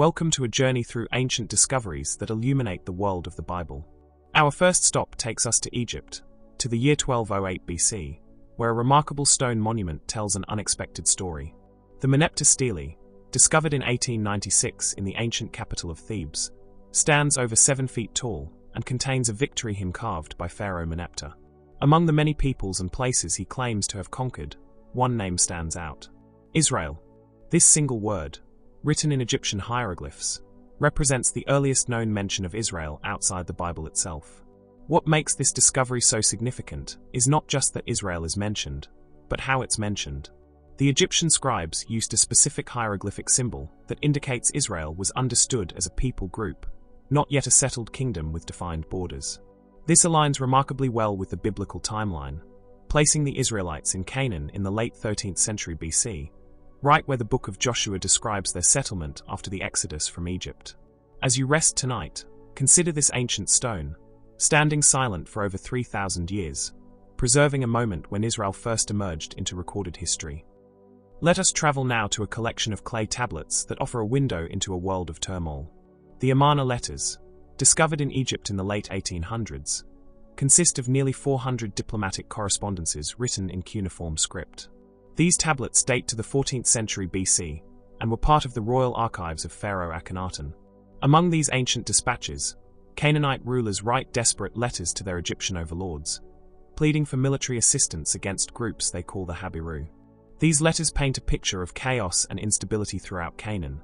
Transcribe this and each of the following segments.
Welcome to a journey through ancient discoveries that illuminate the world of the Bible. Our first stop takes us to Egypt, to the year 1208 BC, where a remarkable stone monument tells an unexpected story. The Meneptah stele, discovered in 1896 in the ancient capital of Thebes, stands over 7 feet tall and contains a victory hymn carved by Pharaoh Meneptah. Among the many peoples and places he claims to have conquered, one name stands out: Israel. This single word, written in Egyptian hieroglyphs, represents the earliest known mention of Israel outside the Bible itself. What makes this discovery so significant is not just that Israel is mentioned, but how it's mentioned. The Egyptian scribes used a specific hieroglyphic symbol that indicates Israel was understood as a people group, not yet a settled kingdom with defined borders. This aligns remarkably well with the biblical timeline, placing the Israelites in Canaan in the late 13th century BC, right where the book of Joshua describes their settlement after the exodus from Egypt. As you rest tonight, consider this ancient stone, standing silent for over 3,000 years, preserving a moment when Israel first emerged into recorded history. Let us travel now to a collection of clay tablets that offer a window into a world of turmoil. The Amarna letters, discovered in Egypt in the late 1800s, consist of nearly 400 diplomatic correspondences written in cuneiform script. These tablets date to the 14th century BC and were part of the royal archives of Pharaoh Akhenaten. Among these ancient dispatches, Canaanite rulers write desperate letters to their Egyptian overlords, pleading for military assistance against groups they call the Habiru. These letters paint a picture of chaos and instability throughout Canaan,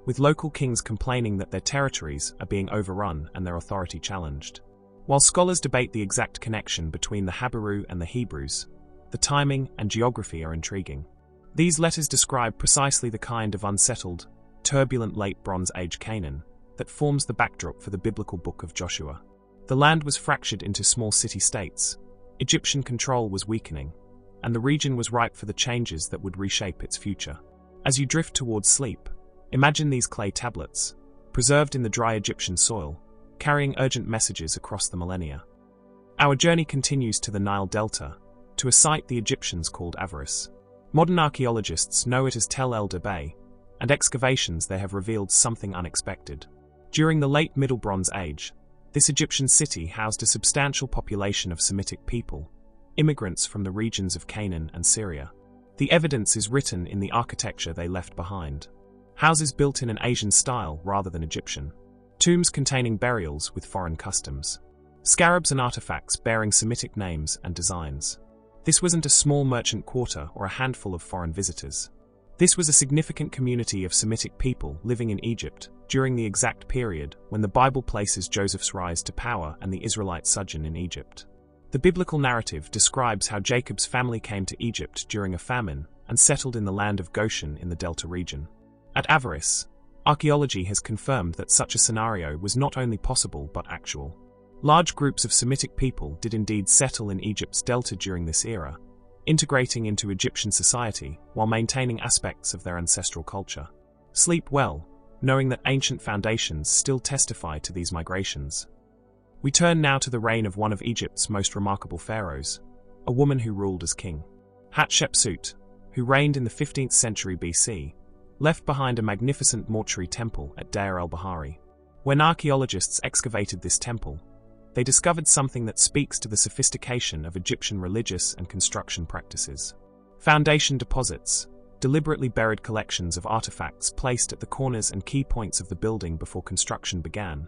with local kings complaining that their territories are being overrun and their authority challenged. While scholars debate the exact connection between the Habiru and the Hebrews, the timing and geography are intriguing. These letters describe precisely the kind of unsettled, turbulent late Bronze Age Canaan that forms the backdrop for the biblical book of Joshua. The land was fractured into small city-states, Egyptian control was weakening, and the region was ripe for the changes that would reshape its future. As you drift towards sleep, imagine these clay tablets, preserved in the dry Egyptian soil, carrying urgent messages across the millennia. Our journey continues to the Nile Delta, to a site the Egyptians called Avaris. Modern archaeologists know it as Tel El Dabei, and excavations there have revealed something unexpected. During the late Middle Bronze Age, this Egyptian city housed a substantial population of Semitic people, immigrants from the regions of Canaan and Syria. The evidence is written in the architecture they left behind. Houses built in an Asian style rather than Egyptian. Tombs containing burials with foreign customs. Scarabs and artifacts bearing Semitic names and designs. This wasn't a small merchant quarter or a handful of foreign visitors. This was a significant community of Semitic people living in Egypt during the exact period when the Bible places Joseph's rise to power and the Israelite sojourn in Egypt. The biblical narrative describes how Jacob's family came to Egypt during a famine and settled in the land of Goshen in the Delta region. At Avaris, archaeology has confirmed that such a scenario was not only possible but actual. Large groups of Semitic people did indeed settle in Egypt's delta during this era, integrating into Egyptian society while maintaining aspects of their ancestral culture. Sleep well, knowing that ancient foundations still testify to these migrations. We turn now to the reign of one of Egypt's most remarkable pharaohs, a woman who ruled as king. Hatshepsut, who reigned in the 15th century BC, left behind a magnificent mortuary temple at Deir el-Bahari. When archaeologists excavated this temple, they discovered something that speaks to the sophistication of Egyptian religious and construction practices. Foundation deposits, deliberately buried collections of artifacts placed at the corners and key points of the building before construction began,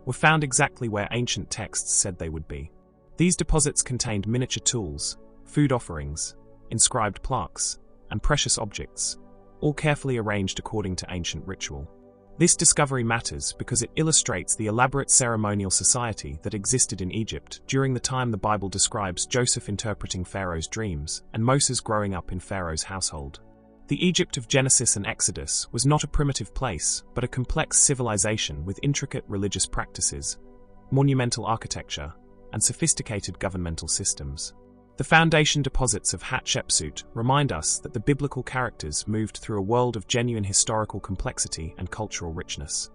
were found exactly where ancient texts said they would be. These deposits contained miniature tools, food offerings, inscribed plaques, and precious objects, all carefully arranged according to ancient ritual. This discovery matters because it illustrates the elaborate ceremonial society that existed in Egypt during the time the Bible describes Joseph interpreting Pharaoh's dreams and Moses growing up in Pharaoh's household. The Egypt of Genesis and Exodus was not a primitive place, but a complex civilization with intricate religious practices, monumental architecture, and sophisticated governmental systems. The foundation deposits of Hatshepsut remind us that the biblical characters moved through a world of genuine historical complexity and cultural richness.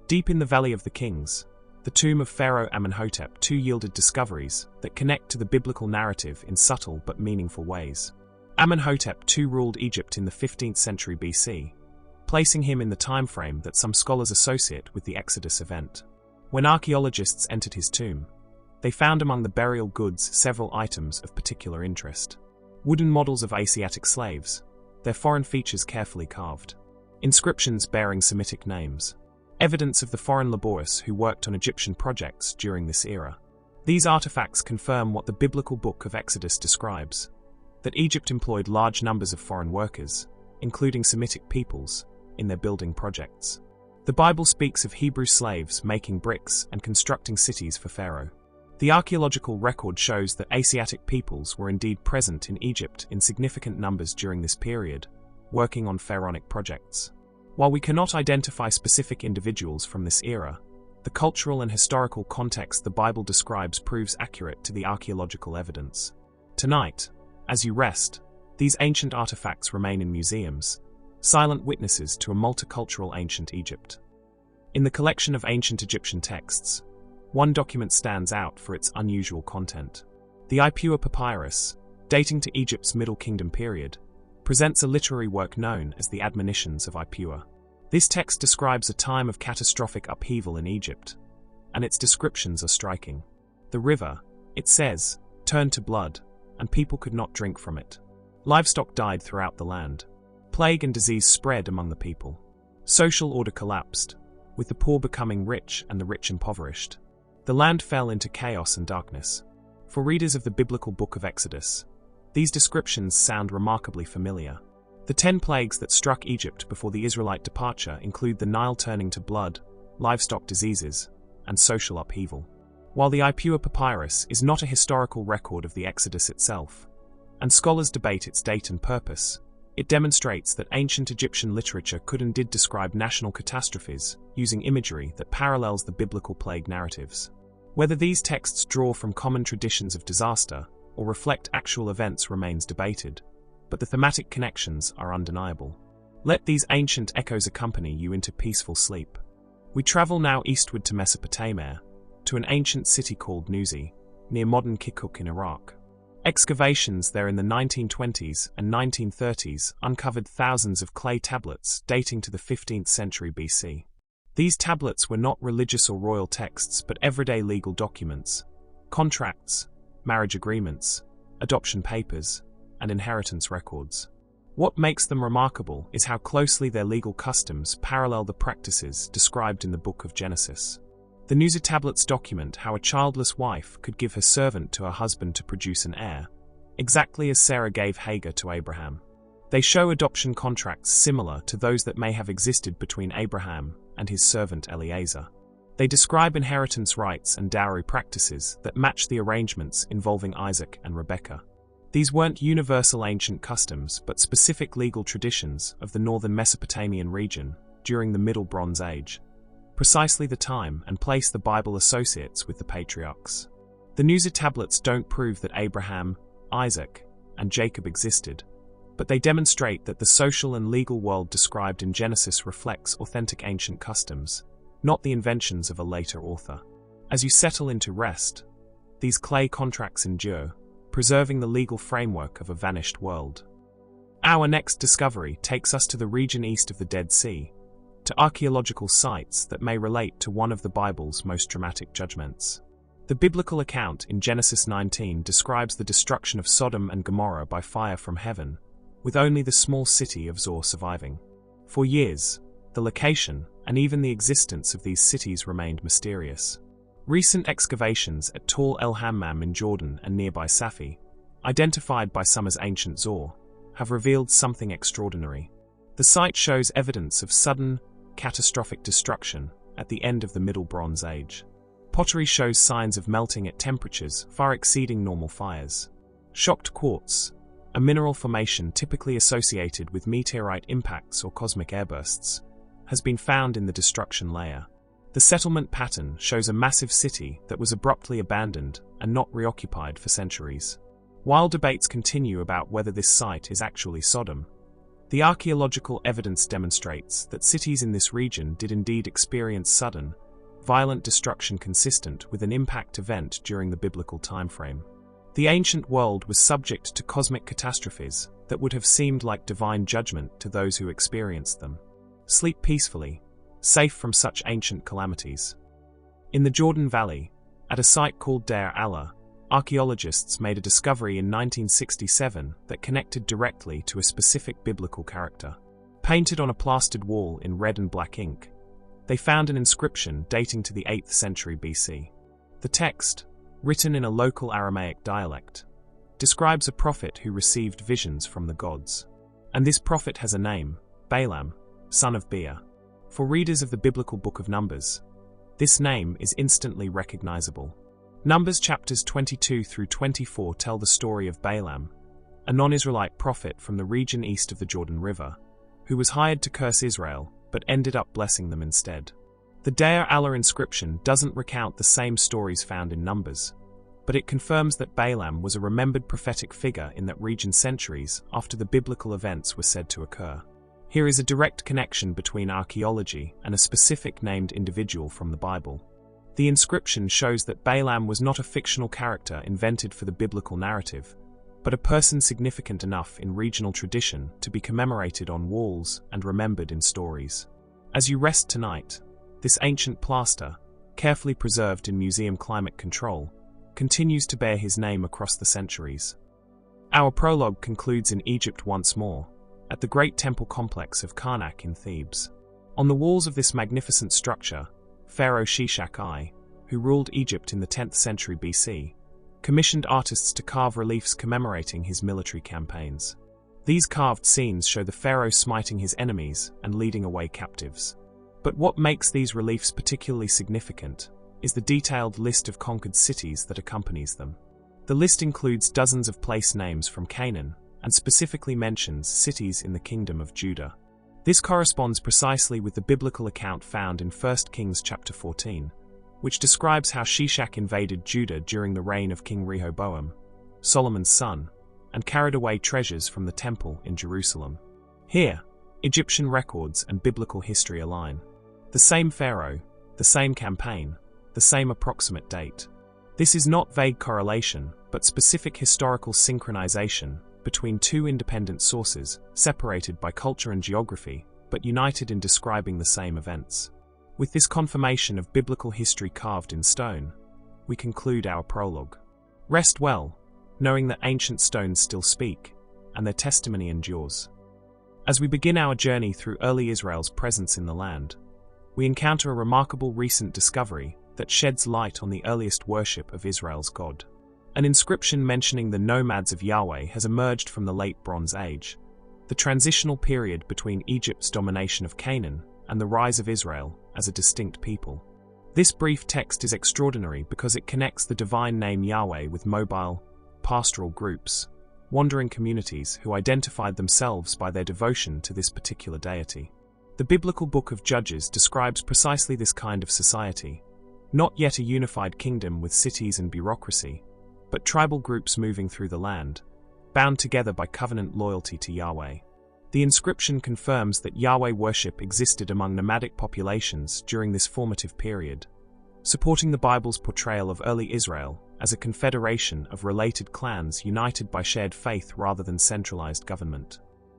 Deep in the Valley of the Kings, the tomb of Pharaoh Amenhotep II yielded discoveries that connect to the biblical narrative in subtle but meaningful ways. Amenhotep II ruled Egypt in the 15th century BC, placing him in the time frame that some scholars associate with the Exodus event. When archaeologists entered his tomb, they found among the burial goods several items of particular interest. Wooden models of Asiatic slaves, their foreign features carefully carved. Inscriptions bearing Semitic names. Evidence of the foreign laborers who worked on Egyptian projects during this era. These artifacts confirm what the biblical book of Exodus describes, that Egypt employed large numbers of foreign workers, including Semitic peoples, in their building projects. The Bible speaks of Hebrew slaves making bricks and constructing cities for Pharaoh. The archaeological record shows that Asiatic peoples were indeed present in Egypt in significant numbers during this period, working on pharaonic projects. While we cannot identify specific individuals from this era, the cultural and historical context the Bible describes proves accurate to the archaeological evidence. Tonight, as you rest, these ancient artifacts remain in museums, silent witnesses to a multicultural ancient Egypt. In the collection of ancient Egyptian texts, one document stands out for its unusual content. The Ipuwer Papyrus, dating to Egypt's Middle Kingdom period, presents a literary work known as the Admonitions of Ipuwer. This text describes a time of catastrophic upheaval in Egypt, and its descriptions are striking. The river, it says, turned to blood, and people could not drink from it. Livestock died throughout the land. Plague and disease spread among the people. Social order collapsed, with the poor becoming rich and the rich impoverished. The land fell into chaos and darkness. For readers of the biblical book of Exodus, these descriptions sound remarkably familiar. The 10 plagues that struck Egypt before the Israelite departure include the Nile turning to blood, livestock diseases, and social upheaval. While the Ipuwer Papyrus is not a historical record of the Exodus itself, and scholars debate its date and purpose, it demonstrates that ancient Egyptian literature could and did describe national catastrophes using imagery that parallels the biblical plague narratives. Whether these texts draw from common traditions of disaster or reflect actual events remains debated, but the thematic connections are undeniable. Let these ancient echoes accompany you into peaceful sleep. We travel now eastward to Mesopotamia, to an ancient city called Nuzi, near modern Kirkuk in Iraq. Excavations there in the 1920s and 1930s uncovered thousands of clay tablets dating to the 15th century BC. These tablets were not religious or royal texts but everyday legal documents, contracts, marriage agreements, adoption papers, and inheritance records. What makes them remarkable is how closely their legal customs parallel the practices described in the book of Genesis. The Nuzi tablets document how a childless wife could give her servant to her husband to produce an heir, exactly as Sarah gave Hagar to Abraham. They show adoption contracts similar to those that may have existed between Abraham and his servant Eliezer. They describe inheritance rights and dowry practices that match the arrangements involving Isaac and Rebekah. These weren't universal ancient customs but specific legal traditions of the northern Mesopotamian region during the Middle Bronze Age, precisely the time and place the Bible associates with the patriarchs. The Nuzi tablets don't prove that Abraham, Isaac, and Jacob existed, but they demonstrate that the social and legal world described in Genesis reflects authentic ancient customs, not the inventions of a later author. As you settle into rest, these clay contracts endure, preserving the legal framework of a vanished world. Our next discovery takes us to the region east of the Dead Sea, to archaeological sites that may relate to one of the Bible's most dramatic judgments. The biblical account in Genesis 19 describes the destruction of Sodom and Gomorrah by fire from heaven, with only the small city of Zoar surviving. For years, the location and even the existence of these cities remained mysterious. Recent excavations at Tal el Hammam in Jordan and nearby Safi, identified by some as ancient Zoar, have revealed something extraordinary. The site shows evidence of sudden, catastrophic destruction at the end of the Middle Bronze Age. Pottery shows signs of melting at temperatures far exceeding normal fires. Shocked quartz, a mineral formation typically associated with meteorite impacts or cosmic airbursts, has been found in the destruction layer. The settlement pattern shows a massive city that was abruptly abandoned and not reoccupied for centuries. While debates continue about whether this site is actually Sodom, the archaeological evidence demonstrates that cities in this region did indeed experience sudden, violent destruction consistent with an impact event during the biblical timeframe. The ancient world was subject to cosmic catastrophes that would have seemed like divine judgment to those who experienced them. sleep peacefully, safe from such ancient calamities. In the Jordan Valley, at a site called Deir Allah, archaeologists made a discovery in 1967 that connected directly to a specific biblical character. Painted on a plastered wall in red and black ink, they found an inscription dating to the 8th century BC. The text, written in a local Aramaic dialect, describes a prophet who received visions from the gods. And this prophet has a name, Balaam, son of Beor. For readers of the biblical book of Numbers, this name is instantly recognizable. Numbers chapters 22 through 24 tell the story of Balaam, a non-Israelite prophet from the region east of the Jordan River, who was hired to curse Israel, but ended up blessing them instead. The Deir Allah inscription doesn't recount the same stories found in Numbers, but it confirms that Balaam was a remembered prophetic figure in that region centuries after the biblical events were said to occur. Here is a direct connection between archaeology and a specific named individual from the Bible. The inscription shows that Balaam was not a fictional character invented for the biblical narrative, but a person significant enough in regional tradition to be commemorated on walls and remembered in stories. As you rest tonight, this ancient plaster, carefully preserved in museum climate control, continues to bear his name across the centuries. Our prologue concludes in Egypt once more, at the great temple complex of Karnak in Thebes. On the walls of this magnificent structure, Pharaoh Shishak I, who ruled Egypt in the 10th century BC, commissioned artists to carve reliefs commemorating his military campaigns. These carved scenes show the pharaoh smiting his enemies and leading away captives. But what makes these reliefs particularly significant is the detailed list of conquered cities that accompanies them. The list includes dozens of place names from Canaan and specifically mentions cities in the Kingdom of Judah. This corresponds precisely with the biblical account found in 1 Kings chapter 14, which describes how Shishak invaded Judah during the reign of King Rehoboam, Solomon's son, and carried away treasures from the temple in Jerusalem. Here, Egyptian records and biblical history align. The same pharaoh, the same campaign, the same approximate date. This is not vague correlation, but specific historical synchronization between two independent sources, separated by culture and geography, but united in describing the same events. With this confirmation of biblical history carved in stone, we conclude our prologue. Rest well, knowing that ancient stones still speak, and their testimony endures. As we begin our journey through early Israel's presence in the land, we encounter a remarkable recent discovery that sheds light on the earliest worship of Israel's God. An inscription mentioning the nomads of Yahweh has emerged from the late Bronze Age, the transitional period between Egypt's domination of Canaan and the rise of Israel as a distinct people. This brief text is extraordinary because it connects the divine name Yahweh with mobile, pastoral groups, wandering communities who identified themselves by their devotion to this particular deity. The biblical book of Judges describes precisely this kind of society, not yet a unified kingdom with cities and bureaucracy, but tribal groups moving through the land, bound together by covenant loyalty to Yahweh. The inscription confirms that Yahweh worship existed among nomadic populations during this formative period, supporting the Bible's portrayal of early Israel as a confederation of related clans united by shared faith rather than centralized government.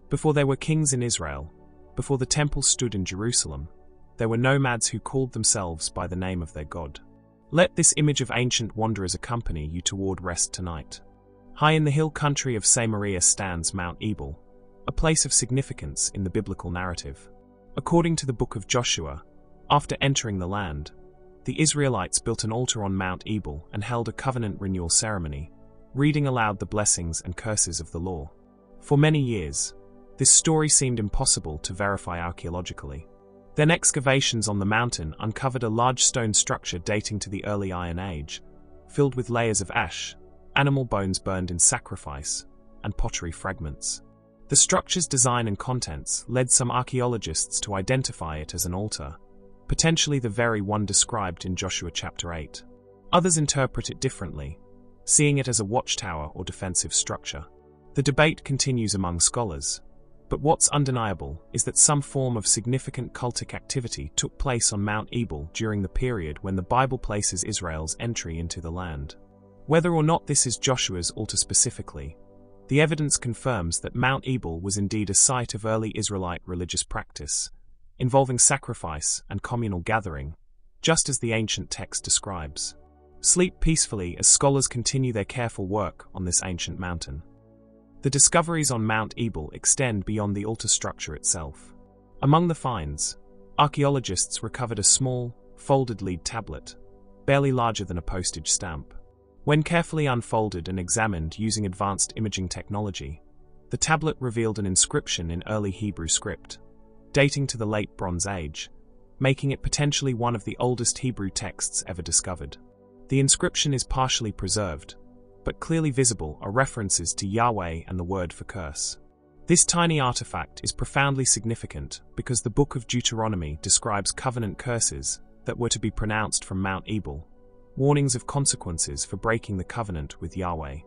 Before there were kings in Israel, before the temple stood in Jerusalem, there were nomads who called themselves by the name of their God. Let this image of ancient wanderers accompany you toward rest tonight. High in the hill country of Samaria stands Mount Ebal, a place of significance in the biblical narrative. According to the book of Joshua, after entering the land, the Israelites built an altar on Mount Ebal and held a covenant renewal ceremony, reading aloud the blessings and curses of the law. For many years, this story seemed impossible to verify archaeologically. Then excavations on the mountain uncovered a large stone structure dating to the early Iron Age, filled with layers of ash, animal bones burned in sacrifice, and pottery fragments. The structure's design and contents led some archaeologists to identify it as an altar, potentially the very one described in Joshua chapter 8. Others interpret it differently, seeing it as a watchtower or defensive structure. The debate continues among scholars, but what's undeniable is that some form of significant cultic activity took place on Mount Ebal during the period when the Bible places Israel's entry into the land. Whether or not this is Joshua's altar specifically, the evidence confirms that Mount Ebal was indeed a site of early Israelite religious practice, involving sacrifice and communal gathering, just as the ancient text describes. Sleep peacefully as scholars continue their careful work on this ancient mountain. The discoveries on Mount Ebal extend beyond the altar structure itself. Among the finds, archaeologists recovered a small, folded lead tablet, barely larger than a postage stamp. When carefully unfolded and examined using advanced imaging technology, the tablet revealed an inscription in early Hebrew script, dating to the late Bronze Age, making it potentially one of the oldest Hebrew texts ever discovered. The inscription is partially preserved, but clearly visible are references to Yahweh and the word for curse. This tiny artifact is profoundly significant because the Book of Deuteronomy describes covenant curses that were to be pronounced from Mount Ebal, warnings of consequences for breaking the covenant with Yahweh.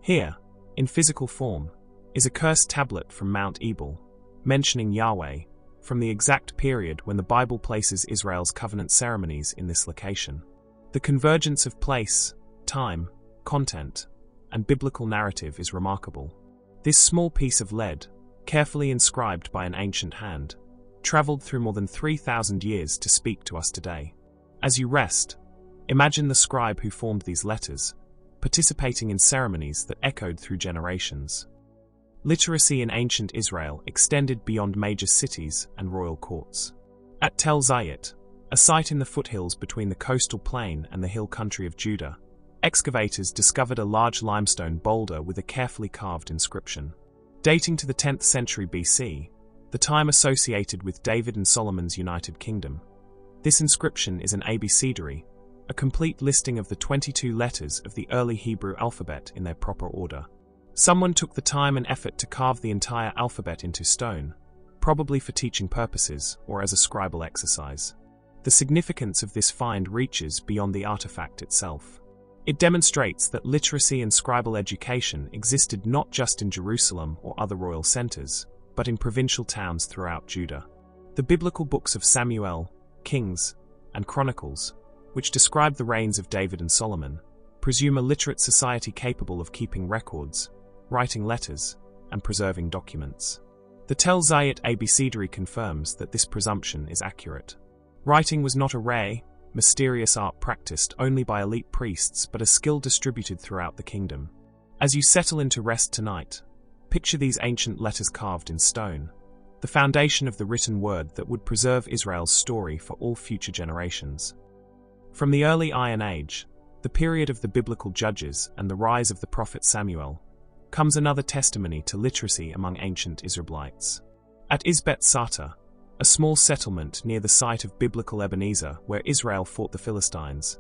Here, in physical form, is a cursed tablet from Mount Ebal, mentioning Yahweh, from the exact period when the Bible places Israel's covenant ceremonies in this location. The convergence of place, time, content, and biblical narrative is remarkable. This small piece of lead, carefully inscribed by an ancient hand, traveled through more than 3,000 years to speak to us today. As you rest, imagine the scribe who formed these letters, participating in ceremonies that echoed through generations. Literacy in ancient Israel extended beyond major cities and royal courts. At Tel Zayit, a site in the foothills between the coastal plain and the hill country of Judah, excavators discovered a large limestone boulder with a carefully carved inscription. Dating to the 10th century BC, the time associated with David and Solomon's United Kingdom. This inscription is an abecedary, a complete listing of the 22 letters of the early Hebrew alphabet in their proper order. Someone took the time and effort to carve the entire alphabet into stone, probably for teaching purposes or as a scribal exercise. The significance of this find reaches beyond the artifact itself. It demonstrates that literacy and scribal education existed not just in Jerusalem or other royal centers, but in provincial towns throughout Judah. The biblical books of Samuel, Kings, and Chronicles, which describe the reigns of David and Solomon, presume a literate society capable of keeping records, writing letters, and preserving documents. The Tel Zayit abecedary confirms that this presumption is accurate. Writing was not a rare, mysterious art practiced only by elite priests but a skill distributed throughout the kingdom. As you settle into rest tonight, picture these ancient letters carved in stone, the foundation of the written word that would preserve Israel's story for all future generations. From the early Iron Age, the period of the biblical judges and the rise of the prophet Samuel, comes another testimony to literacy among ancient Israelites. At Isbet Sata, a small settlement near the site of biblical Ebenezer where Israel fought the Philistines,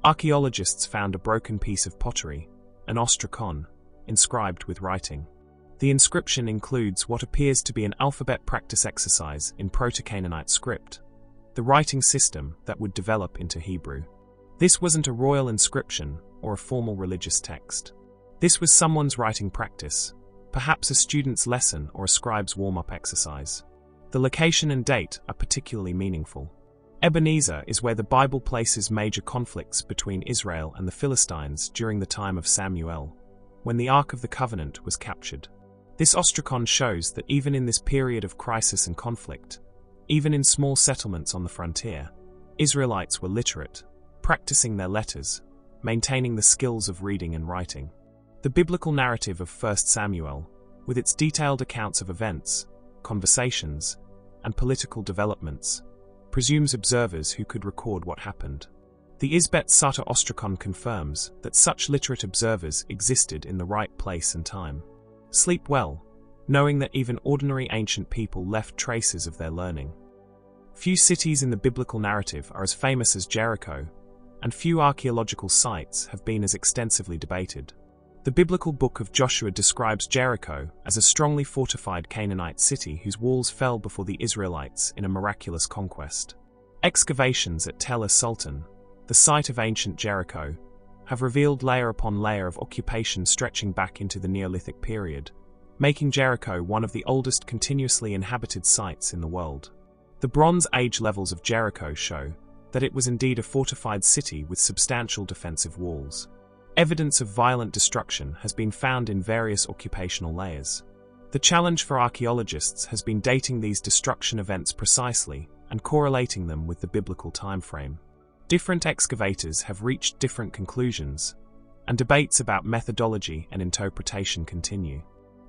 archaeologists found a broken piece of pottery, an ostracon, inscribed with writing. The inscription includes what appears to be an alphabet practice exercise in Proto-Canaanite script, the writing system that would develop into Hebrew. This wasn't a royal inscription or a formal religious text. This was someone's writing practice, perhaps a student's lesson or a scribe's warm-up exercise. The location and date are particularly meaningful. Ebenezer is where the Bible places major conflicts between Israel and the Philistines during the time of Samuel, when the Ark of the Covenant was captured. This ostracon shows that even in this period of crisis and conflict, even in small settlements on the frontier, Israelites were literate, practicing their letters, maintaining the skills of reading and writing. The biblical narrative of 1 Samuel, with its detailed accounts of events, conversations, and political developments, presumes observers who could record what happened. The Isbet Sata ostracon confirms that such literate observers existed in the right place and time. Sleep well, knowing that even ordinary ancient people left traces of their learning. Few cities in the biblical narrative are as famous as Jericho, and few archaeological sites have been as extensively debated. The biblical book of Joshua describes Jericho as a strongly fortified Canaanite city whose walls fell before the Israelites in a miraculous conquest. Excavations at Tel Sultan, the site of ancient Jericho, have revealed layer upon layer of occupation stretching back into the Neolithic period, making Jericho one of the oldest continuously inhabited sites in the world. The Bronze Age levels of Jericho show that it was indeed a fortified city with substantial defensive walls. Evidence of violent destruction has been found in various occupational layers. The challenge for archaeologists has been dating these destruction events precisely and correlating them with the biblical timeframe. Different excavators have reached different conclusions, and debates about methodology and interpretation continue.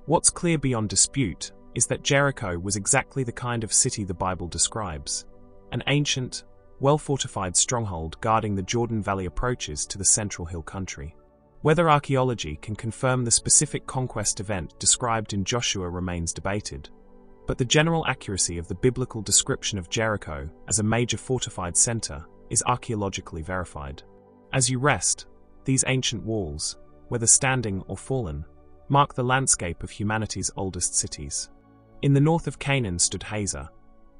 What's clear beyond dispute is that Jericho was exactly the kind of city the Bible describes, an ancient, well-fortified stronghold guarding the Jordan Valley approaches to the Central Hill Country. Whether archaeology can confirm the specific conquest event described in Joshua remains debated, but the general accuracy of the biblical description of Jericho as a major fortified center is archaeologically verified. As you rest, these ancient walls, whether standing or fallen, mark the landscape of humanity's oldest cities. In the north of Canaan stood Hazor,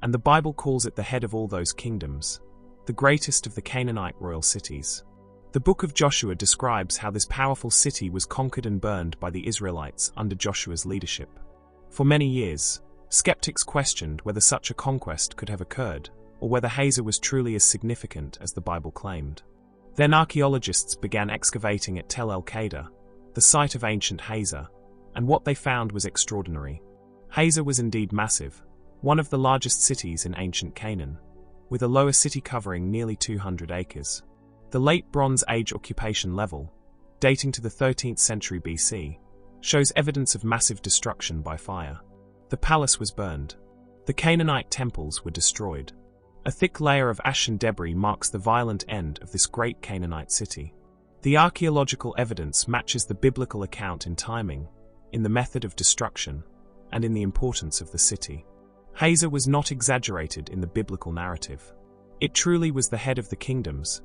and the Bible calls it the head of all those kingdoms, the greatest of the Canaanite royal cities. The book of Joshua describes how this powerful city was conquered and burned by the Israelites under Joshua's leadership. For many years, skeptics questioned whether such a conquest could have occurred, or whether Hazor was truly as significant as the Bible claimed. Then archaeologists began excavating at Tel el-Qeda, the site of ancient Hazor, and what they found was extraordinary. Hazor was indeed massive, one of the largest cities in ancient Canaan, with a lower city covering nearly 200 acres. The Late Bronze Age occupation level, dating to the 13th century BC, shows evidence of massive destruction by fire. The palace was burned. The Canaanite temples were destroyed. A thick layer of ash and debris marks the violent end of this great Canaanite city. The archaeological evidence matches the biblical account in timing, in the method of destruction, and in the importance of the city. Hazor was not exaggerated in the biblical narrative. It truly was the head of the kingdoms,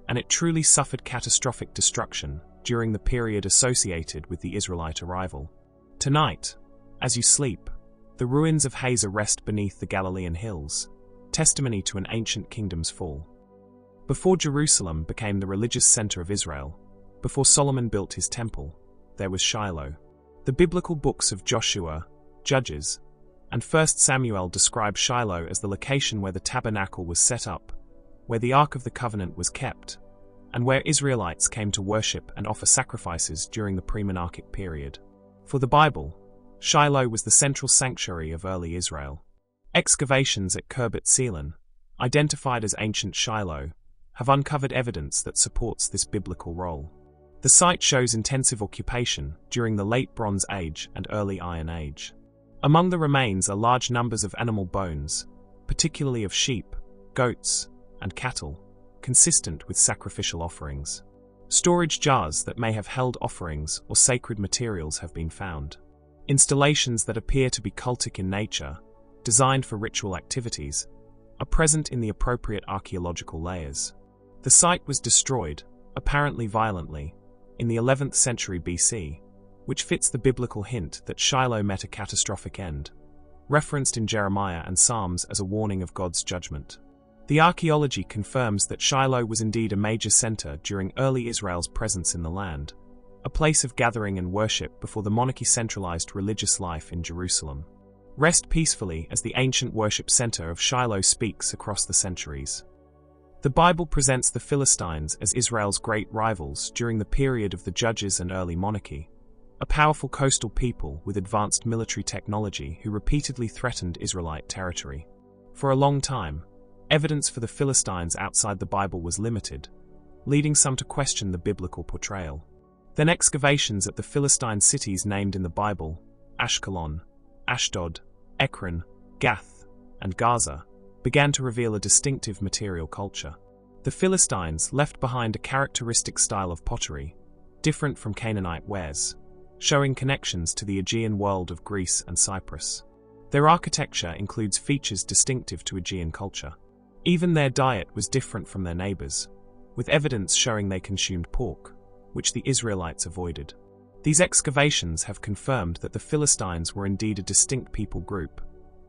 and it truly suffered catastrophic destruction during the period associated with the Israelite arrival. Tonight, as you sleep, the ruins of Hazor rest beneath the Galilean hills, testimony to an ancient kingdom's fall. Before Jerusalem became the religious center of Israel, before Solomon built his temple, there was Shiloh. The biblical books of Joshua, Judges, and 1 Samuel describe Shiloh as the location where the tabernacle was set up, where the Ark of the Covenant was kept, and where Israelites came to worship and offer sacrifices during the pre-monarchic period. For the Bible, Shiloh was the central sanctuary of early Israel. Excavations at Khirbet Selan, identified as ancient Shiloh, have uncovered evidence that supports this biblical role. The site shows intensive occupation during the Late Bronze Age and Early Iron Age. Among the remains are large numbers of animal bones, particularly of sheep, goats, and cattle, consistent with sacrificial offerings. Storage jars that may have held offerings or sacred materials have been found. Installations that appear to be cultic in nature, designed for ritual activities, are present in the appropriate archaeological layers. The site was destroyed, apparently violently, in the 11th century BC, which fits the biblical hint that Shiloh met a catastrophic end, referenced in Jeremiah and Psalms as a warning of God's judgment. The archaeology confirms that Shiloh was indeed a major center during early Israel's presence in the land, a place of gathering and worship before the monarchy centralized religious life in Jerusalem. Rest peacefully as the ancient worship center of Shiloh speaks across the centuries. The Bible presents the Philistines as Israel's great rivals during the period of the Judges and early monarchy, a powerful coastal people with advanced military technology who repeatedly threatened Israelite territory. For a long time, evidence for the Philistines outside the Bible was limited, leading some to question the biblical portrayal. Then excavations at the Philistine cities named in the Bible, Ashkelon, Ashdod, Ekron, Gath, and Gaza, began to reveal a distinctive material culture. The Philistines left behind a characteristic style of pottery, different from Canaanite wares, showing connections to the Aegean world of Greece and Cyprus. Their architecture includes features distinctive to Aegean culture. Even their diet was different from their neighbors, with evidence showing they consumed pork, which the Israelites avoided. These excavations have confirmed that the Philistines were indeed a distinct people group,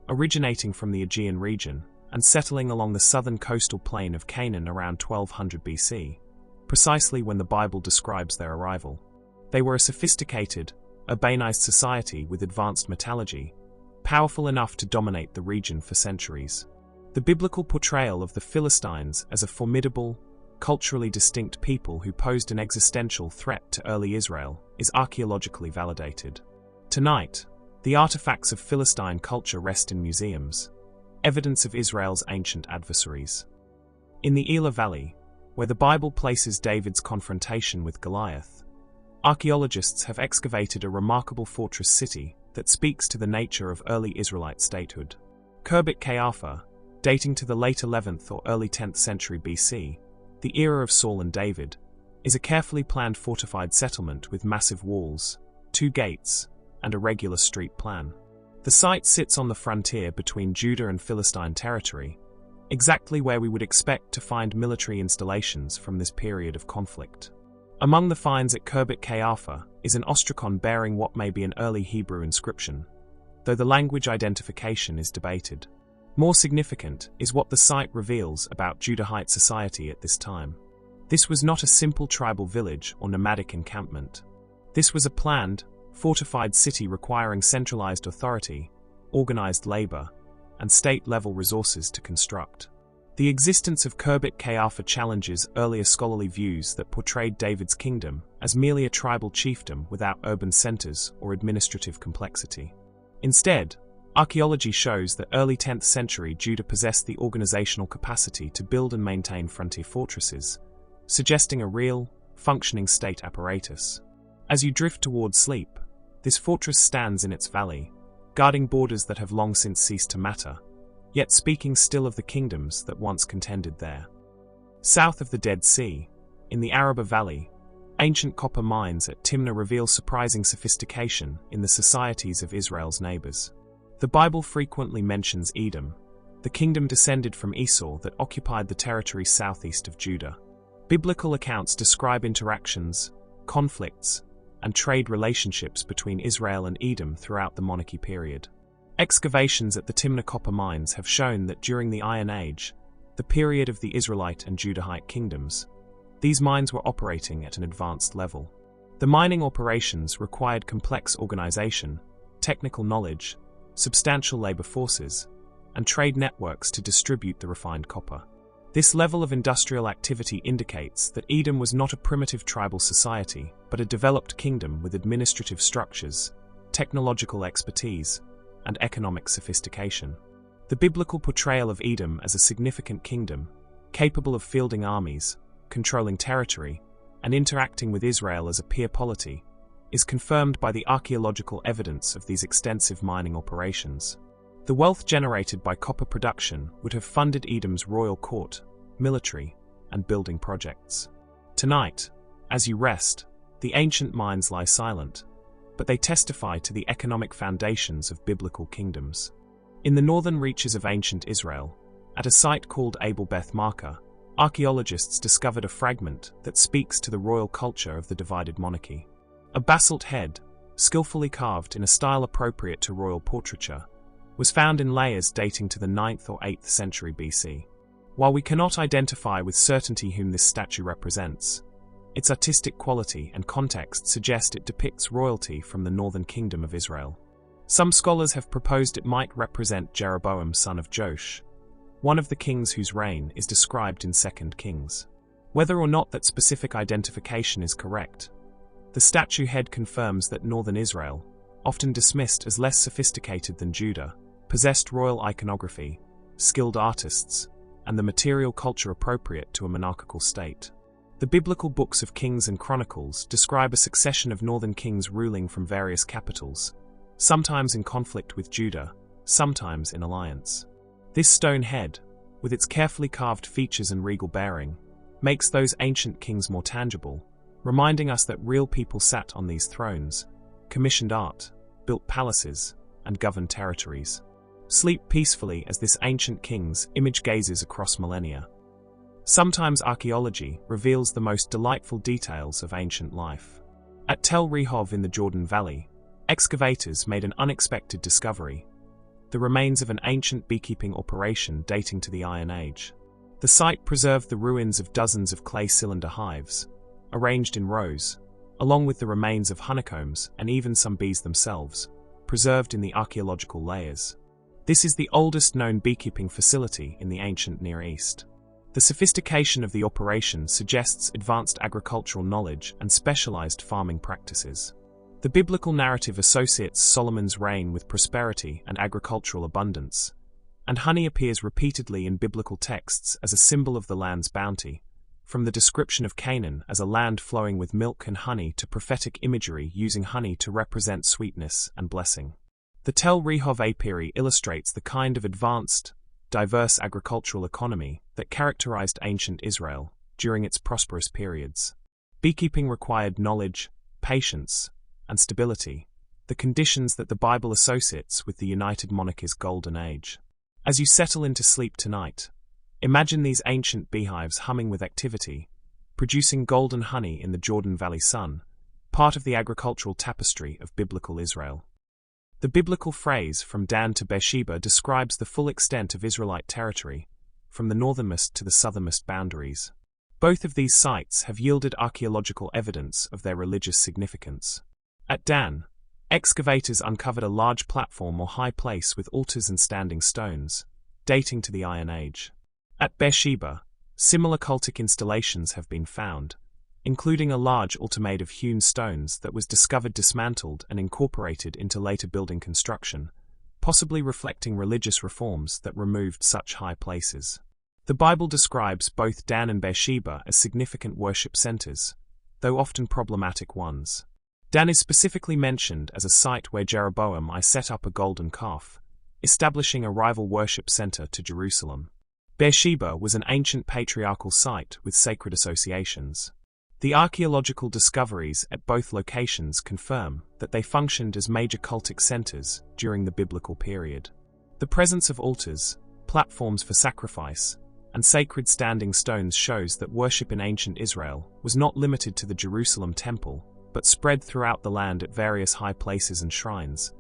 originating from the Aegean region and settling along the southern coastal plain of Canaan around 1200 BC, precisely when the Bible describes their arrival. They were a sophisticated, urbanized society with advanced metallurgy, powerful enough to dominate the region for centuries. The biblical portrayal of the Philistines as a formidable, culturally distinct people who posed an existential threat to early Israel is archaeologically validated. Tonight, The artifacts of Philistine culture rest in museums, evidence of Israel's ancient adversaries. In the Elah Valley, where the Bible places David's confrontation with Goliath, archaeologists have excavated a remarkable fortress city that speaks to the nature of early Israelite statehood. Khirbet Qeiyafa, dating to the late 11th or early 10th century BC, the era of Saul and David, is a carefully planned fortified settlement with massive walls, 2 gates, and a regular street plan. The site sits on the frontier between Judah and Philistine territory, exactly where we would expect to find military installations from this period of conflict. Among the finds at Khirbet Qeiyafa is an ostracon bearing what may be an early Hebrew inscription, though the language identification is debated. More significant is what the site reveals about Judahite society at this time. This was not a simple tribal village or nomadic encampment. This was a planned, fortified city requiring centralized authority, organized labor, and state-level resources to construct. The existence of Khirbet Qeiyafa challenges earlier scholarly views that portrayed David's kingdom as merely a tribal chiefdom without urban centers or administrative complexity. Instead, archaeology shows that early 10th century Judah possessed the organizational capacity to build and maintain frontier fortresses, suggesting a real, functioning state apparatus. As you drift towards sleep, this fortress stands in its valley, guarding borders that have long since ceased to matter, yet speaking still of the kingdoms that once contended there. South of the Dead Sea, in the Araba Valley, ancient copper mines at Timnah reveal surprising sophistication in the societies of Israel's neighbors. The Bible frequently mentions Edom, the kingdom descended from Esau that occupied the territory southeast of Judah. Biblical accounts describe interactions, conflicts, and trade relationships between Israel and Edom throughout the monarchy period. Excavations at the Timnah copper mines have shown that during the Iron Age, the period of the Israelite and Judahite kingdoms, these mines were operating at an advanced level. The mining operations required complex organization, technical knowledge, substantial labor forces, and trade networks to distribute the refined copper. This level of industrial activity indicates that Edom was not a primitive tribal society, but a developed kingdom with administrative structures, technological expertise, and economic sophistication. The biblical portrayal of Edom as a significant kingdom, capable of fielding armies, controlling territory, and interacting with Israel as a peer polity, is confirmed by the archaeological evidence of these extensive mining operations. The wealth generated by copper production would have funded Edom's royal court, military, and building projects. Tonight, as you rest, the ancient mines lie silent, but they testify to the economic foundations of biblical kingdoms. In the northern reaches of ancient Israel, at a site called Abel Beth Maachah, archaeologists discovered a fragment that speaks to the royal culture of the divided monarchy. A basalt head, skillfully carved in a style appropriate to royal portraiture, was found in layers dating to the 9th or 8th century BC. While we cannot identify with certainty whom this statue represents, its artistic quality and context suggest it depicts royalty from the northern kingdom of Israel. Some scholars have proposed it might represent Jeroboam son of Joash, one of the kings whose reign is described in 2 Kings. Whether or not that specific identification is correct, the statue head confirms that northern Israel, often dismissed as less sophisticated than Judah, possessed royal iconography, skilled artists, and the material culture appropriate to a monarchical state. The biblical books of Kings and Chronicles describe a succession of northern kings ruling from various capitals, sometimes in conflict with Judah, sometimes in alliance. This stone head, with its carefully carved features and regal bearing, makes those ancient kings more tangible, reminding us that real people sat on these thrones, commissioned art, built palaces, and governed territories. Sleep peacefully as this ancient king's image gazes across millennia. Sometimes archaeology reveals the most delightful details of ancient life. At Tel Rehov in the Jordan Valley, excavators made an unexpected discovery: the remains of an ancient beekeeping operation dating to the Iron Age. The site preserved the ruins of dozens of clay cylinder hives, arranged in rows, along with the remains of honeycombs and even some bees themselves, preserved in the archaeological layers. This is the oldest known beekeeping facility in the ancient Near East. The sophistication of the operation suggests advanced agricultural knowledge and specialized farming practices. The biblical narrative associates Solomon's reign with prosperity and agricultural abundance, and honey appears repeatedly in biblical texts as a symbol of the land's bounty, from the description of Canaan as a land flowing with milk and honey to prophetic imagery using honey to represent sweetness and blessing. The Tel Rehov Apiary illustrates the kind of advanced, diverse agricultural economy that characterized ancient Israel during its prosperous periods. Beekeeping required knowledge, patience, and stability, the conditions that the Bible associates with the United Monarchy's golden age. As you settle into sleep tonight, imagine these ancient beehives humming with activity, producing golden honey in the Jordan Valley sun, part of the agricultural tapestry of biblical Israel. The biblical phrase "from Dan to Beersheba" describes the full extent of Israelite territory, from the northernmost to the southernmost boundaries. Both of these sites have yielded archaeological evidence of their religious significance. At Dan, excavators uncovered a large platform or high place with altars and standing stones, dating to the Iron Age. At Beersheba, similar cultic installations have been found, including a large altar made of hewn stones that was discovered dismantled and incorporated into later building construction, possibly reflecting religious reforms that removed such high places. The Bible describes both Dan and Beersheba as significant worship centers, though often problematic ones. Dan is specifically mentioned as a site where Jeroboam I set up a golden calf, establishing a rival worship center to Jerusalem. Beersheba was an ancient patriarchal site with sacred associations. The archaeological discoveries at both locations confirm that they functioned as major cultic centers during the biblical period. The presence of altars, platforms for sacrifice, and sacred standing stones shows that worship in ancient Israel was not limited to the Jerusalem temple, but spread throughout the land at various high places and shrines,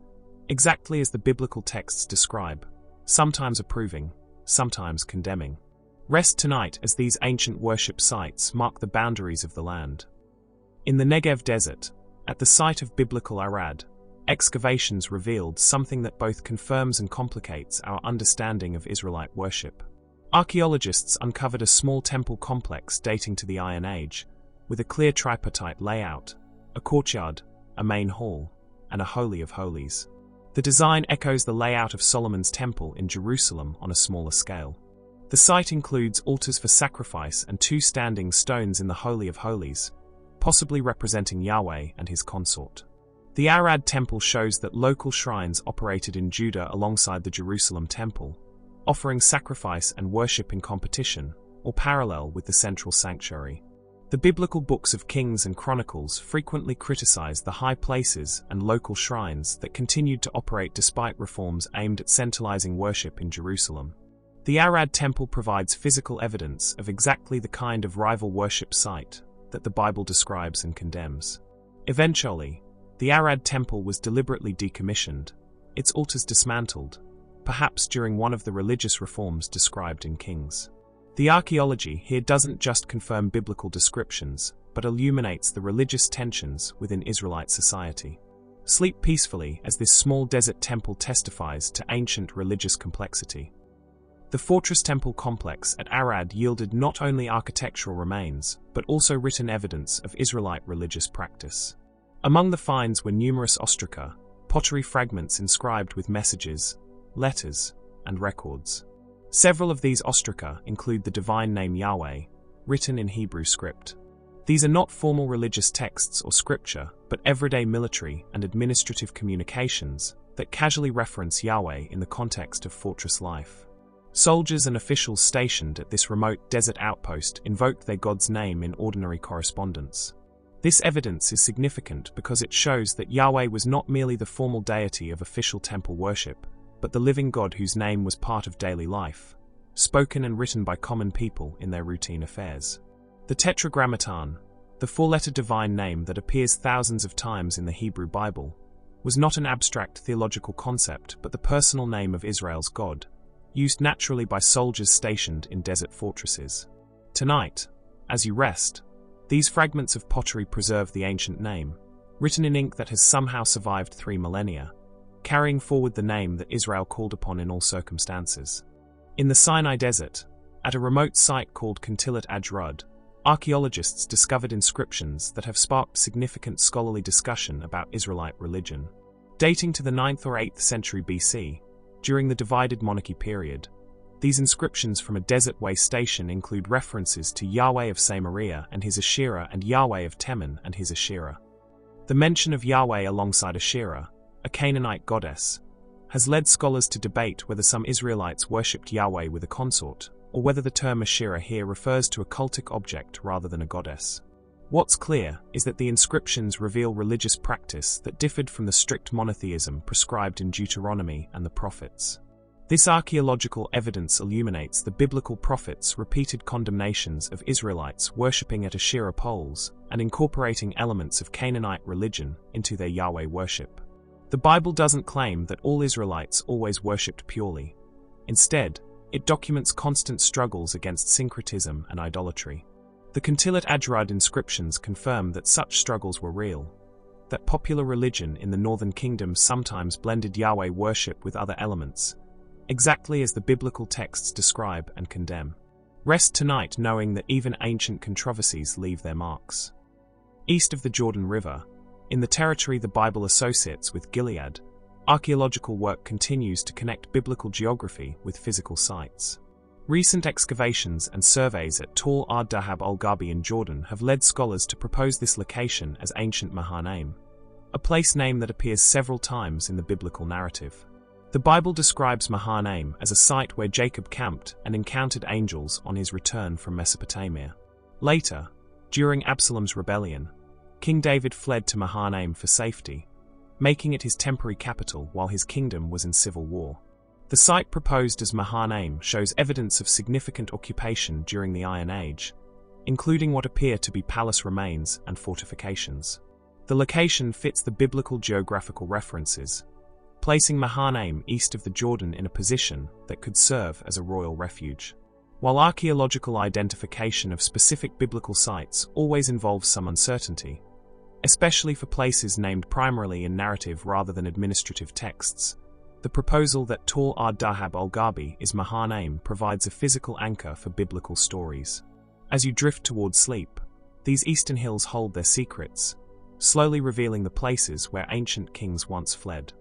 exactly as the biblical texts describe, sometimes approving, sometimes condemning. Rest tonight as these ancient worship sites mark the boundaries of the land. In the Negev desert, at the site of biblical Arad, excavations revealed something that both confirms and complicates our understanding of Israelite worship. Archaeologists uncovered a small temple complex dating to the Iron Age, with a clear tripartite layout, a courtyard, a main hall, and a Holy of Holies. The design echoes the layout of Solomon's temple in Jerusalem on a smaller scale. The site includes altars for sacrifice and two standing stones in the Holy of Holies, possibly representing Yahweh and his consort. The Arad temple shows that local shrines operated in Judah alongside the Jerusalem temple, offering sacrifice and worship in competition, or parallel with the central sanctuary. The biblical books of Kings and Chronicles frequently criticize the high places and local shrines that continued to operate despite reforms aimed at centralizing worship in Jerusalem. The Arad temple provides physical evidence of exactly the kind of rival worship site that the Bible describes and condemns. Eventually, the Arad temple was deliberately decommissioned, its altars dismantled, perhaps during one of the religious reforms described in Kings. The archaeology here doesn't just confirm biblical descriptions, but illuminates the religious tensions within Israelite society. Sleep peacefully as this small desert temple testifies to ancient religious complexity. The fortress temple complex at Arad yielded not only architectural remains, but also written evidence of Israelite religious practice. Among the finds were numerous ostraca, pottery fragments inscribed with messages, letters, and records. Several of these ostraca include the divine name Yahweh, written in Hebrew script. These are not formal religious texts or scripture, but everyday military and administrative communications that casually reference Yahweh in the context of fortress life. Soldiers and officials stationed at this remote desert outpost invoked their god's name in ordinary correspondence. This evidence is significant because it shows that Yahweh was not merely the formal deity of official temple worship, but the living God whose name was part of daily life, spoken and written by common people in their routine affairs. The Tetragrammaton, the four-letter divine name that appears thousands of times in the Hebrew Bible, was not an abstract theological concept but the personal name of Israel's God, used naturally by soldiers stationed in desert fortresses. Tonight, as you rest, these fragments of pottery preserve the ancient name, written in ink that has somehow survived 3 millennia, carrying forward the name that Israel called upon in all circumstances. In the Sinai desert, at a remote site called Kantilat Ajrud, archaeologists discovered inscriptions that have sparked significant scholarly discussion about Israelite religion. Dating to the 9th or 8th century BC, during the divided monarchy period, these inscriptions from a desert-way station include references to Yahweh of Samaria and his Asherah and Yahweh of Teman and his Asherah. The mention of Yahweh alongside Asherah, a Canaanite goddess, has led scholars to debate whether some Israelites worshipped Yahweh with a consort, or whether the term Asherah here refers to a cultic object rather than a goddess. What's clear is that the inscriptions reveal religious practice that differed from the strict monotheism prescribed in Deuteronomy and the prophets. This archaeological evidence illuminates the biblical prophets' repeated condemnations of Israelites worshipping at Asherah poles and incorporating elements of Canaanite religion into their Yahweh worship. The Bible doesn't claim that all Israelites always worshipped purely. Instead, it documents constant struggles against syncretism and idolatry. The Quintilet Adjurad inscriptions confirm that such struggles were real, that popular religion in the northern kingdom sometimes blended Yahweh worship with other elements, exactly as the biblical texts describe and condemn. Rest tonight knowing that even ancient controversies leave their marks. East of the Jordan River, in the territory the Bible associates with Gilead, archaeological work continues to connect biblical geography with physical sites. Recent excavations and surveys at Tal ad-Dahab al-Gharbi in Jordan have led scholars to propose this location as ancient Mahanaim, a place name that appears several times in the biblical narrative. The Bible describes Mahanaim as a site where Jacob camped and encountered angels on his return from Mesopotamia. Later, during Absalom's rebellion, King David fled to Mahanaim for safety, making it his temporary capital while his kingdom was in civil war. The site proposed as Mahanaim shows evidence of significant occupation during the Iron Age, including what appear to be palace remains and fortifications. The location fits the biblical geographical references, placing Mahanaim east of the Jordan in a position that could serve as a royal refuge. While archaeological identification of specific biblical sites always involves some uncertainty, especially for places named primarily in narrative rather than administrative texts, the proposal that Tal ad-Dahab al-Gharbi is Mahanaim provides a physical anchor for biblical stories. As you drift towards sleep, these eastern hills hold their secrets, slowly revealing the places where ancient kings once fled.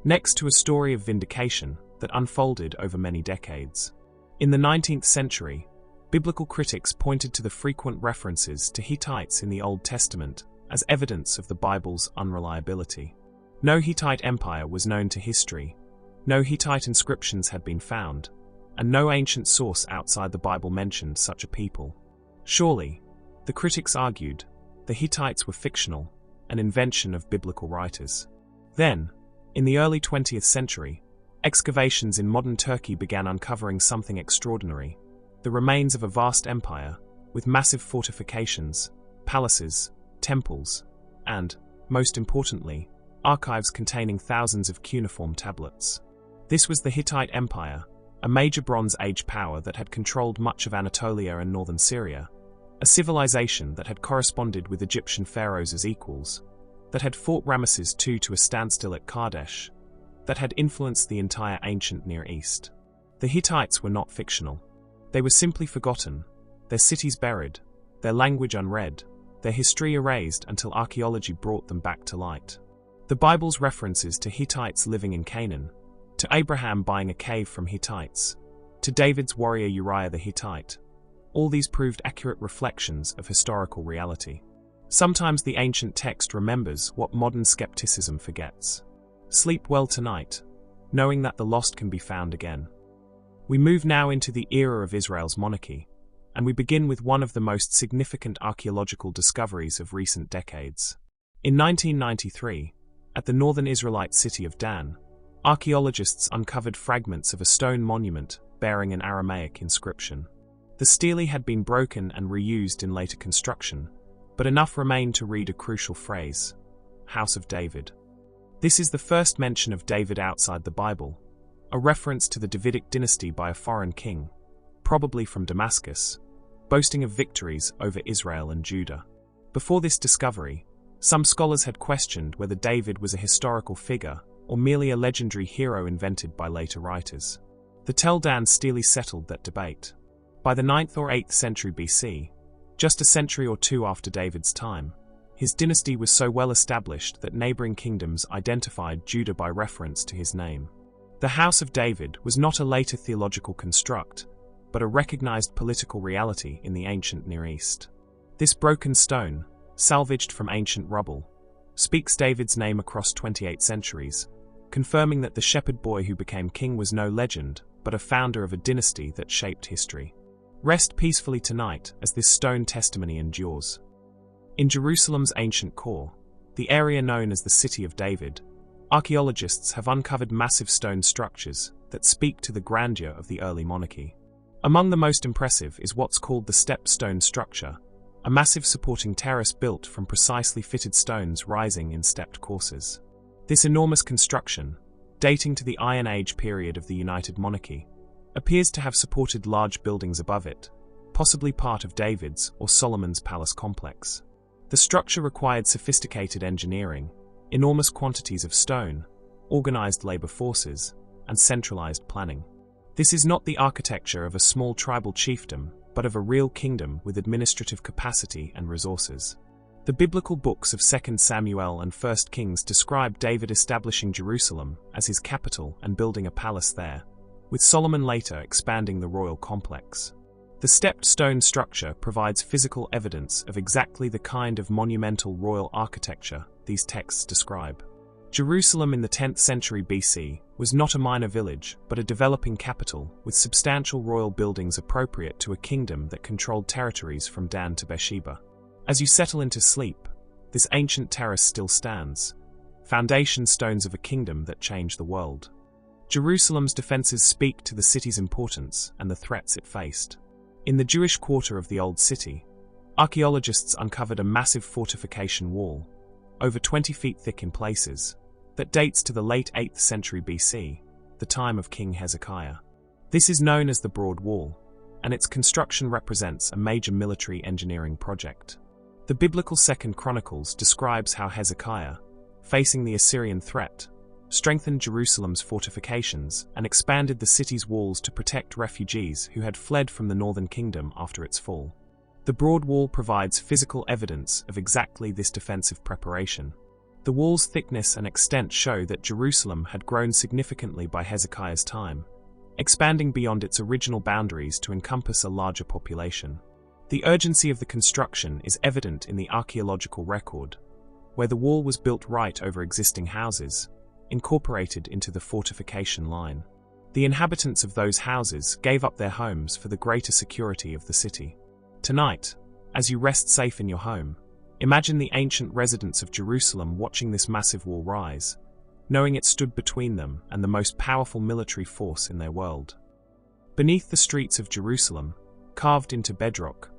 Next to a story of vindication that unfolded over many decades. In the 19th century, biblical critics pointed to the frequent references to Hittites in the Old Testament as evidence of the Bible's unreliability. No Hittite empire was known to history, no Hittite inscriptions had been found, and no ancient source outside the Bible mentioned such a people. Surely, the critics argued, the Hittites were fictional, an invention of biblical writers. Then, in the early 20th century, excavations in modern Turkey began uncovering something extraordinary, the remains of a vast empire, with massive fortifications, palaces, temples, and, most importantly, archives containing thousands of cuneiform tablets. This was the Hittite Empire, a major Bronze Age power that had controlled much of Anatolia and northern Syria, a civilization that had corresponded with Egyptian pharaohs as equals, that had fought Ramesses II to a standstill at Kadesh, that had influenced the entire ancient Near East. The Hittites were not fictional. They were simply forgotten, their cities buried, their language unread, their history erased until archaeology brought them back to light. The Bible's references to Hittites living in Canaan, to Abraham buying a cave from Hittites, to David's warrior Uriah the Hittite, all these proved accurate reflections of historical reality. Sometimes the ancient text remembers what modern skepticism forgets. Sleep well tonight, knowing that the lost can be found again. We move now into the era of Israel's monarchy, and we begin with one of the most significant archaeological discoveries of recent decades. In 1993, at the northern Israelite city of Dan, archaeologists uncovered fragments of a stone monument bearing an Aramaic inscription. The stele had been broken and reused in later construction, but enough remained to read a crucial phrase: House of David. This is the first mention of David outside the Bible, a reference to the Davidic dynasty by a foreign king, probably from Damascus, boasting of victories over Israel and Judah. Before this discovery, some scholars had questioned whether David was a historical figure or merely a legendary hero invented by later writers. The Tel Dan stele settled that debate. By the 9th or 8th century BC, Just a century or two after David's time, his dynasty was so well established that neighboring kingdoms identified Judah by reference to his name. The House of David was not a later theological construct, but a recognized political reality in the ancient Near East. This broken stone, salvaged from ancient rubble, speaks David's name across 28 centuries, confirming that the shepherd boy who became king was no legend, but a founder of a dynasty that shaped history. Rest peacefully tonight as this stone testimony endures. In Jerusalem's ancient core, the area known as the City of David, archaeologists have uncovered massive stone structures that speak to the grandeur of the early monarchy. Among the most impressive is what's called the step stone structure, a massive supporting terrace built from precisely fitted stones rising in stepped courses. This enormous construction, dating to the Iron Age period of the United Monarchy, appears to have supported large buildings above it, possibly part of David's or Solomon's palace complex. The structure required sophisticated engineering, enormous quantities of stone, organized labor forces, and centralized planning. This is not the architecture of a small tribal chiefdom, but of a real kingdom with administrative capacity and resources. The biblical books of 2 Samuel and 1 Kings describe David establishing Jerusalem as his capital and building a palace there, with Solomon later expanding the royal complex. The stepped stone structure provides physical evidence of exactly the kind of monumental royal architecture these texts describe. Jerusalem in the 10th century BC was not a minor village, but a developing capital with substantial royal buildings appropriate to a kingdom that controlled territories from Dan to Beersheba. As you settle into sleep, this ancient terrace still stands, foundation stones of a kingdom that changed the world. Jerusalem's defenses speak to the city's importance and the threats it faced. In the Jewish quarter of the Old City, archaeologists uncovered a massive fortification wall, over 20 feet thick in places, that dates to the late 8th century BC, the time of King Hezekiah. This is known as the Broad Wall, and its construction represents a major military engineering project. The biblical 2 Chronicles describes how Hezekiah, facing the Assyrian threat, strengthened Jerusalem's fortifications and expanded the city's walls to protect refugees who had fled from the northern kingdom after its fall. The Broad Wall provides physical evidence of exactly this defensive preparation. The wall's thickness and extent show that Jerusalem had grown significantly by Hezekiah's time, expanding beyond its original boundaries to encompass a larger population. The urgency of the construction is evident in the archaeological record, where the wall was built right over existing houses, incorporated into the fortification line. The inhabitants of those houses gave up their homes for the greater security of the city. Tonight, as you rest safe in your home, imagine the ancient residents of Jerusalem watching this massive wall rise, knowing it stood between them and the most powerful military force in their world. Beneath the streets of Jerusalem, carved into bedrock,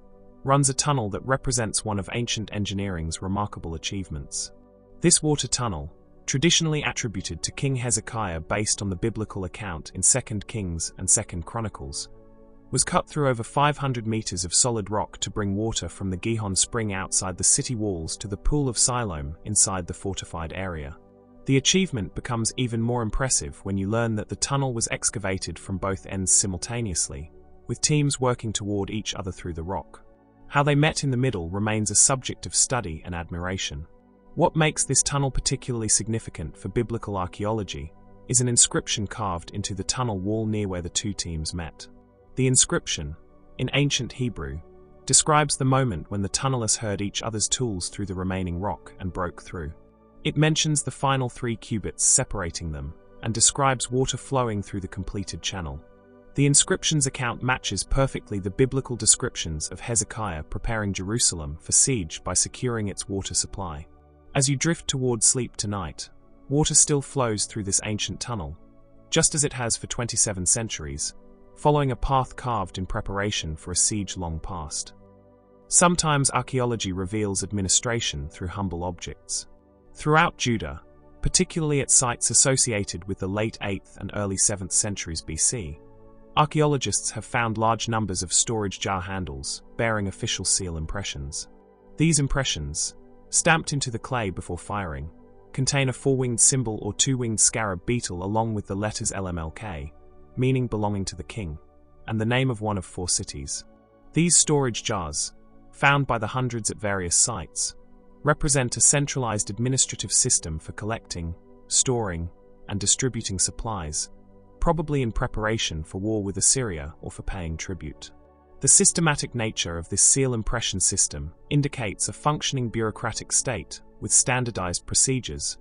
runs a tunnel that represents one of ancient engineering's remarkable achievements. This water tunnel, traditionally attributed to King Hezekiah based on the biblical account in 2 Kings and 2 Chronicles, was cut through over 500 meters of solid rock to bring water from the Gihon spring outside the city walls to the Pool of Siloam inside the fortified area. The achievement becomes even more impressive when you learn that the tunnel was excavated from both ends simultaneously, with teams working toward each other through the rock. How they met in the middle remains a subject of study and admiration. What makes this tunnel particularly significant for biblical archaeology is an inscription carved into the tunnel wall near where the two teams met. The inscription, in ancient Hebrew, describes the moment when the tunnelers heard each other's tools through the remaining rock and broke through. It mentions the final 3 cubits separating them and describes water flowing through the completed channel. The inscription's account matches perfectly the biblical descriptions of Hezekiah preparing Jerusalem for siege by securing its water supply. As you drift toward sleep tonight, water still flows through this ancient tunnel, just as it has for 27 centuries, following a path carved in preparation for a siege long past. Sometimes archaeology reveals administration through humble objects. Throughout Judah, particularly at sites associated with the late 8th and early 7th centuries BC, archaeologists have found large numbers of storage jar handles bearing official seal impressions. These impressions, stamped into the clay before firing, contain a 4-winged symbol or 2-winged scarab beetle along with the letters LMLK, meaning belonging to the king, and the name of one of 4 cities. These storage jars, found by the hundreds at various sites, represent a centralized administrative system for collecting, storing, and distributing supplies, probably in preparation for war with Assyria or for paying tribute. The systematic nature of this seal impression system indicates a functioning bureaucratic state with standardized procedures,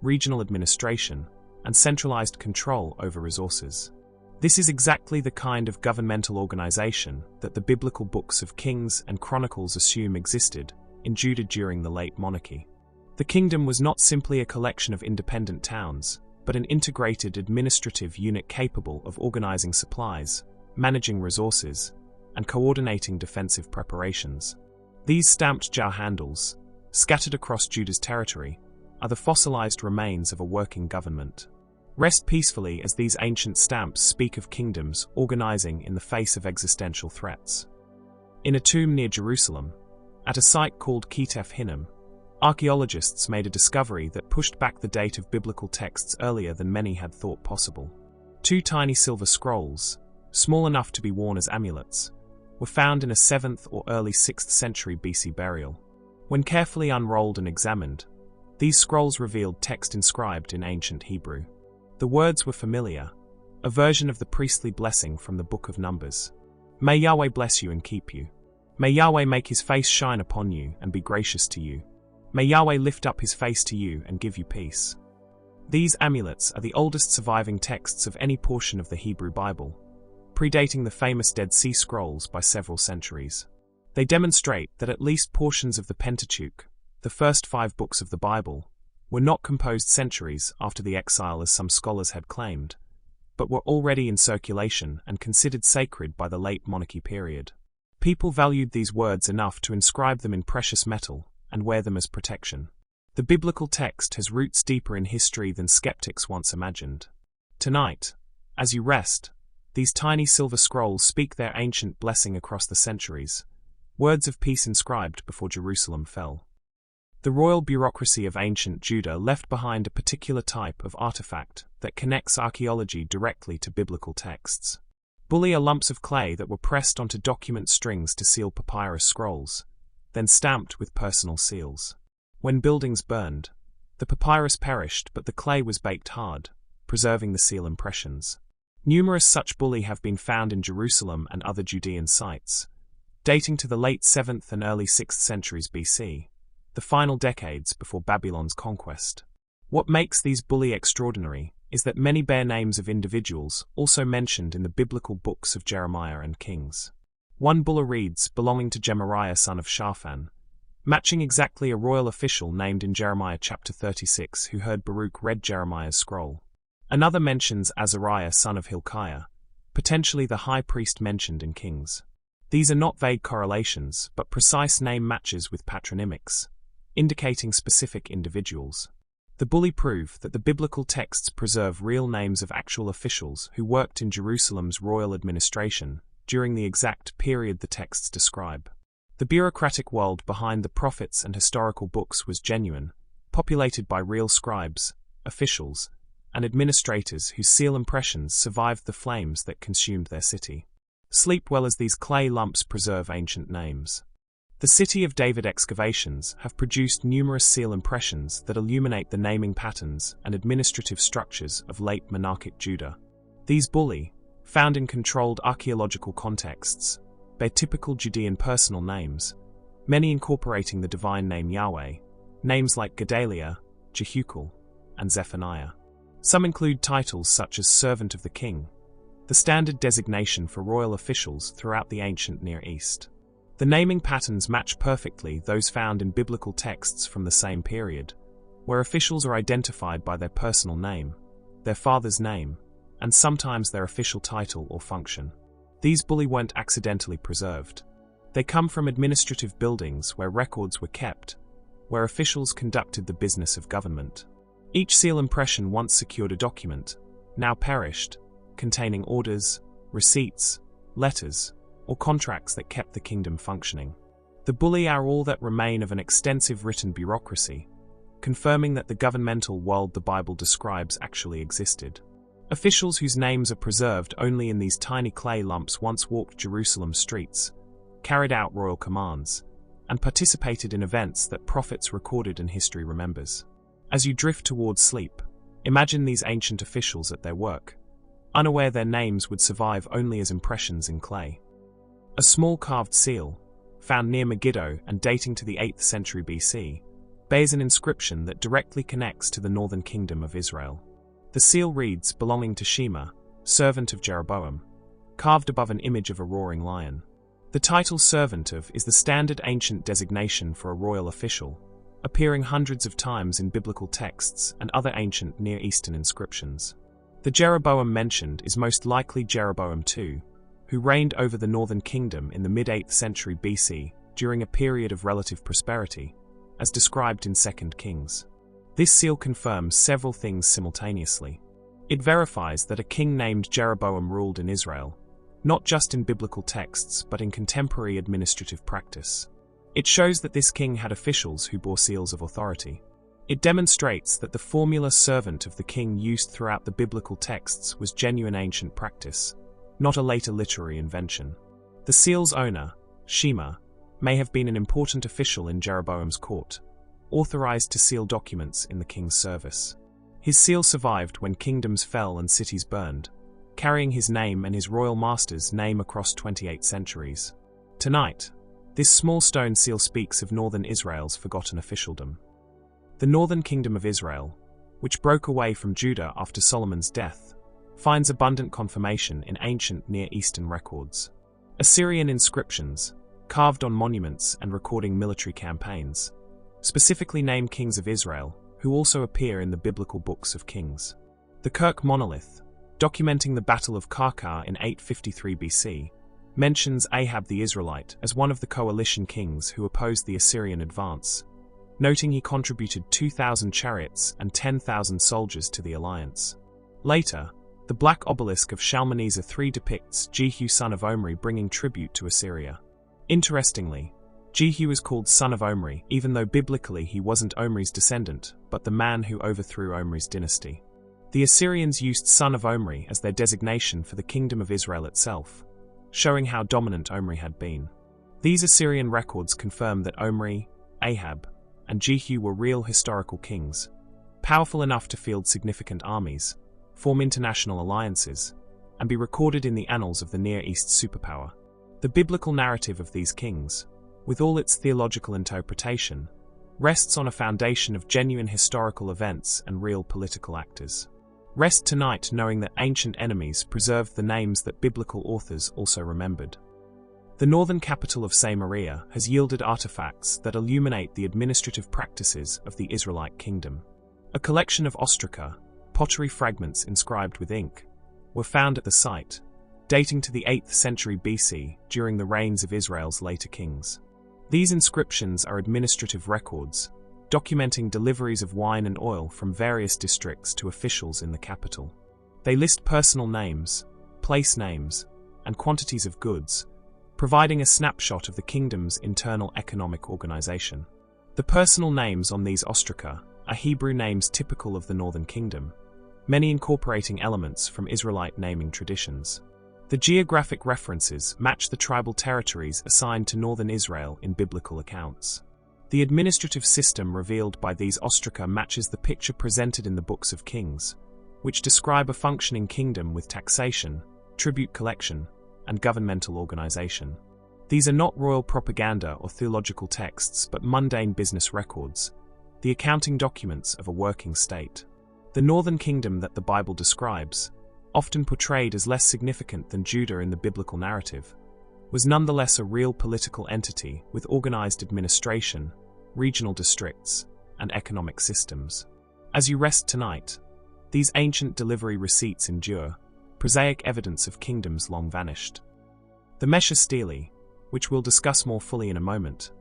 regional administration, and centralized control over resources. This is exactly the kind of governmental organization that the biblical books of Kings and Chronicles assume existed in Judah during the late monarchy. The kingdom was not simply a collection of independent towns, but an integrated administrative unit capable of organizing supplies, managing resources, and coordinating defensive preparations. These stamped jaw handles, scattered across Judah's territory, are the fossilized remains of a working government. Rest peacefully as these ancient stamps speak of kingdoms organizing in the face of existential threats. In a tomb near Jerusalem, at a site called Ketef Hinnom, archaeologists made a discovery that pushed back the date of biblical texts earlier than many had thought possible. 2 tiny silver scrolls, small enough to be worn as amulets, were found in a 7th or early 6th century BC burial. When carefully unrolled and examined, these scrolls revealed text inscribed in ancient Hebrew. The words were familiar, a version of the priestly blessing from the Book of Numbers. May Yahweh bless you and keep you. May Yahweh make his face shine upon you and be gracious to you. May Yahweh lift up his face to you and give you peace. These amulets are the oldest surviving texts of any portion of the Hebrew Bible, predating the famous Dead Sea Scrolls by several centuries. They demonstrate that at least portions of the Pentateuch, the first 5 books of the Bible, were not composed centuries after the exile as some scholars had claimed, but were already in circulation and considered sacred by the late monarchy period. People valued these words enough to inscribe them in precious metal and wear them as protection. The biblical text has roots deeper in history than skeptics once imagined. Tonight, as you rest, these tiny silver scrolls speak their ancient blessing across the centuries, words of peace inscribed before Jerusalem fell. The royal bureaucracy of ancient Judah left behind a particular type of artifact that connects archaeology directly to biblical texts. Bulli are lumps of clay that were pressed onto document strings to seal papyrus scrolls, then stamped with personal seals. When buildings burned, the papyrus perished but the clay was baked hard, preserving the seal impressions. Numerous such bulli have been found in Jerusalem and other Judean sites, dating to the late 7th and early 6th centuries BC, the final decades before Babylon's conquest. What makes these bulli extraordinary is that many bear names of individuals also mentioned in the biblical books of Jeremiah and Kings. One bulla reads, belonging to Gemariah son of Shaphan, matching exactly a royal official named in Jeremiah chapter 36 who heard Baruch read Jeremiah's scroll. Another mentions Azariah son of Hilkiah, potentially the high priest mentioned in Kings. These are not vague correlations, but precise name matches with patronymics, indicating specific individuals. The bulli prove that the biblical texts preserve real names of actual officials who worked in Jerusalem's royal administration during the exact period the texts describe. The bureaucratic world behind the prophets and historical books was genuine, populated by real scribes, officials, and administrators whose seal impressions survived the flames that consumed their city. Sleep well as these clay lumps preserve ancient names. The City of David excavations have produced numerous seal impressions that illuminate the naming patterns and administrative structures of late monarchic Judah. These bulli, found in controlled archaeological contexts, bear typical Judean personal names, many incorporating the divine name Yahweh, names like Gedaliah, Jehucal, and Zephaniah. Some include titles such as Servant of the King, the standard designation for royal officials throughout the ancient Near East. The naming patterns match perfectly those found in biblical texts from the same period, where officials are identified by their personal name, their father's name, and sometimes their official title or function. These bulli weren't accidentally preserved. They come from administrative buildings where records were kept, where officials conducted the business of government. Each seal impression once secured a document, now perished, containing orders, receipts, letters, or contracts that kept the kingdom functioning. The bulli are all that remain of an extensive written bureaucracy, confirming that the governmental world the Bible describes actually existed. Officials whose names are preserved only in these tiny clay lumps once walked Jerusalem's streets, carried out royal commands, and participated in events that prophets recorded and history remembers. As you drift towards sleep, imagine these ancient officials at their work, unaware their names would survive only as impressions in clay. A small carved seal, found near Megiddo and dating to the 8th century BC, bears an inscription that directly connects to the northern kingdom of Israel. The seal reads, "Belonging to Shema, servant of Jeroboam," carved above an image of a roaring lion. The title servant of is the standard ancient designation for a royal official, appearing hundreds of times in biblical texts and other ancient Near Eastern inscriptions. The Jeroboam mentioned is most likely Jeroboam II, who reigned over the northern kingdom in the mid-8th century BC during a period of relative prosperity, as described in 2 Kings. This seal confirms several things simultaneously. It verifies that a king named Jeroboam ruled in Israel, not just in biblical texts but in contemporary administrative practice. It shows that this king had officials who bore seals of authority. It demonstrates that the formula servant of the king used throughout the biblical texts was genuine ancient practice, not a later literary invention. The seal's owner, Shema, may have been an important official in Jeroboam's court, authorized to seal documents in the king's service. His seal survived when kingdoms fell and cities burned, carrying his name and his royal master's name across 28 centuries. Tonight, this small stone seal speaks of northern Israel's forgotten officialdom. The northern kingdom of Israel, which broke away from Judah after Solomon's death, finds abundant confirmation in ancient Near Eastern records. Assyrian inscriptions, carved on monuments and recording military campaigns, specifically name kings of Israel, who also appear in the biblical books of Kings. The Kirk monolith, documenting the Battle of Karkar in 853 BC, mentions Ahab the Israelite as one of the coalition kings who opposed the Assyrian advance, noting he contributed 2,000 chariots and 10,000 soldiers to the alliance. Later, the black obelisk of Shalmaneser III depicts Jehu son of Omri bringing tribute to Assyria. Interestingly, Jehu is called son of Omri even though biblically he wasn't Omri's descendant, but the man who overthrew Omri's dynasty. The Assyrians used son of Omri as their designation for the kingdom of Israel itself, showing how dominant Omri had been. These Assyrian records confirm that Omri, Ahab, and Jehu were real historical kings, powerful enough to field significant armies, form international alliances, and be recorded in the annals of the Near East superpower. The biblical narrative of these kings, with all its theological interpretation, rests on a foundation of genuine historical events and real political actors. Rest tonight knowing that ancient enemies preserved the names that biblical authors also remembered. The northern capital of Samaria has yielded artifacts that illuminate the administrative practices of the Israelite kingdom. A collection of ostraca, pottery fragments inscribed with ink, were found at the site, dating to the 8th century BC during the reigns of Israel's later kings. These inscriptions are administrative records, documenting deliveries of wine and oil from various districts to officials in the capital. They list personal names, place names, and quantities of goods, providing a snapshot of the kingdom's internal economic organization. The personal names on these ostraca are Hebrew names typical of the northern kingdom, many incorporating elements from Israelite naming traditions. The geographic references match the tribal territories assigned to northern Israel in biblical accounts. The administrative system revealed by these ostraca matches the picture presented in the books of Kings, which describe a functioning kingdom with taxation, tribute collection, and governmental organization. These are not royal propaganda or theological texts but mundane business records, the accounting documents of a working state. The northern kingdom that the Bible describes, often portrayed as less significant than Judah in the biblical narrative, was nonetheless a real political entity with organized administration, regional districts, and economic systems. As you rest tonight, these ancient delivery receipts endure, prosaic evidence of kingdoms long vanished. The Mesha Stele, which we'll discuss more fully in a moment,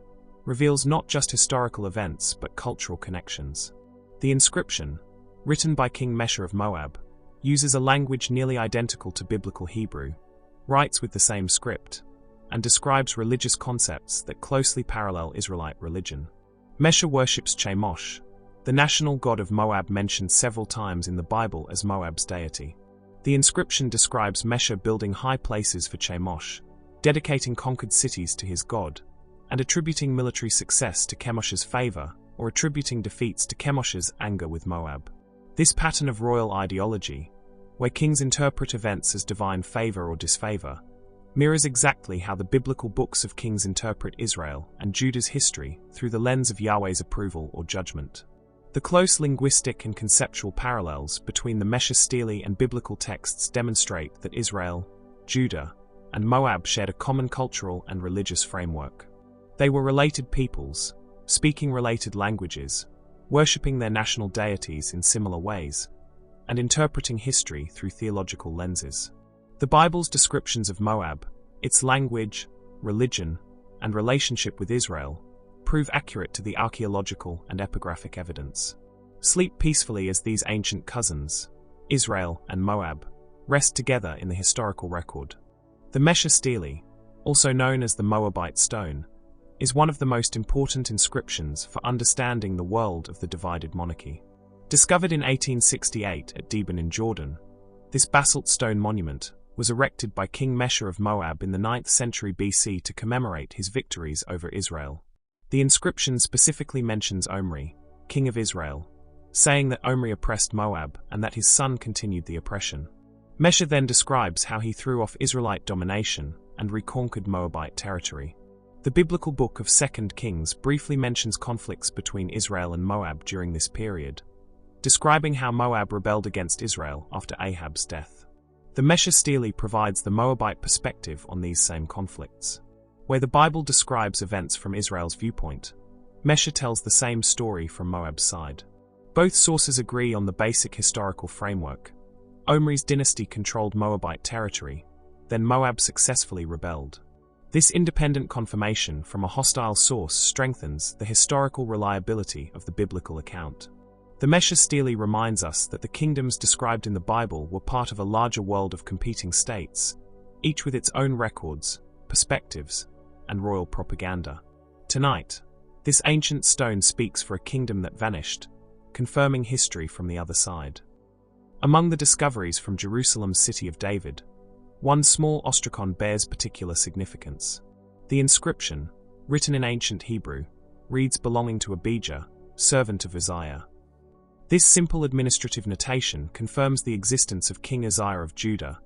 reveals not just historical events but cultural connections. The inscription, written by King Mesha of Moab, uses a language nearly identical to biblical Hebrew, writes with the same script, and describes religious concepts that closely parallel Israelite religion. Mesha worships Chemosh, the national god of Moab mentioned several times in the Bible as Moab's deity. The inscription describes Mesha building high places for Chemosh, dedicating conquered cities to his god, and attributing military success to Chemosh's favor or attributing defeats to Chemosh's anger with Moab. This pattern of royal ideology, where kings interpret events as divine favor or disfavor, mirrors exactly how the biblical books of Kings interpret Israel and Judah's history through the lens of Yahweh's approval or judgment. The close linguistic and conceptual parallels between the Mesha Stele and biblical texts demonstrate that Israel, Judah, and Moab shared a common cultural and religious framework. They were related peoples, speaking related languages, worshipping their national deities in similar ways, and interpreting history through theological lenses. The Bible's descriptions of Moab, its language, religion, and relationship with Israel, prove accurate to the archaeological and epigraphic evidence. Sleep peacefully as these ancient cousins, Israel and Moab, rest together in the historical record. The Mesha Stele, also known as the Moabite stone, is one of the most important inscriptions for understanding the world of the divided monarchy. Discovered in 1868 at Dibon in Jordan, this basalt stone monument was erected by King Mesha of Moab in the 9th century BC to commemorate his victories over Israel. The inscription specifically mentions Omri, king of Israel, saying that Omri oppressed Moab and that his son continued the oppression. Mesha then describes how he threw off Israelite domination and reconquered Moabite territory. The biblical book of 2 Kings briefly mentions conflicts between Israel and Moab during this period, describing how Moab rebelled against Israel after Ahab's death. The Mesha Stele provides the Moabite perspective on these same conflicts. Where the Bible describes events from Israel's viewpoint, Mesha tells the same story from Moab's side. Both sources agree on the basic historical framework. Omri's dynasty controlled Moabite territory, then Moab successfully rebelled. This independent confirmation from a hostile source strengthens the historical reliability of the biblical account. The Mesha Stele reminds us that the kingdoms described in the Bible were part of a larger world of competing states, each with its own records, perspectives, and royal propaganda. Tonight, this ancient stone speaks for a kingdom that vanished, confirming history from the other side. Among the discoveries from Jerusalem's City of David, one small ostracon bears particular significance. The inscription, written in ancient Hebrew, reads belonging to Abijah, servant of Uzziah. This simple administrative notation confirms the existence of King Uzziah of Judah,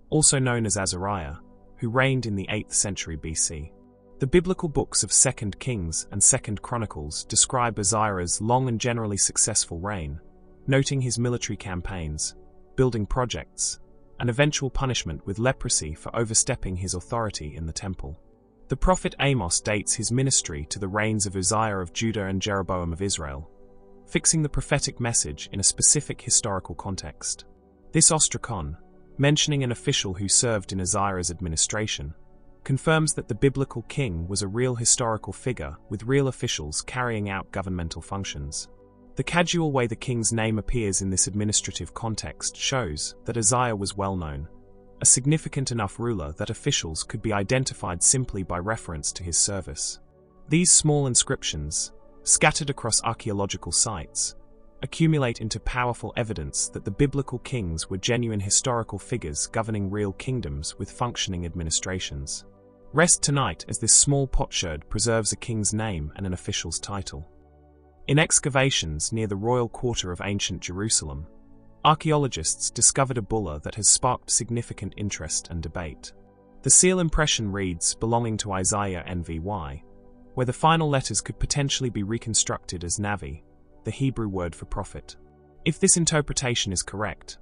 also known as Azariah, who reigned in the 8th century BC. The biblical books of 2 Kings and 2 Chronicles describe Uzziah's long and generally successful reign, noting his military campaigns, building projects, and eventual punishment with leprosy for overstepping his authority in the temple. The prophet Amos dates his ministry to the reigns of Uzziah of Judah and Jeroboam of Israel, fixing the prophetic message in a specific historical context. This ostracon, mentioning an official who served in Uzziah's administration, confirms that the biblical king was a real historical figure with real officials carrying out governmental functions. The casual way the king's name appears in this administrative context shows that Uzziah was well known, a significant enough ruler that officials could be identified simply by reference to his service. These small inscriptions, scattered across archaeological sites, accumulate into powerful evidence that the biblical kings were genuine historical figures governing real kingdoms with functioning administrations. Rest tonight as this small potsherd preserves a king's name and an official's title. In excavations near the royal quarter of ancient Jerusalem, archaeologists discovered a bulla that has sparked significant interest and debate. The seal impression reads belonging to Isaiah NVY, where the final letters could potentially be reconstructed as Navi, the Hebrew word for prophet. If this interpretation is correct,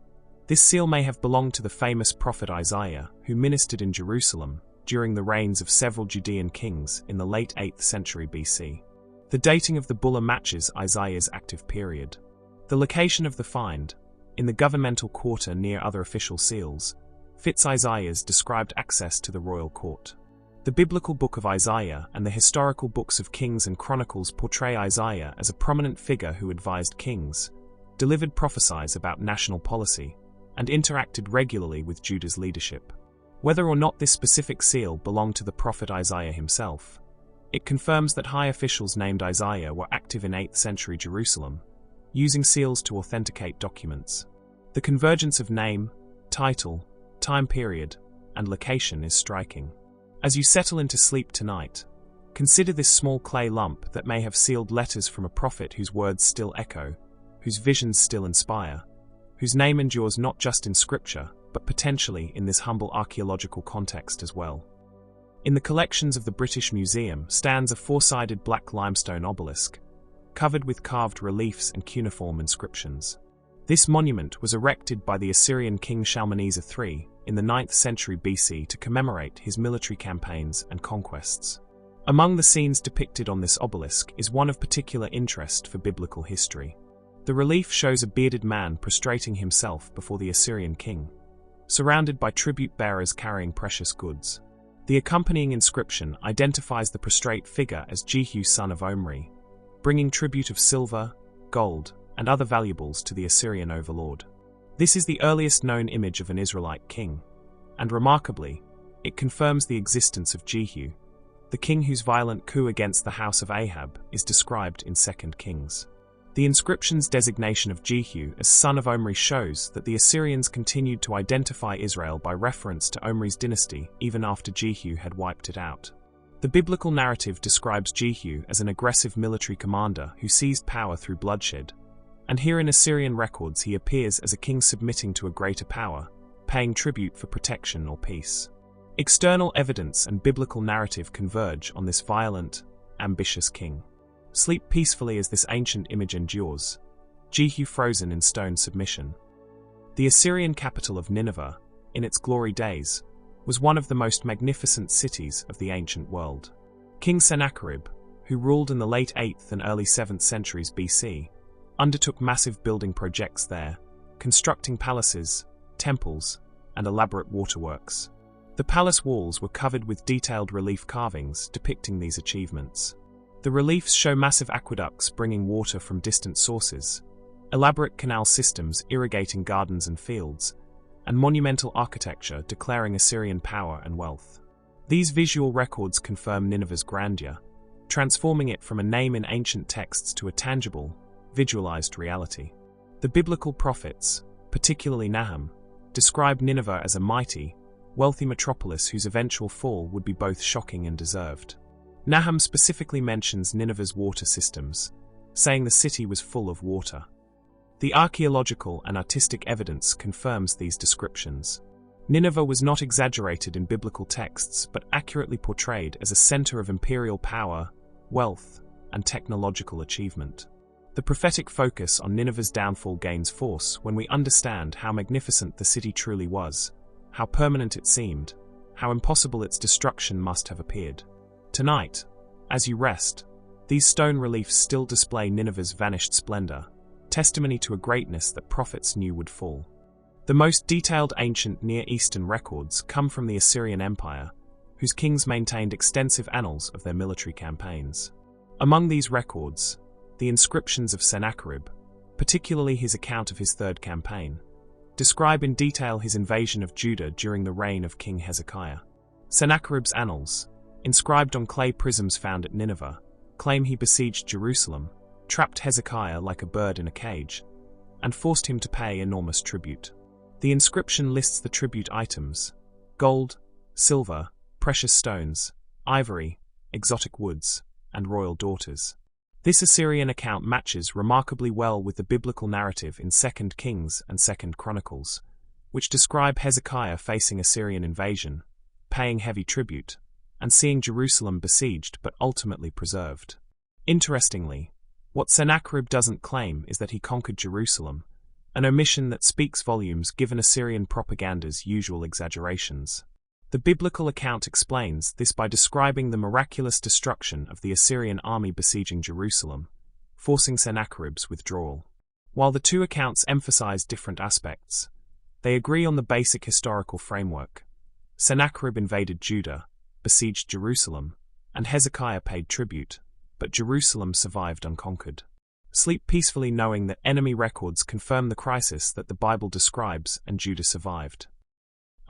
this seal may have belonged to the famous prophet Isaiah, who ministered in Jerusalem during the reigns of several Judean kings in the late 8th century BC. The dating of the bulla matches Isaiah's active period. The location of the find, in the governmental quarter near other official seals, fits Isaiah's described access to the royal court. The biblical book of Isaiah and the historical books of Kings and Chronicles portray Isaiah as a prominent figure who advised kings, delivered prophecies about national policy, and interacted regularly with Judah's leadership. Whether or not this specific seal belonged to the prophet Isaiah himself, it confirms that high officials named Isaiah were active in 8th century Jerusalem, using seals to authenticate documents. The convergence of name, title, time period, and location is striking. As you settle into sleep tonight, Consider this small clay lump that may have sealed letters from a prophet whose words still echo, whose visions still inspire, whose name endures not just in scripture, but potentially in this humble archaeological context as well. In the collections of the British Museum stands a four-sided black limestone obelisk, covered with carved reliefs and cuneiform inscriptions. This monument was erected by the Assyrian king Shalmaneser III in the 9th century BC to commemorate his military campaigns and conquests. Among the scenes depicted on this obelisk is one of particular interest for biblical history. The relief shows a bearded man prostrating himself before the Assyrian king, surrounded by tribute bearers carrying precious goods. The accompanying inscription identifies the prostrate figure as Jehu son of Omri, bringing tribute of silver, gold, and other valuables to the Assyrian overlord. This is the earliest known image of an Israelite king, and remarkably, it confirms the existence of Jehu, the king whose violent coup against the house of Ahab is described in 2 Kings. The inscription's designation of Jehu as son of Omri shows that the Assyrians continued to identify Israel by reference to Omri's dynasty even after Jehu had wiped it out. The biblical narrative describes Jehu as an aggressive military commander who seized power through bloodshed, and here in Assyrian records he appears as a king submitting to a greater power, paying tribute for protection or peace. External evidence and biblical narrative converge on this violent, ambitious king. Sleep peacefully as this ancient image endures, Jehu frozen in stone submission. The Assyrian capital of Nineveh, in its glory days, was one of the most magnificent cities of the ancient world. King Sennacherib, who ruled in the late 8th and early 7th centuries BC, undertook massive building projects there, constructing palaces, temples, and elaborate waterworks. The palace walls were covered with detailed relief carvings depicting these achievements. The reliefs show massive aqueducts bringing water from distant sources, elaborate canal systems irrigating gardens and fields, and monumental architecture declaring Assyrian power and wealth. These visual records confirm Nineveh's grandeur, transforming it from a name in ancient texts to a tangible, visualized reality. The biblical prophets, particularly Nahum, describe Nineveh as a mighty, wealthy metropolis whose eventual fall would be both shocking and deserved. Nahum specifically mentions Nineveh's water systems, saying the city was full of water. The archaeological and artistic evidence confirms these descriptions. Nineveh was not exaggerated in biblical texts but accurately portrayed as a center of imperial power, wealth, and technological achievement. The prophetic focus on Nineveh's downfall gains force when we understand how magnificent the city truly was, how permanent it seemed, how impossible its destruction must have appeared. Tonight, as you rest, these stone reliefs still display Nineveh's vanished splendor, testimony to a greatness that prophets knew would fall. The most detailed ancient Near Eastern records come from the Assyrian Empire, whose kings maintained extensive annals of their military campaigns. Among these records, the inscriptions of Sennacherib, particularly his account of his third campaign, describe in detail his invasion of Judah during the reign of King Hezekiah. Sennacherib's annals, inscribed on clay prisms found at Nineveh, claim he besieged Jerusalem, trapped Hezekiah like a bird in a cage, and forced him to pay enormous tribute. The inscription lists the tribute items: gold, silver, precious stones, ivory, exotic woods, and royal daughters. This Assyrian account matches remarkably well with the biblical narrative in 2 Kings and 2 Chronicles, which describe Hezekiah facing Assyrian invasion, paying heavy tribute, and seeing Jerusalem besieged but ultimately preserved. Interestingly, what Sennacherib doesn't claim is that he conquered Jerusalem, an omission that speaks volumes given Assyrian propaganda's usual exaggerations. The biblical account explains this by describing the miraculous destruction of the Assyrian army besieging Jerusalem, forcing Sennacherib's withdrawal. While the two accounts emphasize different aspects, they agree on the basic historical framework. Sennacherib invaded Judah, besieged Jerusalem, and Hezekiah paid tribute, but Jerusalem survived unconquered. Sleep peacefully knowing that enemy records confirm the crisis that the Bible describes and Judah survived.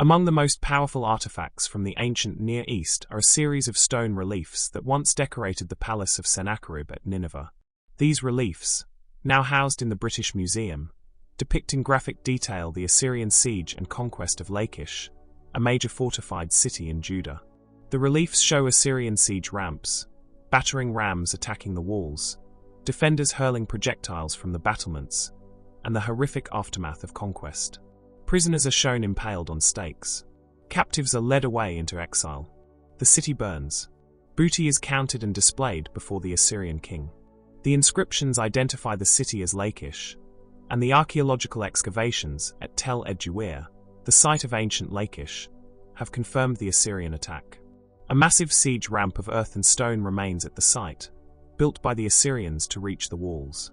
Among the most powerful artifacts from the ancient Near East are a series of stone reliefs that once decorated the palace of Sennacherib at Nineveh. These reliefs, now housed in the British Museum, depict in graphic detail the Assyrian siege and conquest of Lachish, a major fortified city in Judah. The reliefs show Assyrian siege ramps, battering rams attacking the walls, defenders hurling projectiles from the battlements, and the horrific aftermath of conquest. Prisoners are shown impaled on stakes. Captives are led away into exile. The city burns. Booty is counted and displayed before the Assyrian king. The inscriptions identify the city as Lachish, and the archaeological excavations at Tel Ed-Juweir, the site of ancient Lachish, have confirmed the Assyrian attack. A massive siege ramp of earth and stone remains at the site, built by the Assyrians to reach the walls.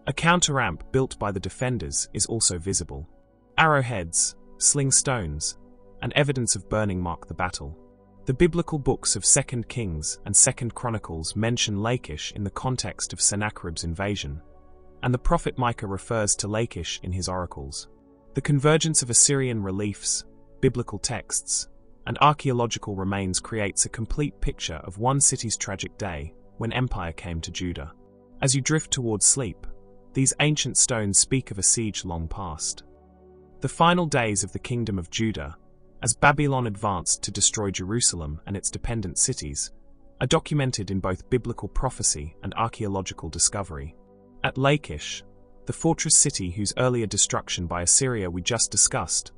A counter-ramp built by the defenders is also visible. Arrowheads, sling stones, and evidence of burning mark the battle. The biblical books of 2 Kings and 2 Chronicles mention Lachish in the context of Sennacherib's invasion, and the prophet Micah refers to Lachish in his oracles. The convergence of Assyrian reliefs, biblical texts, and archaeological remains creates a complete picture of one city's tragic day when empire came to Judah. As you drift towards sleep, these ancient stones speak of a siege long past. The final days of the kingdom of Judah, as Babylon advanced to destroy Jerusalem and its dependent cities, are documented in both biblical prophecy and archaeological discovery. At Lachish, the fortress city whose earlier destruction by Assyria we just discussed,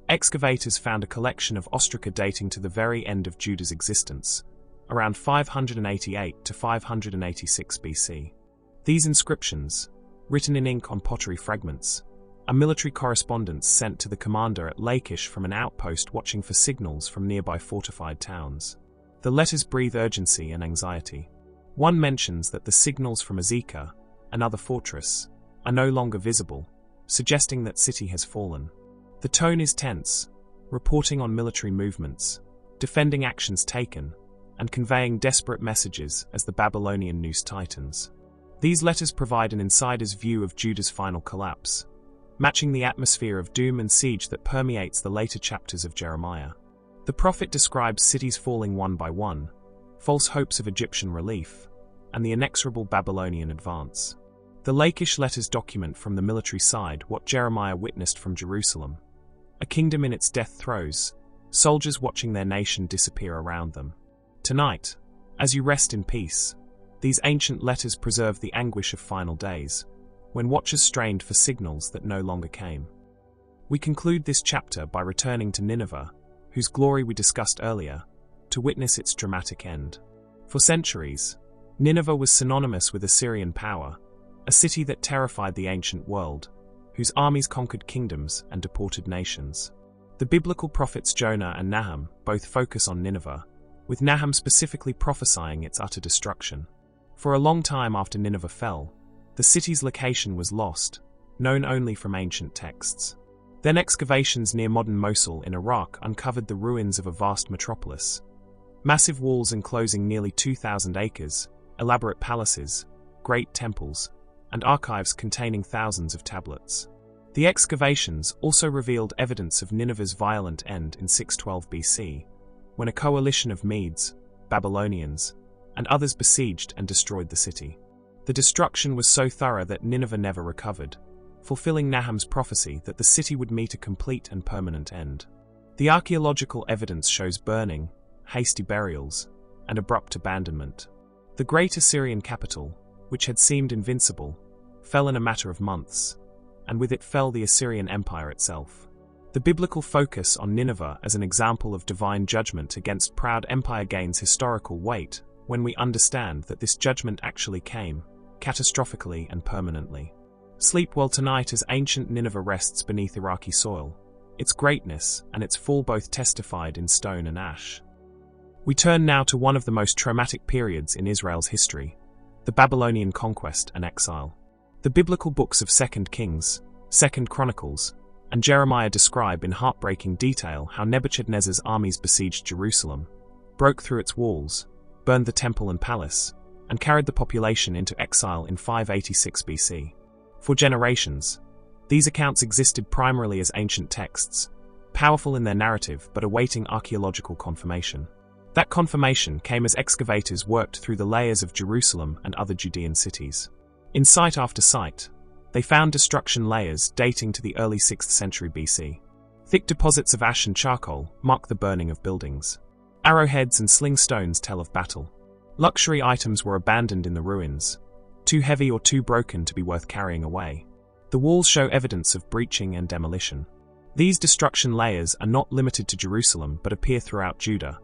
excavators found a collection of ostraca dating to the very end of Judah's existence, around 588 to 586 BC. These inscriptions, written in ink on pottery fragments, are military correspondence sent to the commander at Lachish from an outpost watching for signals from nearby fortified towns. The letters breathe urgency and anxiety. One mentions that the signals from Azekah, another fortress, are no longer visible, suggesting that city has fallen. The tone is tense, reporting on military movements, defending actions taken, and conveying desperate messages as the Babylonian noose tightens. These letters provide an insider's view of Judah's final collapse, matching the atmosphere of doom and siege that permeates the later chapters of Jeremiah. The prophet describes cities falling one by one, false hopes of Egyptian relief, and the inexorable Babylonian advance. The Lachish letters document from the military side what Jeremiah witnessed from Jerusalem: a kingdom in its death throes, soldiers watching their nation disappear around them. Tonight, as you rest in peace, these ancient letters preserve the anguish of final days, when watchers strained for signals that no longer came. We conclude this chapter by returning to Nineveh, whose glory we discussed earlier, to witness its dramatic end. For centuries, Nineveh was synonymous with Assyrian power, a city that terrified the ancient world, whose armies conquered kingdoms and deported nations. The biblical prophets Jonah and Nahum both focus on Nineveh, with Nahum specifically prophesying its utter destruction. For a long time after Nineveh fell, the city's location was lost, known only from ancient texts. Then excavations near modern Mosul in Iraq uncovered the ruins of a vast metropolis. Massive walls enclosing nearly 2,000 acres, elaborate palaces, great temples, and archives containing thousands of tablets. The excavations also revealed evidence of Nineveh's violent end in 612 BC, when a coalition of Medes, Babylonians, and others besieged and destroyed the city. The destruction was so thorough that Nineveh never recovered, fulfilling Nahum's prophecy that the city would meet a complete and permanent end. The archaeological evidence shows burning, hasty burials, and abrupt abandonment. The great Assyrian capital, which had seemed invincible, fell in a matter of months, and with it fell the Assyrian Empire itself. The biblical focus on Nineveh as an example of divine judgment against proud empire gains historical weight when we understand that this judgment actually came, catastrophically and permanently. Sleep well tonight as ancient Nineveh rests beneath Iraqi soil, its greatness and its fall both testified in stone and ash. We turn now to one of the most traumatic periods in Israel's history, the Babylonian conquest and exile. The biblical books of 2 Kings, 2 Chronicles, and Jeremiah describe in heartbreaking detail how Nebuchadnezzar's armies besieged Jerusalem, broke through its walls, burned the temple and palace, and carried the population into exile in 586 BC. For generations, these accounts existed primarily as ancient texts, powerful in their narrative but awaiting archaeological confirmation. That confirmation came as excavators worked through the layers of Jerusalem and other Judean cities. In site after site, they found destruction layers dating to the early 6th century BC. Thick deposits of ash and charcoal mark the burning of buildings. Arrowheads and sling stones tell of battle. Luxury items were abandoned in the ruins, too heavy or too broken to be worth carrying away. The walls show evidence of breaching and demolition. These destruction layers are not limited to Jerusalem but appear throughout Judah,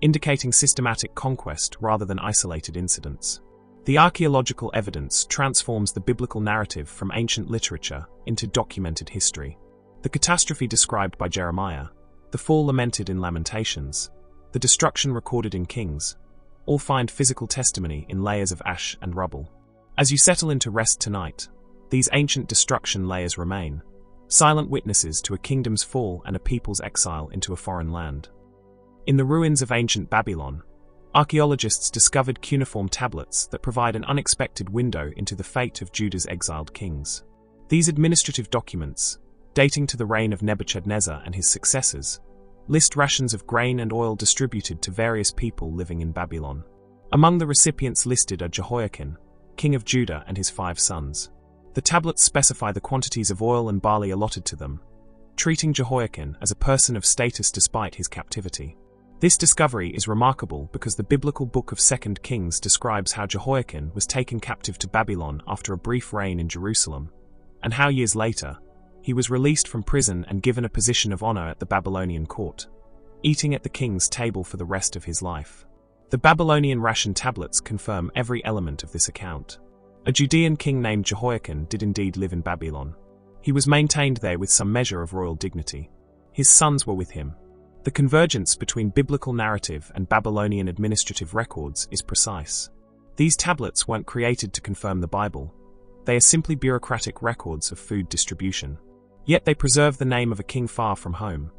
indicating systematic conquest rather than isolated incidents. The archaeological evidence transforms the biblical narrative from ancient literature into documented history. The catastrophe described by Jeremiah, the fall lamented in Lamentations, the destruction recorded in Kings, all find physical testimony in layers of ash and rubble. As you settle into rest tonight, these ancient destruction layers remain, silent witnesses to a kingdom's fall and a people's exile into a foreign land. In the ruins of ancient Babylon, archaeologists discovered cuneiform tablets that provide an unexpected window into the fate of Judah's exiled kings. These administrative documents, dating to the reign of Nebuchadnezzar and his successors, list rations of grain and oil distributed to various people living in Babylon. Among the recipients listed are Jehoiakim, king of Judah, and his 5 sons. The tablets specify the quantities of oil and barley allotted to them, treating Jehoiakim as a person of status despite his captivity. This discovery is remarkable because the biblical book of 2 Kings describes how Jehoiakim was taken captive to Babylon after a brief reign in Jerusalem, and how years later, he was released from prison and given a position of honor at the Babylonian court, eating at the king's table for the rest of his life. The Babylonian ration tablets confirm every element of this account. A Judean king named Jehoiakim did indeed live in Babylon. He was maintained there with some measure of royal dignity. His sons were with him. The convergence between biblical narrative and Babylonian administrative records is precise. These tablets weren't created to confirm the Bible. They are simply bureaucratic records of food distribution. Yet they preserve the name of a king far from home,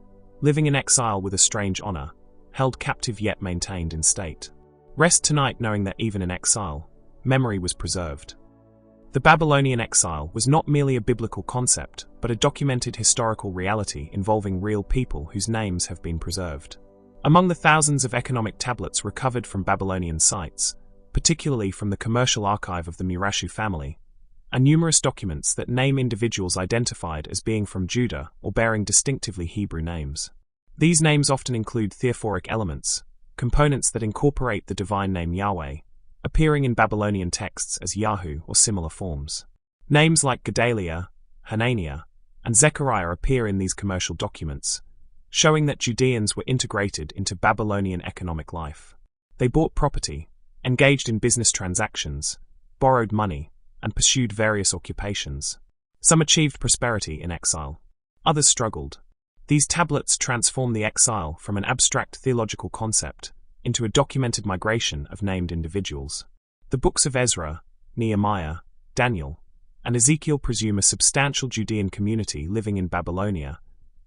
living in exile with a strange honor, held captive yet maintained in state. Rest tonight knowing that even in exile, memory was preserved. The Babylonian exile was not merely a biblical concept, but a documented historical reality involving real people whose names have been preserved. Among the thousands of economic tablets recovered from Babylonian sites, particularly from the commercial archive of the Murashu family, are numerous documents that name individuals identified as being from Judah or bearing distinctively Hebrew names. These names often include theophoric elements, components that incorporate the divine name Yahweh, appearing in Babylonian texts as Yahu or similar forms. Names like Gedaliah, Hananiah, and Zechariah appear in these commercial documents, showing that Judeans were integrated into Babylonian economic life. They bought property, engaged in business transactions, borrowed money, and pursued various occupations. Some achieved prosperity in exile. Others struggled. These tablets transform the exile from an abstract theological concept into a documented migration of named individuals. The books of Ezra, Nehemiah, Daniel, and Ezekiel presume a substantial Judean community living in Babylonia,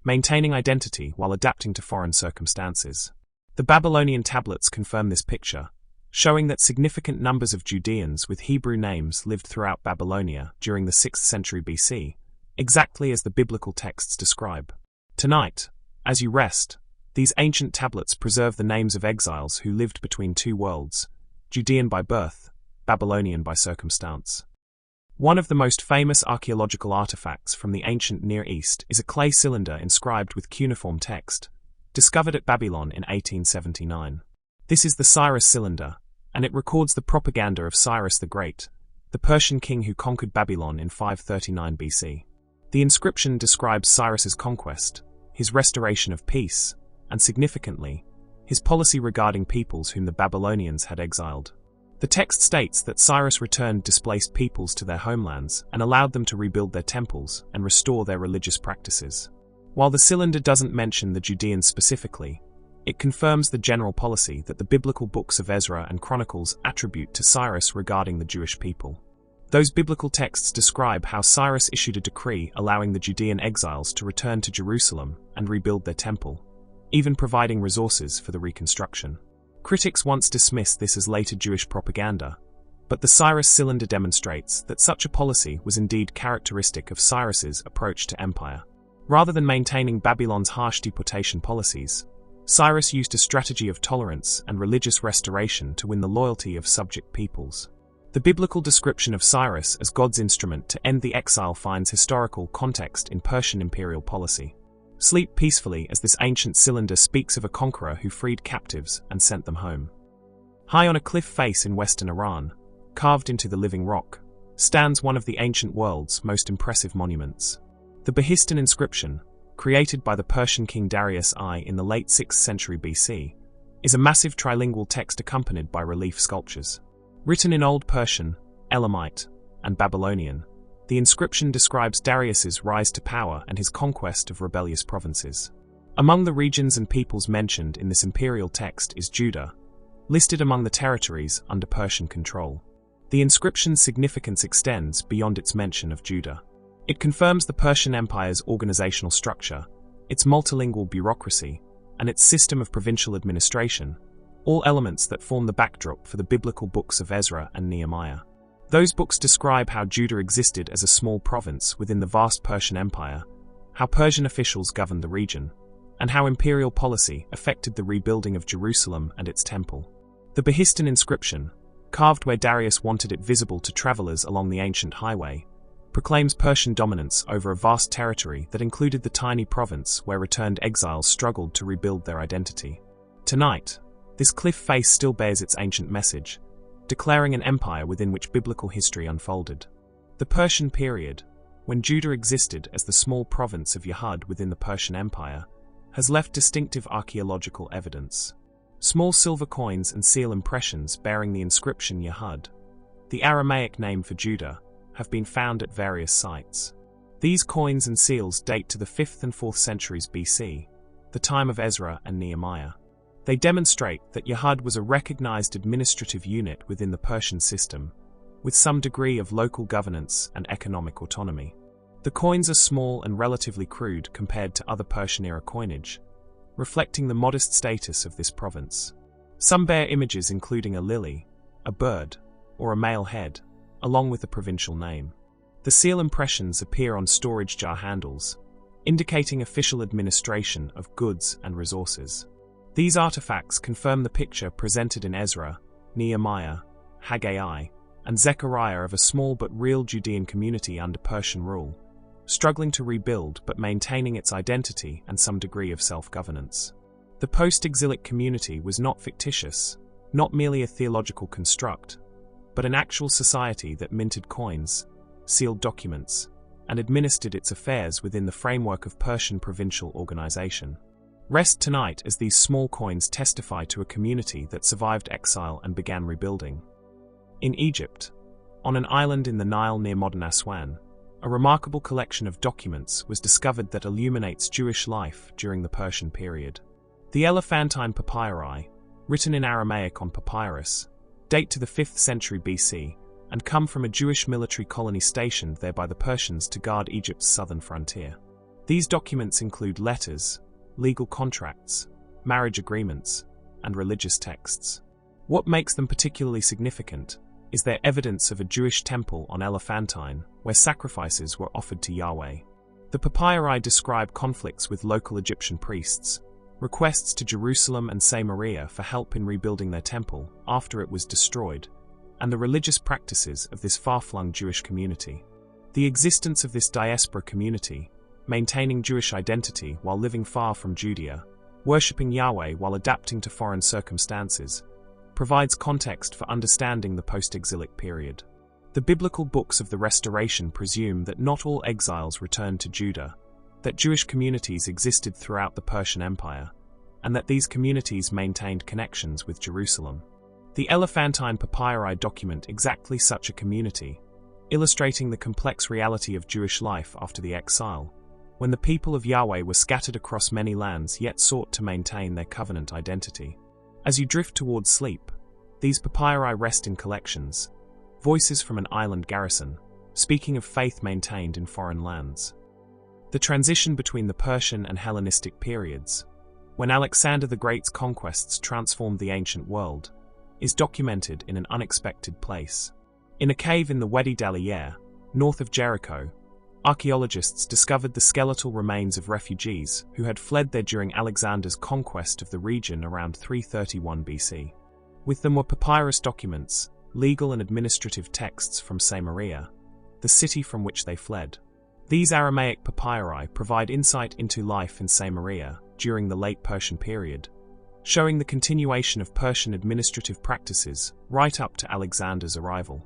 maintaining identity while adapting to foreign circumstances. The Babylonian tablets confirm this picture, showing that significant numbers of Judeans with Hebrew names lived throughout Babylonia during the 6th century BC, exactly as the biblical texts describe. Tonight, as you rest, these ancient tablets preserve the names of exiles who lived between two worlds, Judean by birth, Babylonian by circumstance. One of the most famous archaeological artifacts from the ancient Near East is a clay cylinder inscribed with cuneiform text, discovered at Babylon in 1879. This is the Cyrus cylinder, and it records the propaganda of Cyrus the Great, the Persian king who conquered Babylon in 539 BC. The inscription describes Cyrus's conquest, his restoration of peace, and significantly, his policy regarding peoples whom the Babylonians had exiled. The text states that Cyrus returned displaced peoples to their homelands and allowed them to rebuild their temples and restore their religious practices. While the cylinder doesn't mention the Judeans specifically, it confirms the general policy that the biblical books of Ezra and Chronicles attribute to Cyrus regarding the Jewish people. Those biblical texts describe how Cyrus issued a decree allowing the Judean exiles to return to Jerusalem and rebuild their temple, even providing resources for the reconstruction. Critics once dismissed this as later Jewish propaganda, but the Cyrus cylinder demonstrates that such a policy was indeed characteristic of Cyrus's approach to empire. Rather than maintaining Babylon's harsh deportation policies, Cyrus used a strategy of tolerance and religious restoration to win the loyalty of subject peoples. The biblical description of Cyrus as God's instrument to end the exile finds historical context in Persian imperial policy. Sleep peacefully as this ancient cylinder speaks of a conqueror who freed captives and sent them home. High on a cliff face in western Iran, carved into the living rock, stands one of the ancient world's most impressive monuments. The Behistun inscription, created by the Persian king Darius I in the late 6th century BC, is a massive trilingual text accompanied by relief sculptures. Written in Old Persian, Elamite, and Babylonian, the inscription describes Darius's rise to power and his conquest of rebellious provinces. Among the regions and peoples mentioned in this imperial text is Judah, listed among the territories under Persian control. The inscription's significance extends beyond its mention of Judah. It confirms the Persian Empire's organizational structure, its multilingual bureaucracy, and its system of provincial administration, all elements that form the backdrop for the biblical books of Ezra and Nehemiah. Those books describe how Judah existed as a small province within the vast Persian Empire, how Persian officials governed the region, and how imperial policy affected the rebuilding of Jerusalem and its temple. The Behistun inscription, carved where Darius wanted it visible to travelers along the ancient highway, proclaims Persian dominance over a vast territory that included the tiny province where returned exiles struggled to rebuild their identity. Tonight, this cliff face still bears its ancient message, declaring an empire within which biblical history unfolded. The Persian period, when Judah existed as the small province of Yahud within the Persian Empire, has left distinctive archaeological evidence. Small silver coins and seal impressions bearing the inscription Yahud, the Aramaic name for Judah, have been found at various sites. These coins and seals date to the 5th and 4th centuries BC, the time of Ezra and Nehemiah. They demonstrate that Yahud was a recognized administrative unit within the Persian system, with some degree of local governance and economic autonomy. The coins are small and relatively crude compared to other Persian-era coinage, reflecting the modest status of this province. Some bear images including a lily, a bird, or a male head, along with the provincial name. The seal impressions appear on storage jar handles, indicating official administration of goods and resources. These artifacts confirm the picture presented in Ezra, Nehemiah, Haggai, and Zechariah of a small but real Judean community under Persian rule, struggling to rebuild but maintaining its identity and some degree of self-governance. The post-exilic community was not fictitious, not merely a theological construct, but an actual society that minted coins, sealed documents, and administered its affairs within the framework of Persian provincial organization. Rest tonight as these small coins testify to a community that survived exile and began rebuilding. In Egypt, on an island in the Nile near modern Aswan, a remarkable collection of documents was discovered that illuminates Jewish life during the Persian period. The Elephantine papyri, written in Aramaic on papyrus, date to the 5th century BC and come from a Jewish military colony stationed there by the Persians to guard Egypt's southern frontier. These documents include letters, legal contracts, marriage agreements, and religious texts. What makes them particularly significant is their evidence of a Jewish temple on Elephantine where sacrifices were offered to Yahweh. The papyri describe conflicts with local Egyptian priests, requests to Jerusalem and Samaria for help in rebuilding their temple after it was destroyed, and the religious practices of this far-flung Jewish community. The existence of this diaspora community, maintaining Jewish identity while living far from Judea, worshipping Yahweh while adapting to foreign circumstances, provides context for understanding the post-exilic period. The biblical books of the Restoration presume that not all exiles returned to Judah, that Jewish communities existed throughout the Persian Empire, and that these communities maintained connections with Jerusalem. The Elephantine papyri document exactly such a community, illustrating the complex reality of Jewish life after the exile, when the people of Yahweh were scattered across many lands yet sought to maintain their covenant identity. As you drift towards sleep, these papyri rest in collections, voices from an island garrison, speaking of faith maintained in foreign lands. The transition between the Persian and Hellenistic periods, when Alexander the Great's conquests transformed the ancient world, is documented in an unexpected place. In a cave in the Wadi Daliyer, north of Jericho, archaeologists discovered the skeletal remains of refugees who had fled there during Alexander's conquest of the region around 331 BC. With them were papyrus documents, legal and administrative texts from Samaria, the city from which they fled. These Aramaic papyri provide insight into life in Samaria during the late Persian period, showing the continuation of Persian administrative practices right up to Alexander's arrival.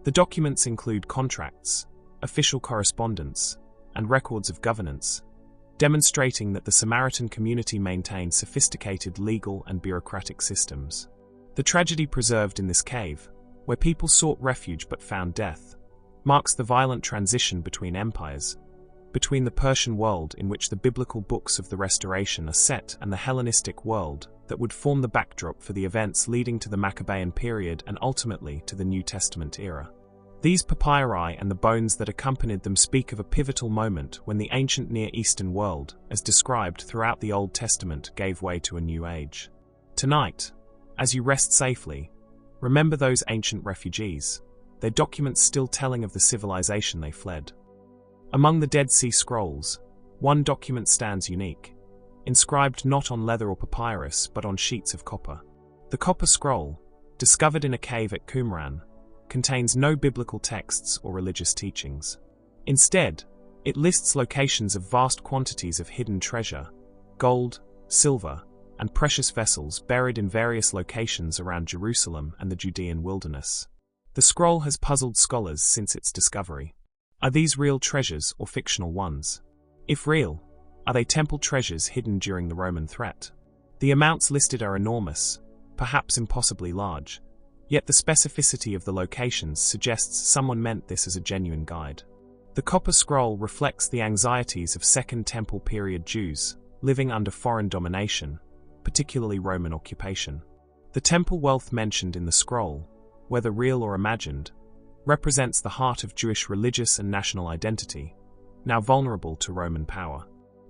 The documents include contracts, official correspondence, and records of governance, demonstrating that the Samaritan community maintained sophisticated legal and bureaucratic systems. The tragedy preserved in this cave, where people sought refuge but found death, marks the violent transition between empires, between the Persian world in which the biblical books of the Restoration are set and the Hellenistic world that would form the backdrop for the events leading to the Maccabean period and ultimately to the New Testament era. These papyri and the bones that accompanied them speak of a pivotal moment when the ancient Near Eastern world, as described throughout the Old Testament, gave way to a new age. Tonight, as you rest safely, remember those ancient refugees, their documents still telling of the civilization they fled. Among the Dead Sea Scrolls, one document stands unique, inscribed not on leather or papyrus but on sheets of copper. The copper scroll, discovered in a cave at Qumran, contains no biblical texts or religious teachings. Instead, it lists locations of vast quantities of hidden treasure, gold, silver, and precious vessels buried in various locations around Jerusalem and the Judean wilderness. The scroll has puzzled scholars since its discovery. Are these real treasures or fictional ones? If real, are they temple treasures hidden during the Roman threat? The amounts listed are enormous, perhaps impossibly large, yet the specificity of the locations suggests someone meant this as a genuine guide. The copper scroll reflects the anxieties of Second Temple period Jews living under foreign domination, particularly Roman occupation. The temple wealth mentioned in the scroll, whether real or imagined, represents the heart of Jewish religious and national identity, now vulnerable to Roman power.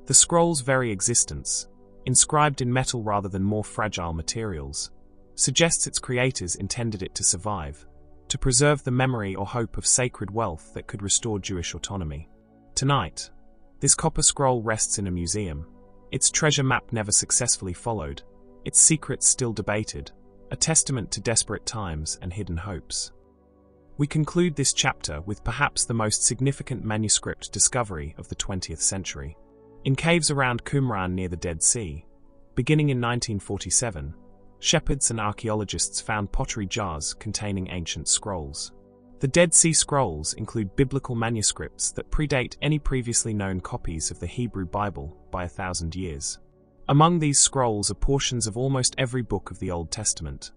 The scroll's very existence, inscribed in metal rather than more fragile materials, suggests its creators intended it to survive, to preserve the memory or hope of sacred wealth that could restore Jewish autonomy. Tonight, this copper scroll rests in a museum, its treasure map never successfully followed, its secrets still debated, a testament to desperate times and hidden hopes. We conclude this chapter with perhaps the most significant manuscript discovery of the 20th century. In caves around Qumran near the Dead Sea, beginning in 1947, shepherds and archaeologists found pottery jars containing ancient scrolls. The Dead Sea Scrolls include biblical manuscripts that predate any previously known copies of the Hebrew Bible by 1,000 years. Among these scrolls are portions of almost every book of the Old Testament,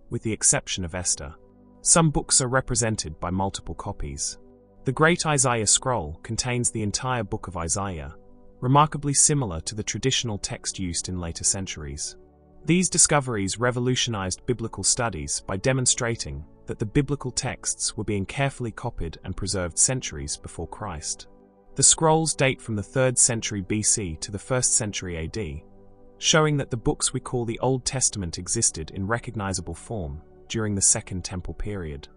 with the exception of Esther. Some books are represented by multiple copies. The Great Isaiah Scroll contains the entire book of Isaiah, remarkably similar to the traditional text used in later centuries. These discoveries revolutionized biblical studies by demonstrating that the biblical texts were being carefully copied and preserved centuries before Christ. The scrolls date from the 3rd century BC to the 1st century AD, showing that the books we call the Old Testament existed in recognizable form during the Second Temple period.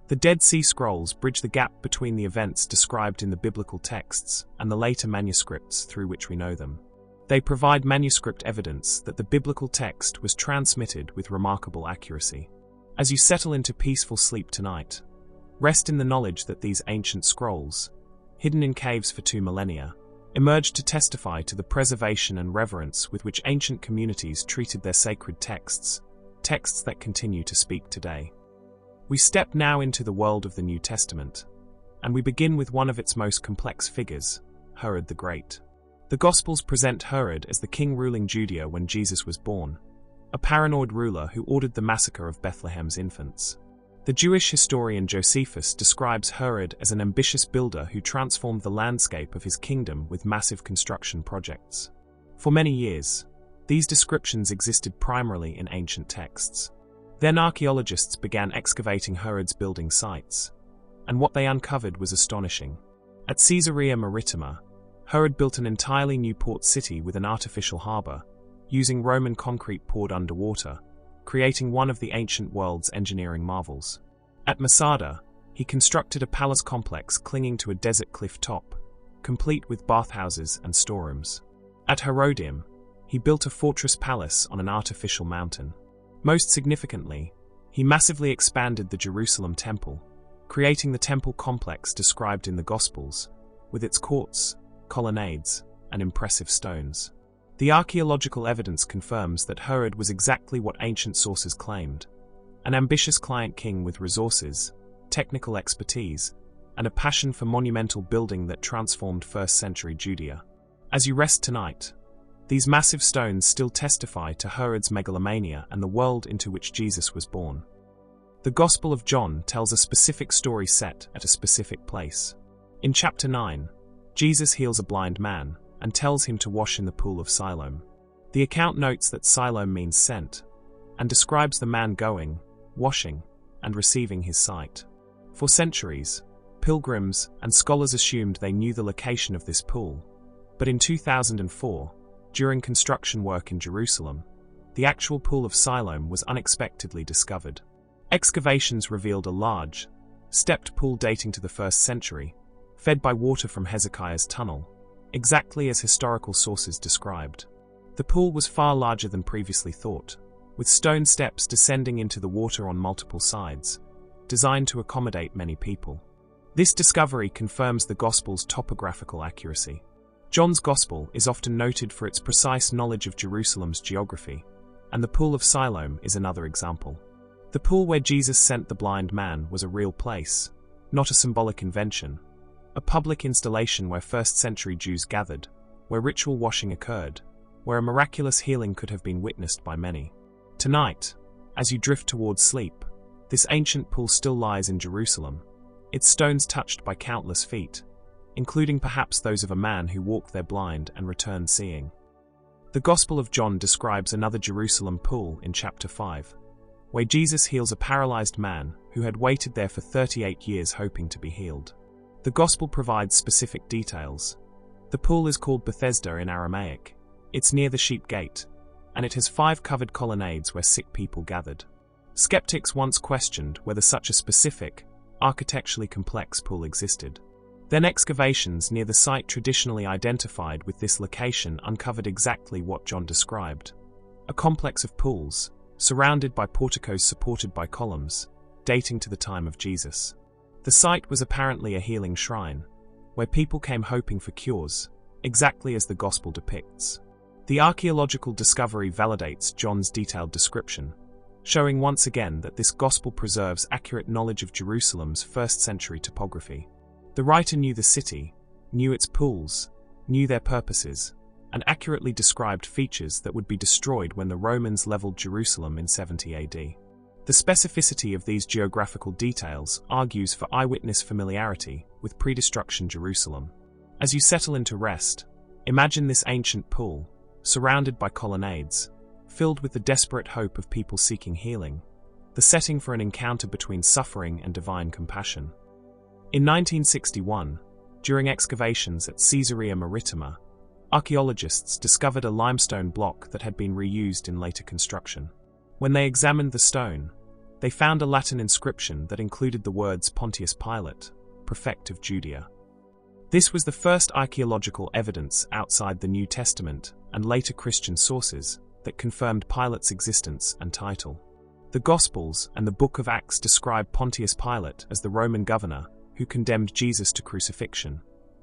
The Dead Sea Scrolls bridge the gap between the events described in the biblical texts and the later manuscripts through which we know them. They provide manuscript evidence that the biblical text was transmitted with remarkable accuracy. As you settle into peaceful sleep tonight, rest in the knowledge that these ancient scrolls, hidden in caves for 2 millennia, emerged to testify to the preservation and reverence with which ancient communities treated their sacred texts, texts that continue to speak today. We step now into the world of the New Testament, and we begin with one of its most complex figures, Herod the Great. The Gospels present Herod as the king ruling Judea when Jesus was born, a paranoid ruler who ordered the massacre of Bethlehem's infants. The Jewish historian Josephus describes Herod as an ambitious builder who transformed the landscape of his kingdom with massive construction projects. For many years, these descriptions existed primarily in ancient texts. Then archaeologists began excavating Herod's building sites, and what they uncovered was astonishing. At Caesarea Maritima, Herod built an entirely new port city with an artificial harbor, using Roman concrete poured underwater, creating one of the ancient world's engineering marvels. At Masada, he constructed a palace complex clinging to a desert cliff top, complete with bathhouses and storerooms. At Herodium, he built a fortress palace on an artificial mountain. Most significantly, he massively expanded the Jerusalem temple, creating the temple complex described in the Gospels, with its courts, colonnades, and impressive stones. The archaeological evidence confirms that Herod was exactly what ancient sources claimed: an ambitious client king with resources, technical expertise, and a passion for monumental building that transformed first-century Judea. As you rest tonight, these massive stones still testify to Herod's megalomania and the world into which Jesus was born. The Gospel of John tells a specific story set at a specific place. In chapter 9, Jesus heals a blind man and tells him to wash in the pool of Siloam. The account notes that Siloam means sent, and describes the man going, washing, and receiving his sight. For centuries, pilgrims and scholars assumed they knew the location of this pool, but in 2004, during construction work in Jerusalem, the actual pool of Siloam was unexpectedly discovered. Excavations revealed a large, stepped pool dating to the 1st century, fed by water from Hezekiah's tunnel, exactly as historical sources described. The pool was far larger than previously thought, with stone steps descending into the water on multiple sides, designed to accommodate many people. This discovery confirms the Gospel's topographical accuracy. John's Gospel is often noted for its precise knowledge of Jerusalem's geography, and the Pool of Siloam is another example. The pool where Jesus sent the blind man was a real place, not a symbolic invention, a public installation where first-century Jews gathered, where ritual washing occurred, where a miraculous healing could have been witnessed by many. Tonight, as you drift towards sleep, this ancient pool still lies in Jerusalem, its stones touched by countless feet, including perhaps those of a man who walked there blind and returned seeing. The Gospel of John describes another Jerusalem pool in chapter 5, where Jesus heals a paralyzed man who had waited there for 38 years hoping to be healed. The Gospel provides specific details. The pool is called Bethesda in Aramaic. It's near the Sheep Gate, and it has 5 covered colonnades where sick people gathered. Skeptics once questioned whether such a specific, architecturally complex pool existed. Then excavations near the site traditionally identified with this location uncovered exactly what John described: a complex of pools, surrounded by porticos supported by columns, dating to the time of Jesus. The site was apparently a healing shrine, where people came hoping for cures, exactly as the Gospel depicts. The archaeological discovery validates John's detailed description, showing once again that this Gospel preserves accurate knowledge of Jerusalem's first-century topography. The writer knew the city, knew its pools, knew their purposes, and accurately described features that would be destroyed when the Romans leveled Jerusalem in 70 AD. The specificity of these geographical details argues for eyewitness familiarity with pre-destruction Jerusalem. As you settle into rest, imagine this ancient pool, surrounded by colonnades, filled with the desperate hope of people seeking healing, the setting for an encounter between suffering and divine compassion. In 1961, during excavations at Caesarea Maritima, archaeologists discovered a limestone block that had been reused in later construction. When they examined the stone, they found a Latin inscription that included the words Pontius Pilate, prefect of Judea. This was the first archaeological evidence outside the New Testament and later Christian sources that confirmed Pilate's existence and title. The Gospels and the Book of Acts describe Pontius Pilate as the Roman governor who condemned Jesus to crucifixion,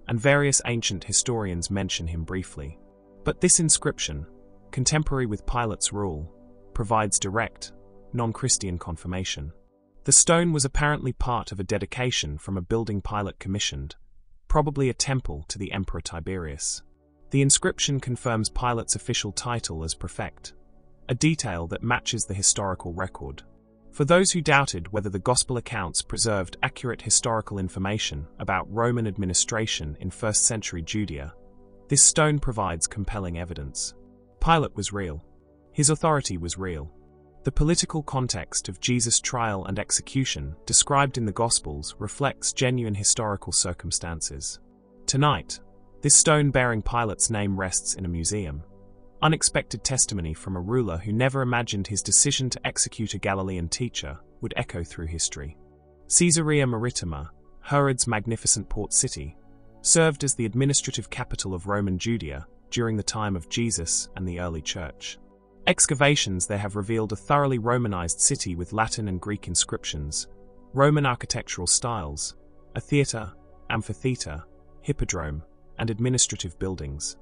and various ancient historians mention him briefly. But this inscription, contemporary with Pilate's rule, provides direct, non-Christian confirmation. The stone was apparently part of a dedication from a building Pilate commissioned, probably a temple to the Emperor Tiberius. The inscription confirms Pilate's official title as prefect, a detail that matches the historical record. For those who doubted whether the Gospel accounts preserved accurate historical information about Roman administration in first-century Judea, this stone provides compelling evidence. Pilate was real. His authority was real. The political context of Jesus' trial and execution described in the Gospels reflects genuine historical circumstances. Tonight, this stone bearing Pilate's name rests in a museum. Unexpected testimony from a ruler who never imagined his decision to execute a Galilean teacher would echo through history. Caesarea Maritima, Herod's magnificent port city, served as the administrative capital of Roman Judea during the time of Jesus and the early church. Excavations there have revealed a thoroughly Romanized city with Latin and Greek inscriptions, Roman architectural styles, a theater, amphitheater, hippodrome, and administrative buildings.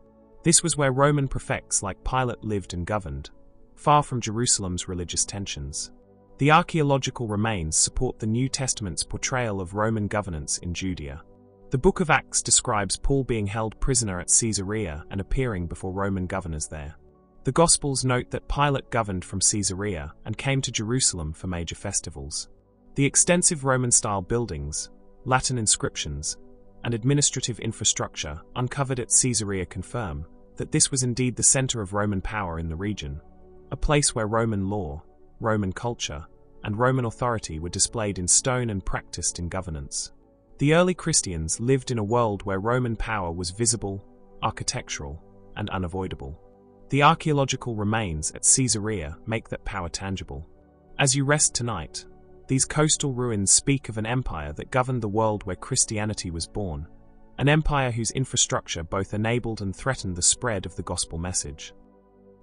This was where Roman prefects like Pilate lived and governed, far from Jerusalem's religious tensions. The archaeological remains support the New Testament's portrayal of Roman governance in Judea. The Book of Acts describes Paul being held prisoner at Caesarea and appearing before Roman governors there. The Gospels note that Pilate governed from Caesarea and came to Jerusalem for major festivals. The extensive Roman-style buildings, Latin inscriptions, and administrative infrastructure uncovered at Caesarea confirm that this was indeed the center of Roman power in the region, a place where Roman law, Roman culture, and Roman authority were displayed in stone and practiced in governance. The early Christians lived in a world where Roman power was visible, architectural, and unavoidable. The archaeological remains at Caesarea make that power tangible. As you rest tonight, these coastal ruins speak of an empire that governed the world where Christianity was born, an empire whose infrastructure both enabled and threatened the spread of the gospel message.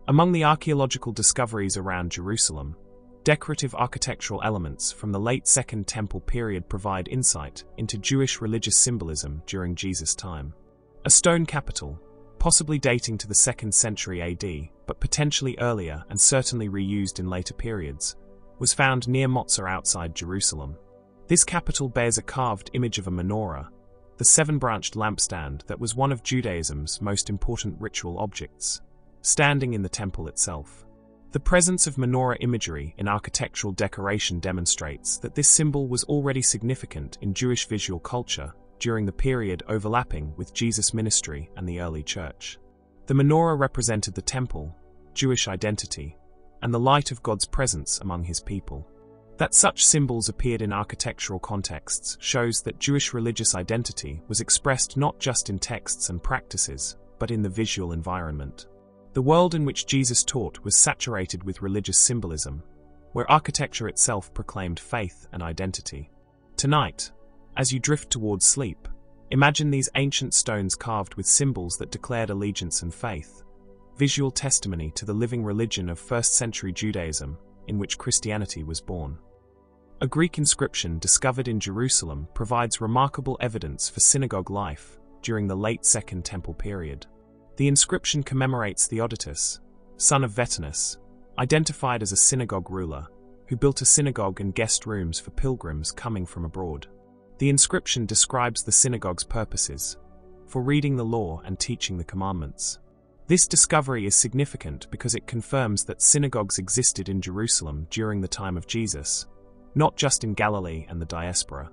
Among the archaeological discoveries around Jerusalem, decorative architectural elements from the late Second Temple period provide insight into Jewish religious symbolism during Jesus' time. A stone capital, possibly dating to the 2nd century AD, but potentially earlier and certainly reused in later periods, was found near Motzah outside Jerusalem. This capital bears a carved image of a menorah, the 7-branched lampstand that was one of Judaism's most important ritual objects, standing in the temple itself. The presence of menorah imagery in architectural decoration demonstrates that this symbol was already significant in Jewish visual culture during the period overlapping with Jesus' ministry and the early church. The menorah represented the temple, Jewish identity, and the light of God's presence among his people. That such symbols appeared in architectural contexts shows that Jewish religious identity was expressed not just in texts and practices, but in the visual environment. The world in which Jesus taught was saturated with religious symbolism, where architecture itself proclaimed faith and identity. Tonight, as you drift towards sleep, imagine these ancient stones carved with symbols that declared allegiance and faith, visual testimony to the living religion of 1st century Judaism, in which Christianity was born. A Greek inscription discovered in Jerusalem provides remarkable evidence for synagogue life during the late Second Temple period. The inscription commemorates Theodotus, son of Vetanus, identified as a synagogue ruler, who built a synagogue and guest rooms for pilgrims coming from abroad. The inscription describes the synagogue's purposes, for reading the law and teaching the commandments. This discovery is significant because it confirms that synagogues existed in Jerusalem during the time of Jesus, not just in Galilee and the diaspora.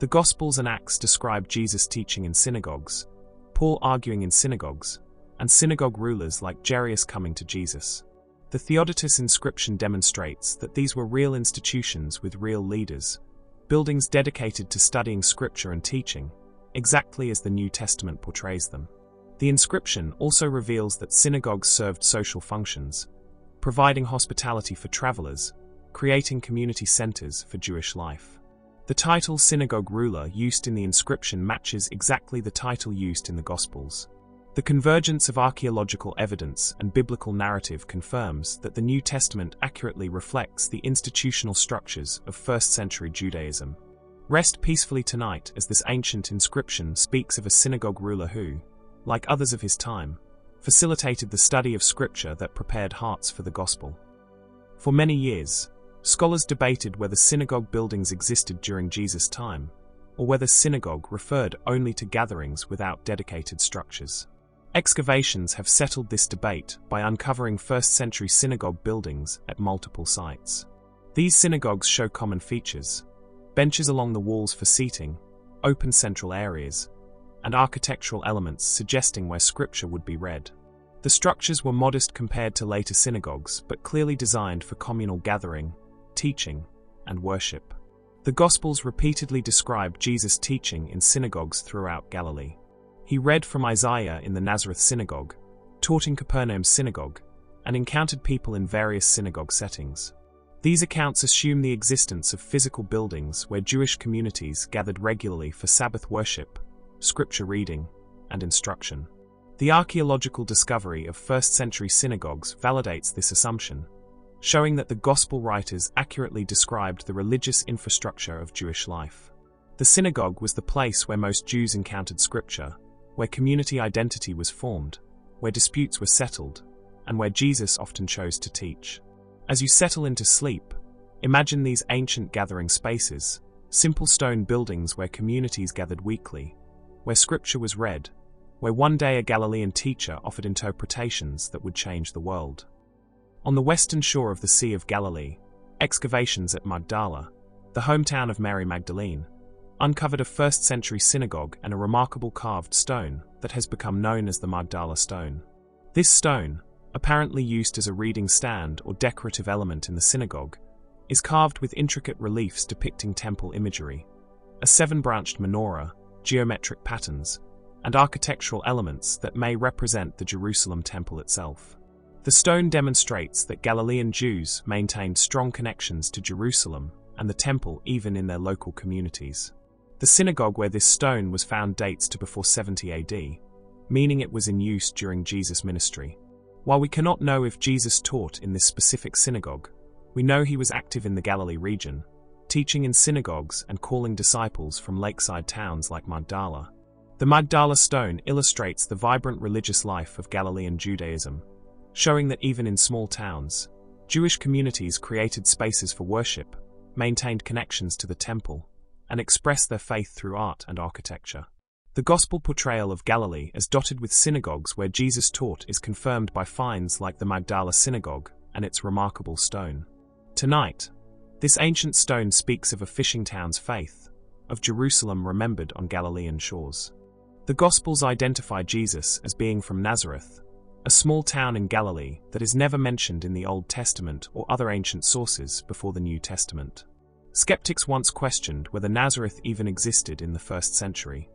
The Gospels and Acts describe Jesus teaching in synagogues, Paul arguing in synagogues, and synagogue rulers like Jairus coming to Jesus. The Theodotus inscription demonstrates that these were real institutions with real leaders, buildings dedicated to studying scripture and teaching, exactly as the New Testament portrays them. The inscription also reveals that synagogues served social functions, providing hospitality for travelers, creating community centers for Jewish life. The title synagogue ruler used in the inscription matches exactly the title used in the Gospels. The convergence of archaeological evidence and biblical narrative confirms that the New Testament accurately reflects the institutional structures of 1st century Judaism. Rest peacefully tonight as this ancient inscription speaks of a synagogue ruler who, like others of his time, facilitated the study of scripture that prepared hearts for the gospel. For many years, scholars debated whether synagogue buildings existed during Jesus' time, or whether synagogue referred only to gatherings without dedicated structures. Excavations have settled this debate by uncovering 1st century synagogue buildings at multiple sites. These synagogues show common features: benches along the walls for seating, open central areas, and architectural elements suggesting where scripture would be read. The structures were modest compared to later synagogues, but clearly designed for communal gathering, teaching, and worship. The Gospels repeatedly describe Jesus' teaching in synagogues throughout Galilee. He read from Isaiah in the Nazareth synagogue, taught in Capernaum's synagogue, and encountered people in various synagogue settings. These accounts assume the existence of physical buildings where Jewish communities gathered regularly for Sabbath worship, scripture reading, and instruction. The archaeological discovery of 1st century synagogues validates this assumption, showing that the Gospel writers accurately described the religious infrastructure of Jewish life. The synagogue was the place where most Jews encountered scripture, where community identity was formed, where disputes were settled, and where Jesus often chose to teach. As you settle into sleep, imagine these ancient gathering spaces, simple stone buildings where communities gathered weekly, where scripture was read, where one day a Galilean teacher offered interpretations that would change the world. On the western shore of the Sea of Galilee, excavations at Magdala, the hometown of Mary Magdalene, uncovered a 1st century synagogue and a remarkable carved stone that has become known as the Magdala stone. This stone, apparently used as a reading stand or decorative element in the synagogue, is carved with intricate reliefs depicting temple imagery, a 7-branched menorah, geometric patterns, and architectural elements that may represent the Jerusalem temple itself. The stone demonstrates that Galilean Jews maintained strong connections to Jerusalem and the temple even in their local communities. The synagogue where this stone was found dates to before 70 AD, meaning it was in use during Jesus' ministry. While we cannot know if Jesus taught in this specific synagogue, we know he was active in the Galilee region, teaching in synagogues and calling disciples from lakeside towns like Magdala. The Magdala stone illustrates the vibrant religious life of Galilean Judaism, showing that even in small towns, Jewish communities created spaces for worship, maintained connections to the temple, and expressed their faith through art and architecture. The Gospel portrayal of Galilee as dotted with synagogues where Jesus taught is confirmed by finds like the Magdala Synagogue and its remarkable stone. Tonight, this ancient stone speaks of a fishing town's faith, of Jerusalem remembered on Galilean shores. The Gospels identify Jesus as being from Nazareth, a small town in Galilee that is never mentioned in the Old Testament or other ancient sources before the New Testament. Skeptics once questioned whether Nazareth even existed in the 1st century.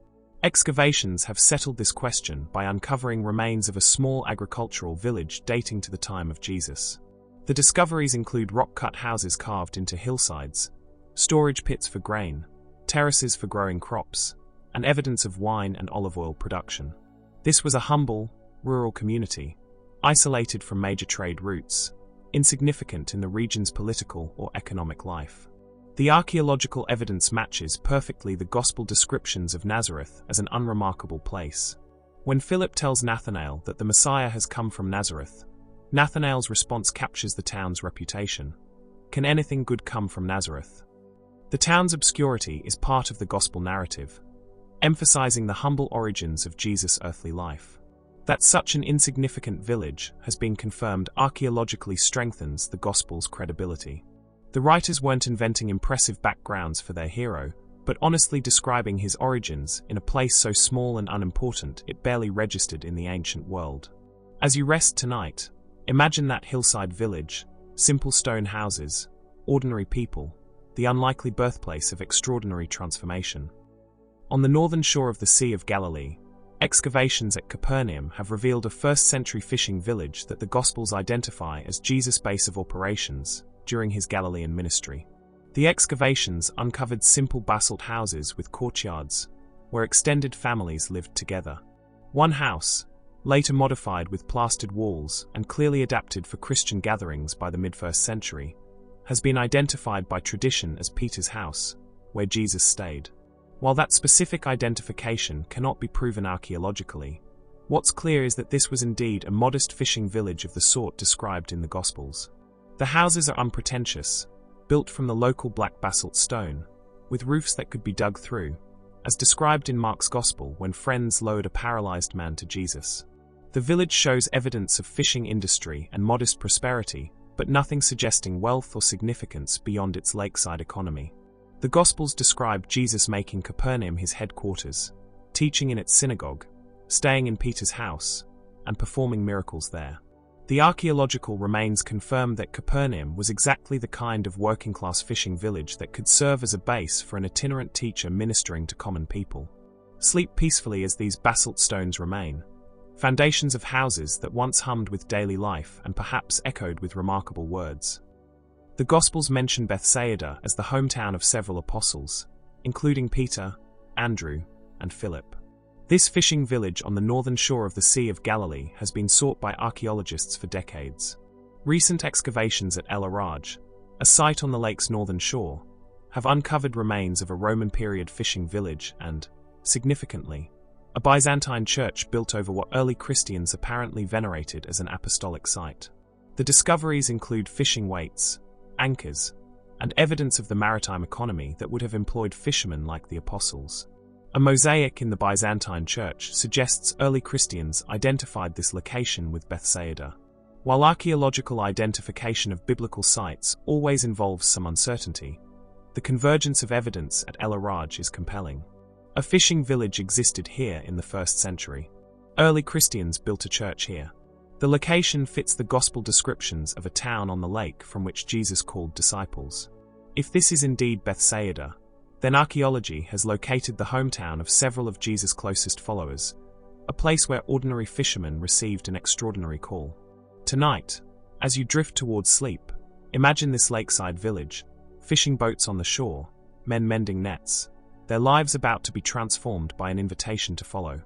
Excavations have settled this question by uncovering remains of a small agricultural village dating to the time of Jesus. The discoveries include rock-cut houses carved into hillsides, storage pits for grain, terraces for growing crops, and evidence of wine and olive oil production. This was a humble, rural community, isolated from major trade routes, insignificant in the region's political or economic life. The archaeological evidence matches perfectly the Gospel descriptions of Nazareth as an unremarkable place. When Philip tells Nathanael that the Messiah has come from Nazareth, Nathanael's response captures the town's reputation. Can anything good come from Nazareth? The town's obscurity is part of the Gospel narrative, emphasizing the humble origins of Jesus' earthly life. That such an insignificant village has been confirmed archaeologically strengthens the Gospel's credibility. The writers weren't inventing impressive backgrounds for their hero, but honestly describing his origins in a place so small and unimportant it barely registered in the ancient world. As you rest tonight, imagine that hillside village, simple stone houses, ordinary people, the unlikely birthplace of extraordinary transformation. On the northern shore of the Sea of Galilee, excavations at Capernaum have revealed a 1st century fishing village that the Gospels identify as Jesus' base of operations during his Galilean ministry. The excavations uncovered simple basalt houses with courtyards, where extended families lived together. One house, later modified with plastered walls and clearly adapted for Christian gatherings by the mid-1st century, has been identified by tradition as Peter's house, where Jesus stayed. While that specific identification cannot be proven archaeologically, what's clear is that this was indeed a modest fishing village of the sort described in the Gospels. The houses are unpretentious, built from the local black basalt stone, with roofs that could be dug through, as described in Mark's Gospel when friends lowered a paralyzed man to Jesus. The village shows evidence of fishing industry and modest prosperity, but nothing suggesting wealth or significance beyond its lakeside economy. The Gospels describe Jesus making Capernaum his headquarters, teaching in its synagogue, staying in Peter's house, and performing miracles there. The archaeological remains confirm that Capernaum was exactly the kind of working-class fishing village that could serve as a base for an itinerant teacher ministering to common people. Sleep peacefully as these basalt stones remain, foundations of houses that once hummed with daily life and perhaps echoed with remarkable words. The Gospels mention Bethsaida as the hometown of several apostles, including Peter, Andrew, and Philip. This fishing village on the northern shore of the Sea of Galilee has been sought by archaeologists for decades. Recent excavations at El Araj, a site on the lake's northern shore, have uncovered remains of a Roman-period fishing village and, significantly, a Byzantine church built over what early Christians apparently venerated as an apostolic site. The discoveries include fishing weights, anchors, and evidence of the maritime economy that would have employed fishermen like the apostles. A mosaic in the Byzantine church suggests early Christians identified this location with Bethsaida. While archaeological identification of biblical sites always involves some uncertainty, the convergence of evidence at El Araj is compelling. A fishing village existed here in the 1st century. Early Christians built a church here. The location fits the gospel descriptions of a town on the lake from which Jesus called disciples. If this is indeed Bethsaida, then archaeology has located the hometown of several of Jesus' closest followers, a place where ordinary fishermen received an extraordinary call. Tonight, as you drift towards sleep, imagine this lakeside village, fishing boats on the shore, men mending nets, their lives about to be transformed by an invitation to follow.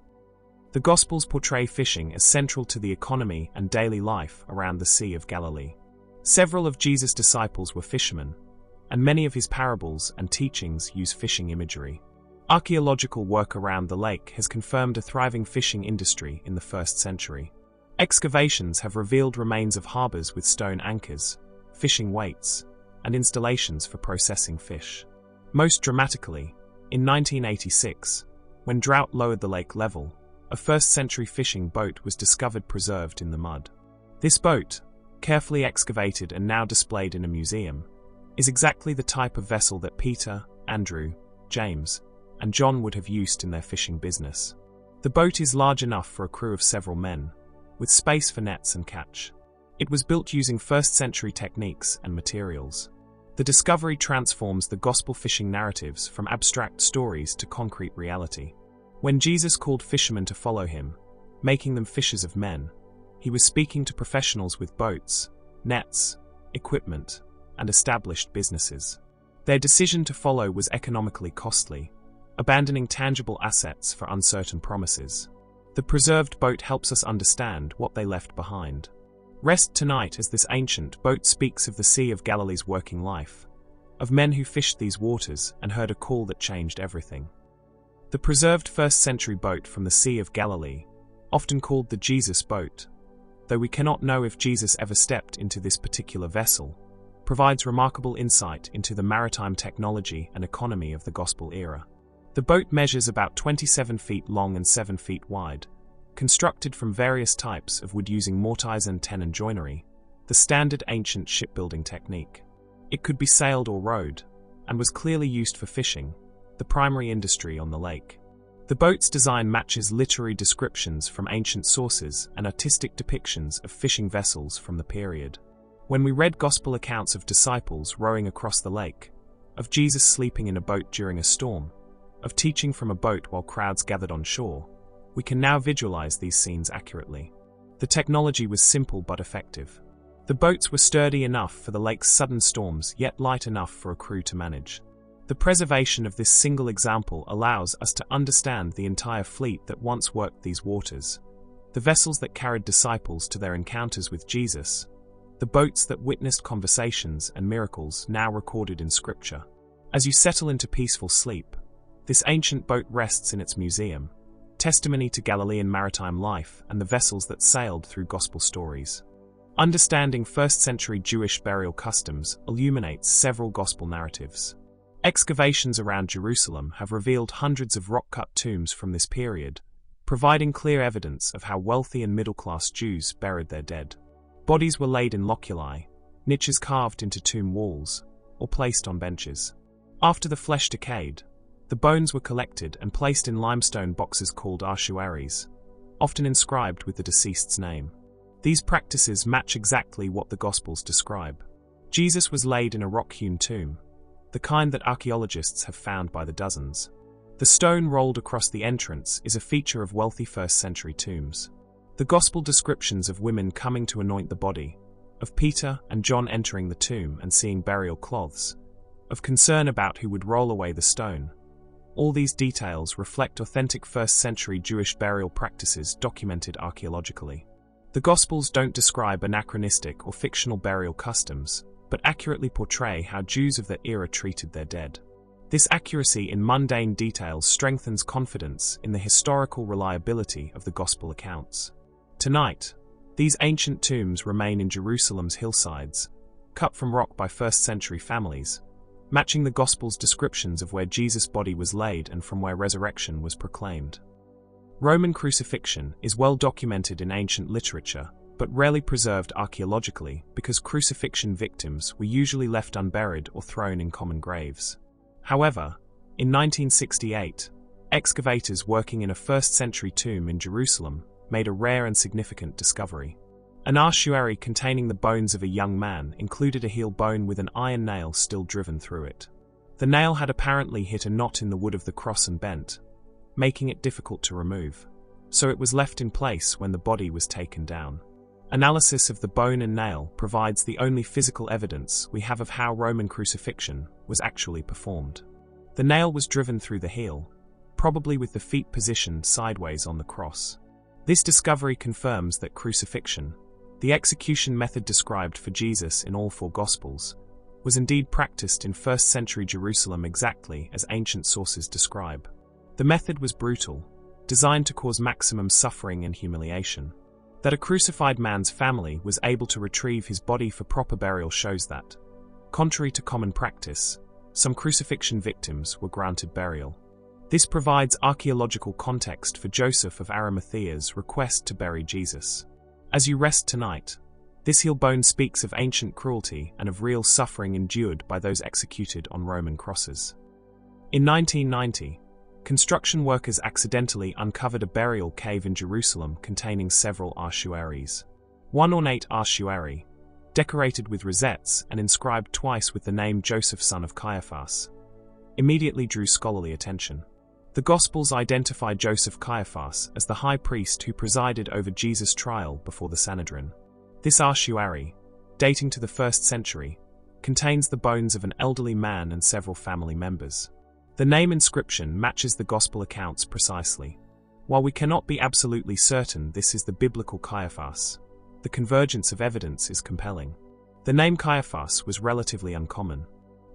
The Gospels portray fishing as central to the economy and daily life around the Sea of Galilee. Several of Jesus' disciples were fishermen, and many of his parables and teachings use fishing imagery. Archaeological work around the lake has confirmed a thriving fishing industry in the 1st century. Excavations have revealed remains of harbors with stone anchors, fishing weights, and installations for processing fish. Most dramatically, in 1986, when drought lowered the lake level, a 1st century fishing boat was discovered preserved in the mud. This boat, carefully excavated and now displayed in a museum, is exactly the type of vessel that Peter, Andrew, James, and John would have used in their fishing business. The boat is large enough for a crew of several men, with space for nets and catch. It was built using 1st century techniques and materials. The discovery transforms the gospel fishing narratives from abstract stories to concrete reality. When Jesus called fishermen to follow him, making them fishers of men, he was speaking to professionals with boats, nets, equipment, and established businesses. Their decision to follow was economically costly, abandoning tangible assets for uncertain promises. The preserved boat helps us understand what they left behind. Rest tonight as this ancient boat speaks of the Sea of Galilee's working life, of men who fished these waters and heard a call that changed everything. The preserved 1st century boat from the Sea of Galilee, often called the Jesus boat, though we cannot know if Jesus ever stepped into this particular vessel, provides remarkable insight into the maritime technology and economy of the Gospel era. The boat measures about 27 feet long and 7 feet wide, constructed from various types of wood using mortise and tenon joinery, the standard ancient shipbuilding technique. It could be sailed or rowed, and was clearly used for fishing, the primary industry on the lake. The boat's design matches literary descriptions from ancient sources and artistic depictions of fishing vessels from the period. When we read gospel accounts of disciples rowing across the lake, of Jesus sleeping in a boat during a storm, of teaching from a boat while crowds gathered on shore, we can now visualize these scenes accurately. The technology was simple but effective. The boats were sturdy enough for the lake's sudden storms, yet light enough for a crew to manage. The preservation of this single example allows us to understand the entire fleet that once worked these waters, the vessels that carried disciples to their encounters with Jesus, the boats that witnessed conversations and miracles now recorded in Scripture. As you settle into peaceful sleep, this ancient boat rests in its museum, testimony to Galilean maritime life and the vessels that sailed through gospel stories. Understanding 1st century Jewish burial customs illuminates several gospel narratives. Excavations around Jerusalem have revealed hundreds of rock-cut tombs from this period, providing clear evidence of how wealthy and middle-class Jews buried their dead. Bodies were laid in loculi, niches carved into tomb walls, or placed on benches. After the flesh decayed, the bones were collected and placed in limestone boxes called ossuaries, often inscribed with the deceased's name. These practices match exactly what the Gospels describe. Jesus was laid in a rock-hewn tomb, the kind that archaeologists have found by the dozens. The stone rolled across the entrance is a feature of wealthy 1st century tombs. The Gospel descriptions of women coming to anoint the body, of Peter and John entering the tomb and seeing burial cloths, of concern about who would roll away the stone. All these details reflect authentic 1st century Jewish burial practices documented archaeologically. The Gospels don't describe anachronistic or fictional burial customs, but accurately portray how Jews of the era treated their dead. This accuracy in mundane details strengthens confidence in the historical reliability of the Gospel accounts. Tonight, these ancient tombs remain in Jerusalem's hillsides, cut from rock by first-century families, matching the Gospel's descriptions of where Jesus' body was laid and from where resurrection was proclaimed. Roman crucifixion is well documented in ancient literature, but rarely preserved archaeologically because crucifixion victims were usually left unburied or thrown in common graves. However, in 1968, excavators working in a first-century tomb in Jerusalem made a rare and significant discovery. An ossuary containing the bones of a young man included a heel bone with an iron nail still driven through it. The nail had apparently hit a knot in the wood of the cross and bent, making it difficult to remove, so it was left in place when the body was taken down. Analysis of the bone and nail provides the only physical evidence we have of how Roman crucifixion was actually performed. The nail was driven through the heel, probably with the feet positioned sideways on the cross. This discovery confirms that crucifixion, the execution method described for Jesus in all four Gospels, was indeed practiced in first-century Jerusalem exactly as ancient sources describe. The method was brutal, designed to cause maximum suffering and humiliation. That a crucified man's family was able to retrieve his body for proper burial shows that, contrary to common practice, some crucifixion victims were granted burial. This provides archaeological context for Joseph of Arimathea's request to bury Jesus. As you rest tonight, this heel bone speaks of ancient cruelty and of real suffering endured by those executed on Roman crosses. In 1990, construction workers accidentally uncovered a burial cave in Jerusalem containing several ossuaries. One ornate ossuary, decorated with rosettes and inscribed twice with the name Joseph son of Caiaphas, immediately drew scholarly attention. The Gospels identify Joseph Caiaphas as the high priest who presided over Jesus' trial before the Sanhedrin. This ossuary, dating to the 1st century, contains the bones of an elderly man and several family members. The name inscription matches the Gospel accounts precisely. While we cannot be absolutely certain this is the biblical Caiaphas, the convergence of evidence is compelling. The name Caiaphas was relatively uncommon.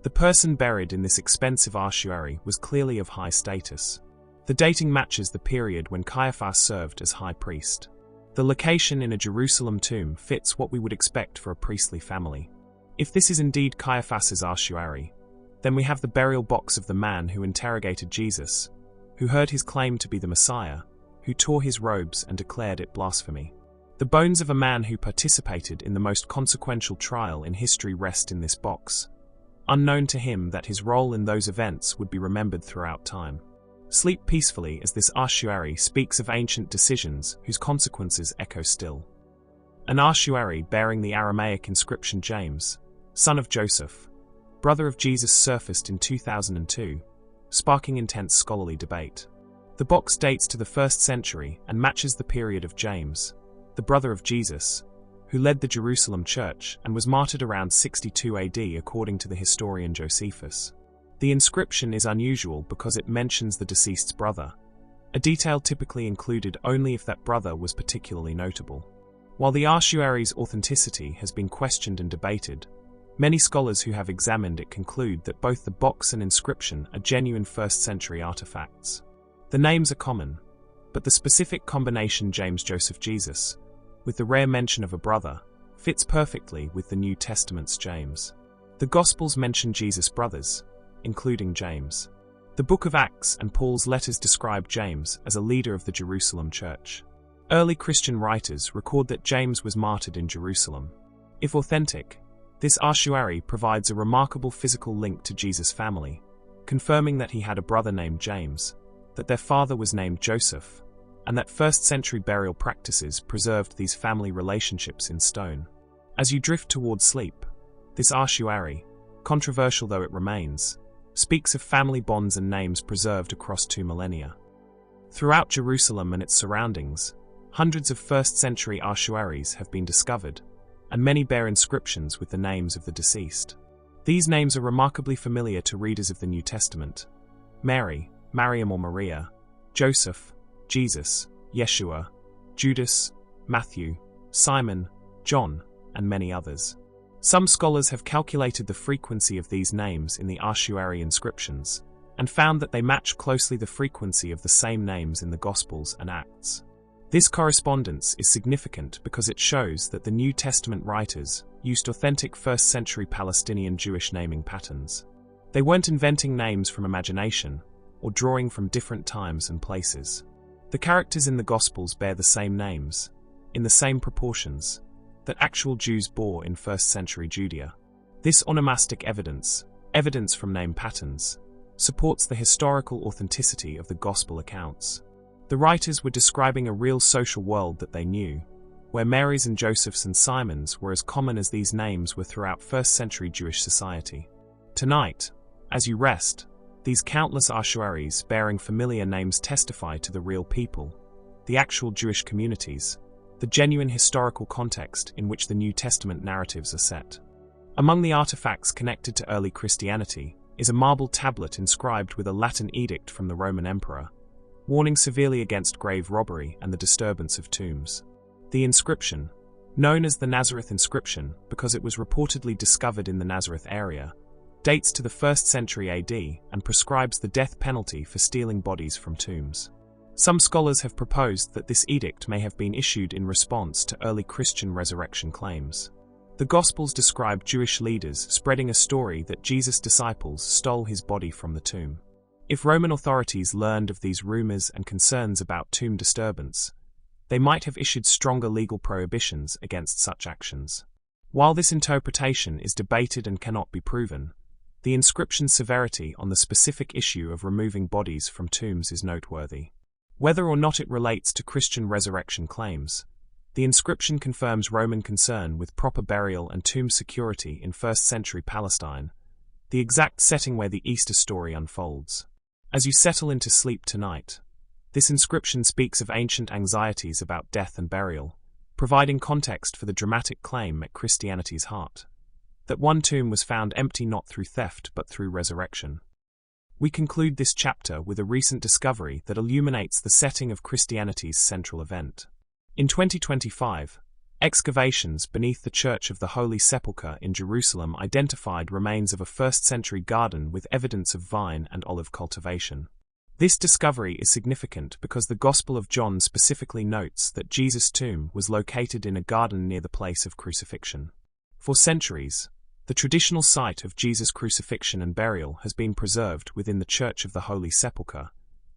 The person buried in this expensive ossuary was clearly of high status. The dating matches the period when Caiaphas served as high priest. The location in a Jerusalem tomb fits what we would expect for a priestly family. If this is indeed Caiaphas's ossuary, then we have the burial box of the man who interrogated Jesus, who heard his claim to be the Messiah, who tore his robes and declared it blasphemy. The bones of a man who participated in the most consequential trial in history rest in this box, unknown to him that his role in those events would be remembered throughout time. Sleep peacefully as this ossuary speaks of ancient decisions whose consequences echo still. An ossuary bearing the Aramaic inscription James, son of Joseph, brother of Jesus surfaced in 2002, sparking intense scholarly debate. The box dates to the 1st century and matches the period of James, the brother of Jesus, who led the Jerusalem church and was martyred around 62 AD according to the historian Josephus. The inscription is unusual because it mentions the deceased's brother, a detail typically included only if that brother was particularly notable. While the ossuary's authenticity has been questioned and debated, many scholars who have examined it conclude that both the box and inscription are genuine 1st century artifacts. The names are common, but the specific combination James Joseph Jesus, with the rare mention of a brother, fits perfectly with the New Testament's James. The Gospels mention Jesus' brothers, including James. The Book of Acts and Paul's letters describe James as a leader of the Jerusalem church. Early Christian writers record that James was martyred in Jerusalem. If authentic, this ossuary provides a remarkable physical link to Jesus' family, confirming that he had a brother named James, that their father was named Joseph, and that 1st century burial practices preserved these family relationships in stone. As you drift towards sleep, this ossuary, controversial though it remains, speaks of family bonds and names preserved across 2 millennia. Throughout Jerusalem and its surroundings, hundreds of 1st century ossuaries have been discovered, and many bear inscriptions with the names of the deceased. These names are remarkably familiar to readers of the New Testament: Mary, Mariam or Maria, Joseph, Jesus, Yeshua, Judas, Matthew, Simon, John, and many others. Some scholars have calculated the frequency of these names in the ossuary inscriptions, and found that they match closely the frequency of the same names in the Gospels and Acts. This correspondence is significant because it shows that the New Testament writers used authentic first-century Palestinian Jewish naming patterns. They weren't inventing names from imagination or drawing from different times and places. The characters in the Gospels bear the same names, in the same proportions, that actual Jews bore in first-century Judea. This onomastic evidence from name patterns, supports the historical authenticity of the Gospel accounts. The writers were describing a real social world that they knew, where Marys and Josephs and Simons were as common as these names were throughout first-century Jewish society. Tonight, as you rest, these countless ossuaries bearing familiar names testify to the real people, the actual Jewish communities, the genuine historical context in which the New Testament narratives are set. Among the artifacts connected to early Christianity is a marble tablet inscribed with a Latin edict from the Roman emperor, warning severely against grave robbery and the disturbance of tombs. The inscription, known as the Nazareth inscription because it was reportedly discovered in the Nazareth area, dates to the 1st century AD and prescribes the death penalty for stealing bodies from tombs. Some scholars have proposed that this edict may have been issued in response to early Christian resurrection claims. The Gospels describe Jewish leaders spreading a story that Jesus' disciples stole his body from the tomb. If Roman authorities learned of these rumors and concerns about tomb disturbance, they might have issued stronger legal prohibitions against such actions. While this interpretation is debated and cannot be proven, the inscription's severity on the specific issue of removing bodies from tombs is noteworthy. Whether or not it relates to Christian resurrection claims, the inscription confirms Roman concern with proper burial and tomb security in 1st century Palestine, the exact setting where the Easter story unfolds. As you settle into sleep tonight, this inscription speaks of ancient anxieties about death and burial, providing context for the dramatic claim at Christianity's heart, that one tomb was found empty not through theft but through resurrection. We conclude this chapter with a recent discovery that illuminates the setting of Christianity's central event. In 2025, excavations beneath the Church of the Holy Sepulchre in Jerusalem identified remains of a 1st century garden with evidence of vine and olive cultivation. This discovery is significant because the Gospel of John specifically notes that Jesus' tomb was located in a garden near the place of crucifixion. For centuries, the traditional site of Jesus' crucifixion and burial has been preserved within the Church of the Holy Sepulchre,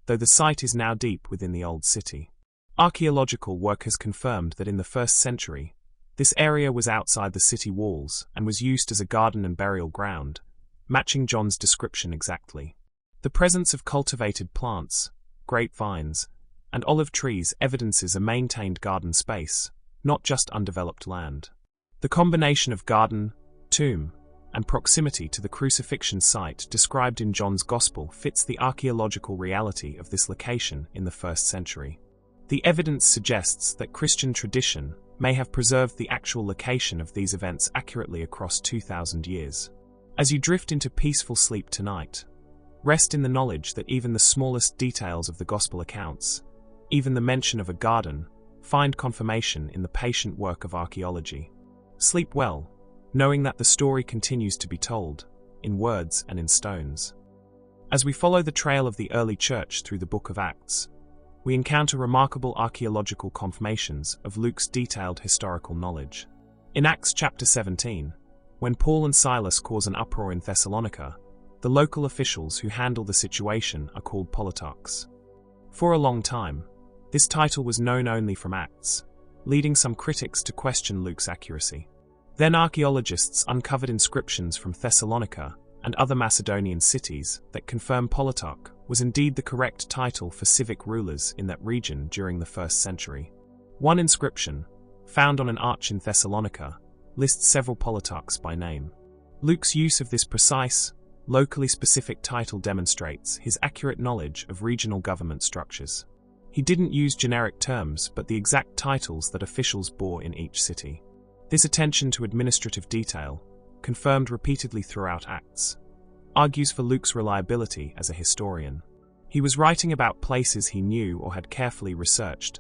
though the site is now deep within the Old City. Archaeological work has confirmed that in the 1st century, this area was outside the city walls and was used as a garden and burial ground, matching John's description exactly. The presence of cultivated plants, grapevines, and olive trees evidences a maintained garden space, not just undeveloped land. The combination of garden, tomb, and proximity to the crucifixion site described in John's Gospel fits the archaeological reality of this location in the 1st century. The evidence suggests that Christian tradition may have preserved the actual location of these events accurately across 2,000 years. As you drift into peaceful sleep tonight, rest in the knowledge that even the smallest details of the Gospel accounts, even the mention of a garden, find confirmation in the patient work of archaeology. Sleep well, knowing that the story continues to be told, in words and in stones. As we follow the trail of the early church through the book of Acts, we encounter remarkable archaeological confirmations of Luke's detailed historical knowledge. In Acts chapter 17, when Paul and Silas cause an uproar in Thessalonica, the local officials who handle the situation are called politarchs. For a long time, this title was known only from Acts, leading some critics to question Luke's accuracy. Then archaeologists uncovered inscriptions from Thessalonica and other Macedonian cities that confirm politarch was indeed the correct title for civic rulers in that region during the 1st century. One inscription, found on an arch in Thessalonica, lists several politarchs by name. Luke's use of this precise, locally specific title demonstrates his accurate knowledge of regional government structures. He didn't use generic terms but the exact titles that officials bore in each city. This attention to administrative detail, confirmed repeatedly throughout Acts, argues for Luke's reliability as a historian. He was writing about places he knew or had carefully researched,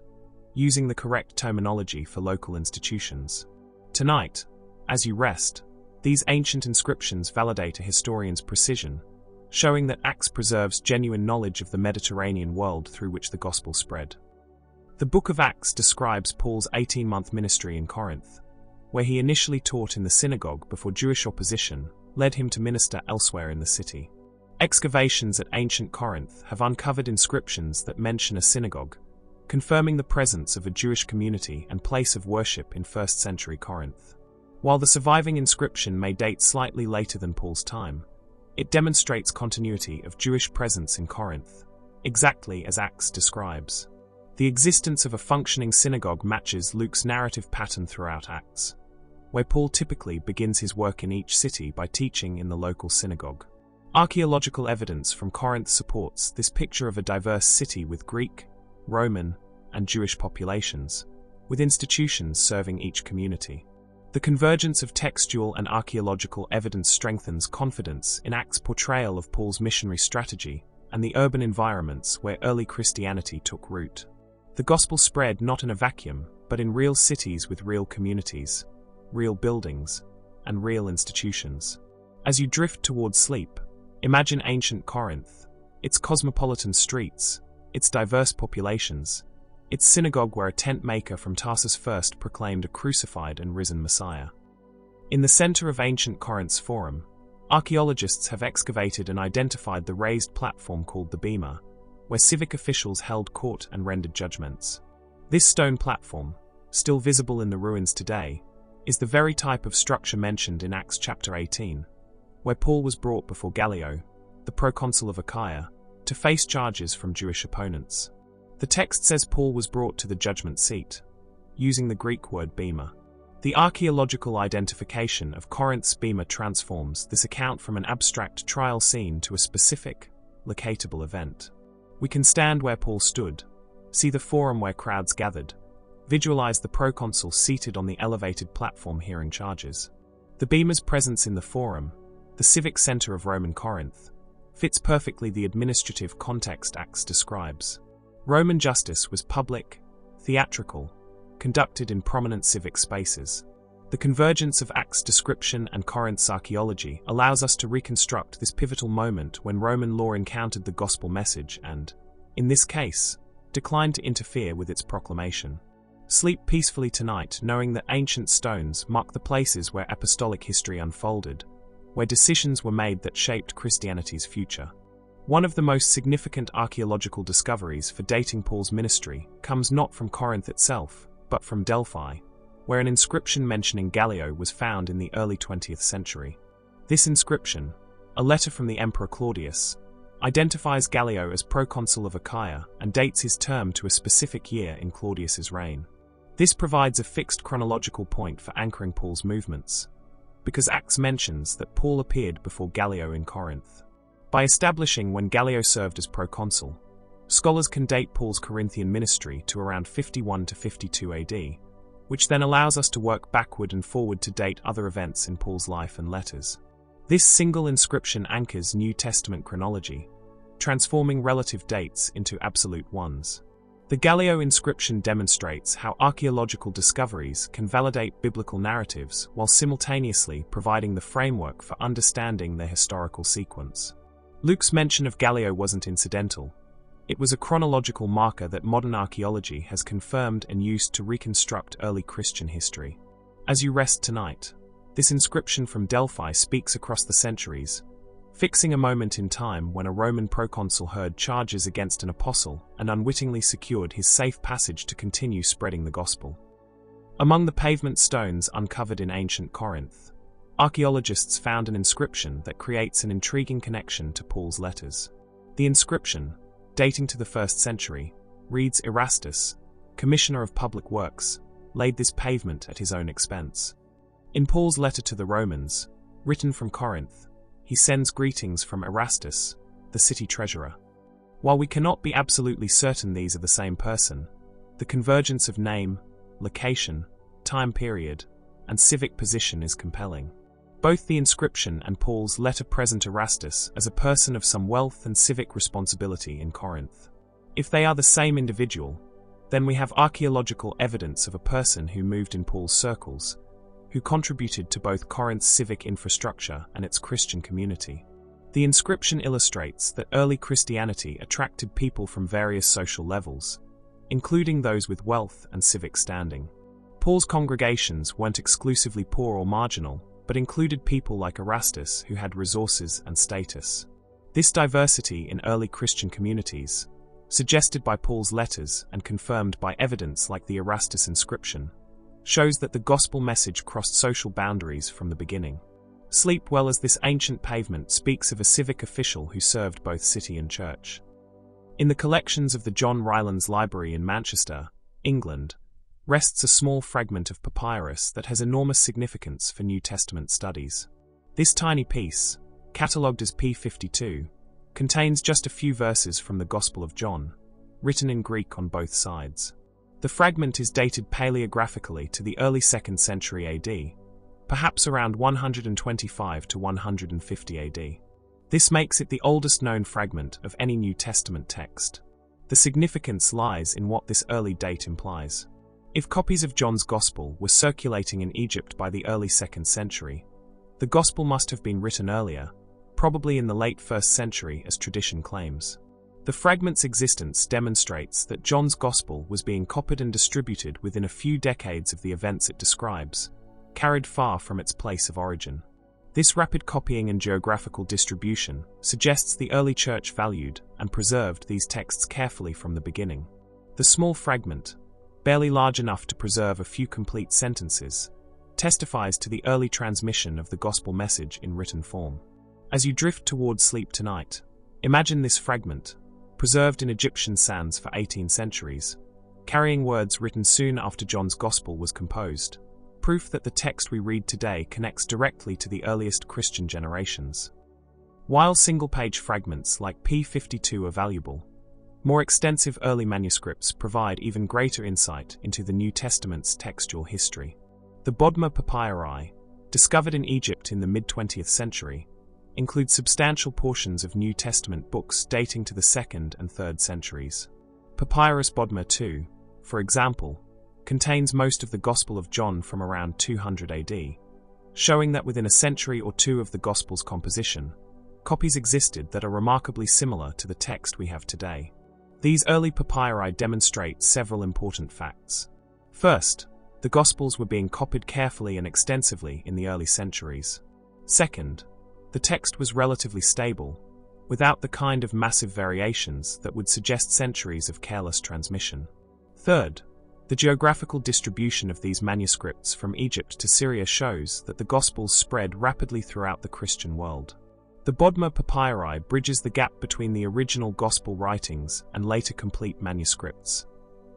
using the correct terminology for local institutions. Tonight, as you rest, these ancient inscriptions validate a historian's precision, showing that Acts preserves genuine knowledge of the Mediterranean world through which the gospel spread. The book of Acts describes Paul's 18-month ministry in Corinth, where he initially taught in the synagogue before Jewish opposition led him to minister elsewhere in the city. Excavations at ancient Corinth have uncovered inscriptions that mention a synagogue, confirming the presence of a Jewish community and place of worship in 1st century Corinth. While the surviving inscription may date slightly later than Paul's time, it demonstrates continuity of Jewish presence in Corinth, exactly as Acts describes. The existence of a functioning synagogue matches Luke's narrative pattern throughout Acts, where Paul typically begins his work in each city by teaching in the local synagogue. Archaeological evidence from Corinth supports this picture of a diverse city with Greek, Roman, and Jewish populations, with institutions serving each community. The convergence of textual and archaeological evidence strengthens confidence in Acts' portrayal of Paul's missionary strategy and the urban environments where early Christianity took root. The gospel spread not in a vacuum, but in real cities with real communities, real buildings, and real institutions. As you drift towards sleep, imagine ancient Corinth, its cosmopolitan streets, its diverse populations, its synagogue where a tent maker from Tarsus first proclaimed a crucified and risen Messiah. In the center of ancient Corinth's forum, archaeologists have excavated and identified the raised platform called the bema, where civic officials held court and rendered judgments. This stone platform, still visible in the ruins today, is the very type of structure mentioned in Acts chapter 18, where Paul was brought before Gallio, the proconsul of Achaia, to face charges from Jewish opponents. The text says Paul was brought to the judgment seat, using the Greek word bema. The archaeological identification of Corinth's bema transforms this account from an abstract trial scene to a specific, locatable event. We can stand where Paul stood, see the forum where crowds gathered, visualize the proconsul seated on the elevated platform hearing charges. The bema's presence in the forum, the civic center of Roman Corinth, fits perfectly the administrative context Acts describes. Roman justice was public, theatrical, conducted in prominent civic spaces. The convergence of Acts' description and Corinth's archaeology allows us to reconstruct this pivotal moment when Roman law encountered the gospel message and, in this case, declined to interfere with its proclamation. Sleep peacefully tonight knowing that ancient stones mark the places where apostolic history unfolded, where decisions were made that shaped Christianity's future. One of the most significant archaeological discoveries for dating Paul's ministry comes not from Corinth itself, but from Delphi, where an inscription mentioning Gallio was found in the early 20th century. This inscription, a letter from the Emperor Claudius, identifies Gallio as proconsul of Achaia and dates his term to a specific year in Claudius's reign. This provides a fixed chronological point for anchoring Paul's movements, because Acts mentions that Paul appeared before Gallio in Corinth. By establishing when Gallio served as proconsul, scholars can date Paul's Corinthian ministry to around 51 to 52 AD, which then allows us to work backward and forward to date other events in Paul's life and letters. This single inscription anchors New Testament chronology, transforming relative dates into absolute ones. The Gallio inscription demonstrates how archaeological discoveries can validate biblical narratives while simultaneously providing the framework for understanding their historical sequence. Luke's mention of Gallio wasn't incidental. It was a chronological marker that modern archaeology has confirmed and used to reconstruct early Christian history. As you rest tonight, this inscription from Delphi speaks across the centuries, fixing a moment in time when a Roman proconsul heard charges against an apostle and unwittingly secured his safe passage to continue spreading the gospel. Among the pavement stones uncovered in ancient Corinth, archaeologists found an inscription that creates an intriguing connection to Paul's letters. The inscription, dating to the 1st century, reads Erastus, commissioner of public works, laid this pavement at his own expense. In Paul's letter to the Romans, written from Corinth, he sends greetings from Erastus, the city treasurer. While we cannot be absolutely certain these are the same person, the convergence of name, location, time period, and civic position is compelling. Both the inscription and Paul's letter present Erastus as a person of some wealth and civic responsibility in Corinth. If they are the same individual, then we have archaeological evidence of a person who moved in Paul's circles, who contributed to both Corinth's civic infrastructure and its Christian community. The inscription illustrates that early Christianity attracted people from various social levels, including those with wealth and civic standing. Paul's congregations weren't exclusively poor or marginal, but included people like Erastus who had resources and status. This diversity in early Christian communities, suggested by Paul's letters and confirmed by evidence like the Erastus inscription, shows that the gospel message crossed social boundaries from the beginning. Sleep well, as this ancient pavement speaks of a civic official who served both city and church. In the collections of the John Rylands Library in Manchester, England, rests a small fragment of papyrus that has enormous significance for New Testament studies. This tiny piece, catalogued as P52, contains just a few verses from the Gospel of John, written in Greek on both sides. The fragment is dated paleographically to the early 2nd century AD, perhaps around 125 to 150 AD. This makes it the oldest known fragment of any New Testament text. The significance lies in what this early date implies. If copies of John's Gospel were circulating in Egypt by the early 2nd century, the Gospel must have been written earlier, probably in the late 1st century as tradition claims. The fragment's existence demonstrates that John's Gospel was being copied and distributed within a few decades of the events it describes, carried far from its place of origin. This rapid copying and geographical distribution suggests the early church valued and preserved these texts carefully from the beginning. The small fragment, barely large enough to preserve a few complete sentences, testifies to the early transmission of the gospel message in written form. As you drift towards sleep tonight, imagine this fragment, preserved in Egyptian sands for 18 centuries, carrying words written soon after John's Gospel was composed, proof that the text we read today connects directly to the earliest Christian generations. While single-page fragments like P52 are valuable, more extensive early manuscripts provide even greater insight into the New Testament's textual history. The Bodmer papyri, discovered in Egypt in the mid-20th century, include substantial portions of New Testament books dating to the 2nd and 3rd centuries. Papyrus Bodmer II, for example, contains most of the Gospel of John from around 200 AD, showing that within a century or two of the Gospel's composition, copies existed that are remarkably similar to the text we have today. These early papyri demonstrate several important facts. First, the Gospels were being copied carefully and extensively in the early centuries. Second, the text was relatively stable, without the kind of massive variations that would suggest centuries of careless transmission. Third, the geographical distribution of these manuscripts from Egypt to Syria shows that the Gospels spread rapidly throughout the Christian world. The Bodmer papyri bridges the gap between the original Gospel writings and later complete manuscripts,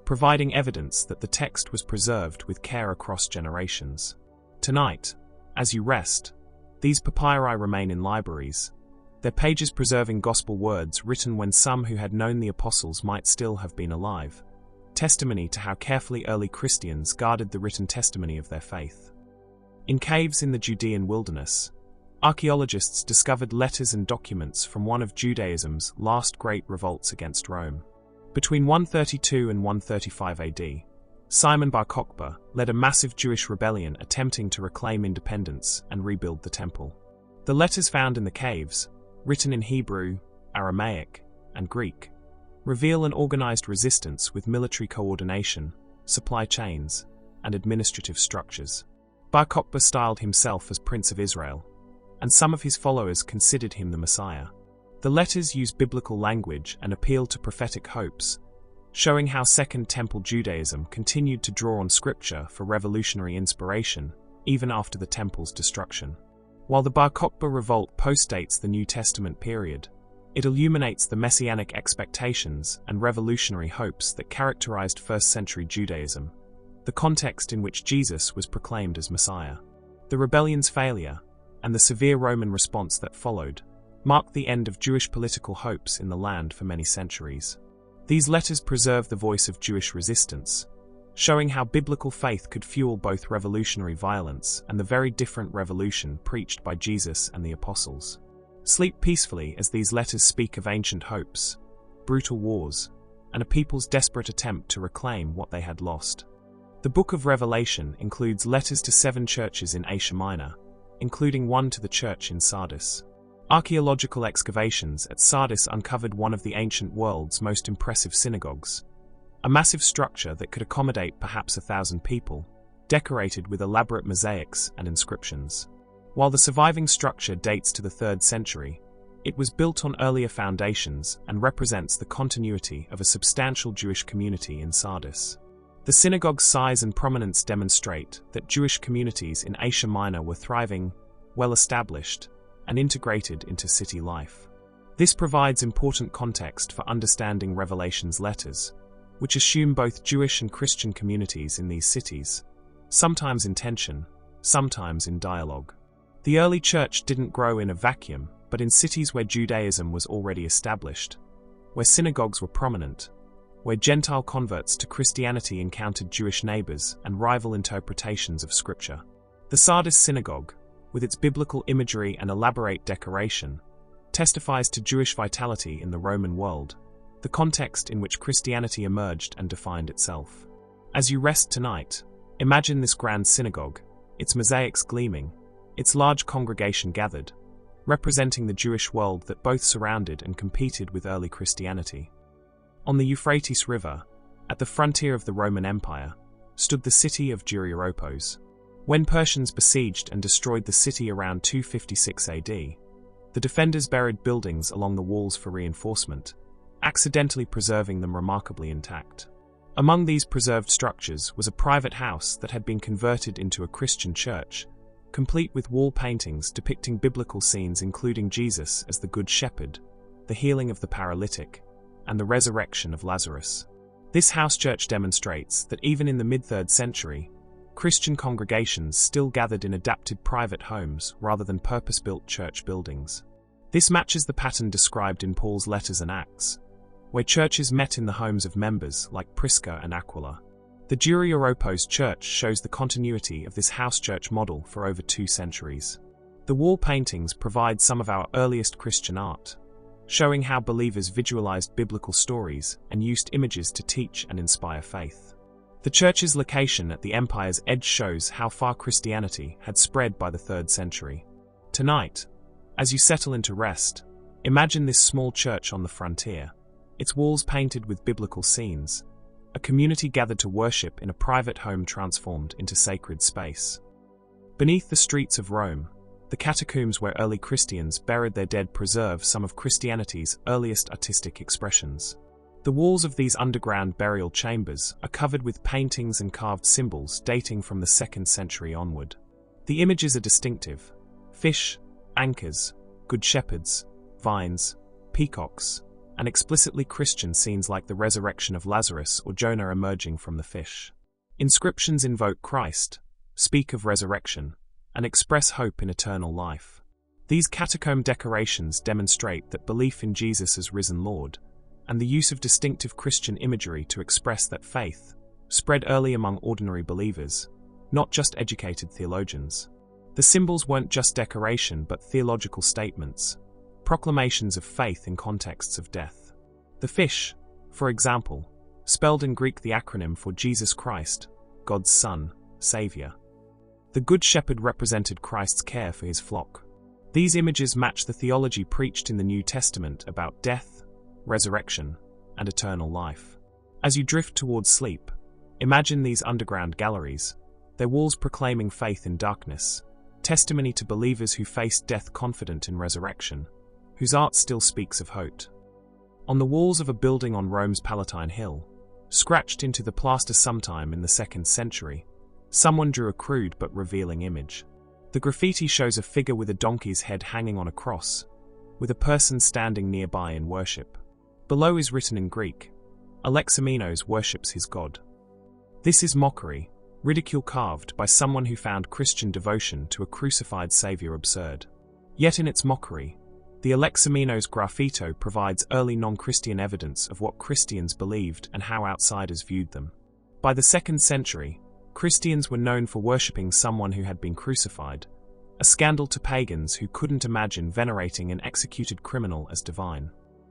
providing evidence that the text was preserved with care across generations. Tonight, as you rest, these papyri remain in libraries, their pages preserving Gospel words written when some who had known the apostles might still have been alive, testimony to how carefully early Christians guarded the written testimony of their faith. In caves in the Judean wilderness, archaeologists discovered letters and documents from one of Judaism's last great revolts against Rome. Between 132 and 135 AD, Simon Bar Kokhba led a massive Jewish rebellion attempting to reclaim independence and rebuild the temple. The letters found in the caves, written in Hebrew, Aramaic, and Greek, reveal an organized resistance with military coordination, supply chains, and administrative structures. Bar Kokhba styled himself as Prince of Israel, and some of his followers considered him the Messiah. The letters use biblical language and appeal to prophetic hopes, showing how Second Temple Judaism continued to draw on Scripture for revolutionary inspiration, even after the Temple's destruction. While the Bar Kokhba revolt postdates the New Testament period, it illuminates the messianic expectations and revolutionary hopes that characterized first-century Judaism, the context in which Jesus was proclaimed as Messiah. The rebellion's failure, and the severe Roman response that followed, marked the end of Jewish political hopes in the land for many centuries. These letters preserve the voice of Jewish resistance, showing how biblical faith could fuel both revolutionary violence and the very different revolution preached by Jesus and the apostles. Sleep peacefully as these letters speak of ancient hopes, brutal wars, and a people's desperate attempt to reclaim what they had lost. The Book of Revelation includes letters to 7 churches in Asia Minor, including one to the church in Sardis. Archaeological excavations at Sardis uncovered one of the ancient world's most impressive synagogues, a massive structure that could accommodate perhaps 1,000 people, decorated with elaborate mosaics and inscriptions. While the surviving structure dates to the 3rd century, it was built on earlier foundations and represents the continuity of a substantial Jewish community in Sardis. The synagogue's size and prominence demonstrate that Jewish communities in Asia Minor were thriving, well-established, and integrated into city life. This provides important context for understanding Revelation's letters, which assume both Jewish and Christian communities in these cities, sometimes in tension, sometimes in dialogue. The early church didn't grow in a vacuum, but in cities where Judaism was already established, where synagogues were prominent, where Gentile converts to Christianity encountered Jewish neighbors and rival interpretations of Scripture. The Sardis synagogue, with its biblical imagery and elaborate decoration, testifies to Jewish vitality in the Roman world, the context in which Christianity emerged and defined itself. As you rest tonight, imagine this grand synagogue, its mosaics gleaming, its large congregation gathered, representing the Jewish world that both surrounded and competed with early Christianity. On the Euphrates River, at the frontier of the Roman Empire, stood the city of Gyriopos. When Persians besieged and destroyed the city around 256 AD, the defenders buried buildings along the walls for reinforcement, accidentally preserving them remarkably intact. Among these preserved structures was a private house that had been converted into a Christian church, complete with wall paintings depicting biblical scenes including Jesus as the Good Shepherd, the healing of the paralytic, and the resurrection of Lazarus. This house church demonstrates that even in the mid-3rd century, Christian congregations still gathered in adapted private homes rather than purpose-built church buildings. This matches the pattern described in Paul's letters and Acts, where churches met in the homes of members like Prisca and Aquila. The Gyriopos church shows the continuity of this house church model for over 2 centuries. The wall paintings provide some of our earliest Christian art, showing how believers visualized biblical stories and used images to teach and inspire faith. The church's location at the empire's edge shows how far Christianity had spread by the 3rd century. Tonight, as you settle into rest, imagine this small church on the frontier, its walls painted with biblical scenes, a community gathered to worship in a private home transformed into sacred space. Beneath the streets of Rome, the catacombs where early Christians buried their dead preserve some of Christianity's earliest artistic expressions. The walls of these underground burial chambers are covered with paintings and carved symbols dating from the 2nd century onward. The images are distinctive: fish, anchors, good shepherds, vines, peacocks, and explicitly Christian scenes like the resurrection of Lazarus or Jonah emerging from the fish. Inscriptions invoke Christ, speak of resurrection, and express hope in eternal life. These catacomb decorations demonstrate that belief in Jesus as risen Lord, and the use of distinctive Christian imagery to express that faith, spread early among ordinary believers, not just educated theologians. The symbols weren't just decoration but theological statements, proclamations of faith in contexts of death. The fish, for example, spelled in Greek the acronym for Jesus Christ, God's Son, Savior. The Good Shepherd represented Christ's care for his flock. These images match the theology preached in the New Testament about death, resurrection, and eternal life. As you drift towards sleep, imagine these underground galleries, their walls proclaiming faith in darkness, testimony to believers who faced death confident in resurrection, whose art still speaks of hope. On the walls of a building on Rome's Palatine Hill, scratched into the plaster sometime in the 2nd century, someone drew a crude but revealing image. The graffiti shows a figure with a donkey's head hanging on a cross, with a person standing nearby in worship. Below is written in Greek, Alexamenos worships his God. This is mockery, ridicule carved by someone who found Christian devotion to a crucified Savior absurd. Yet in its mockery, the Alexamenos graffito provides early non-Christian evidence of what Christians believed and how outsiders viewed them. By the 2nd century, Christians were known for worshipping someone who had been crucified, a scandal to pagans who couldn't imagine venerating an executed criminal as divine.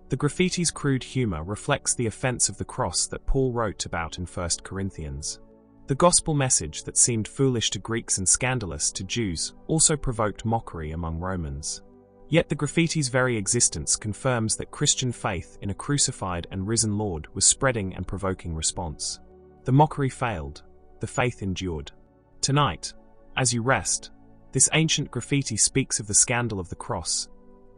The graffiti's crude humor reflects the offense of the cross that Paul wrote about in 1 Corinthians. The gospel message that seemed foolish to Greeks and scandalous to Jews also provoked mockery among Romans. Yet the graffiti's very existence confirms that Christian faith in a crucified and risen Lord was spreading and provoking response. The mockery failed, the faith endured. Tonight, as you rest, this ancient graffiti speaks of the scandal of the cross,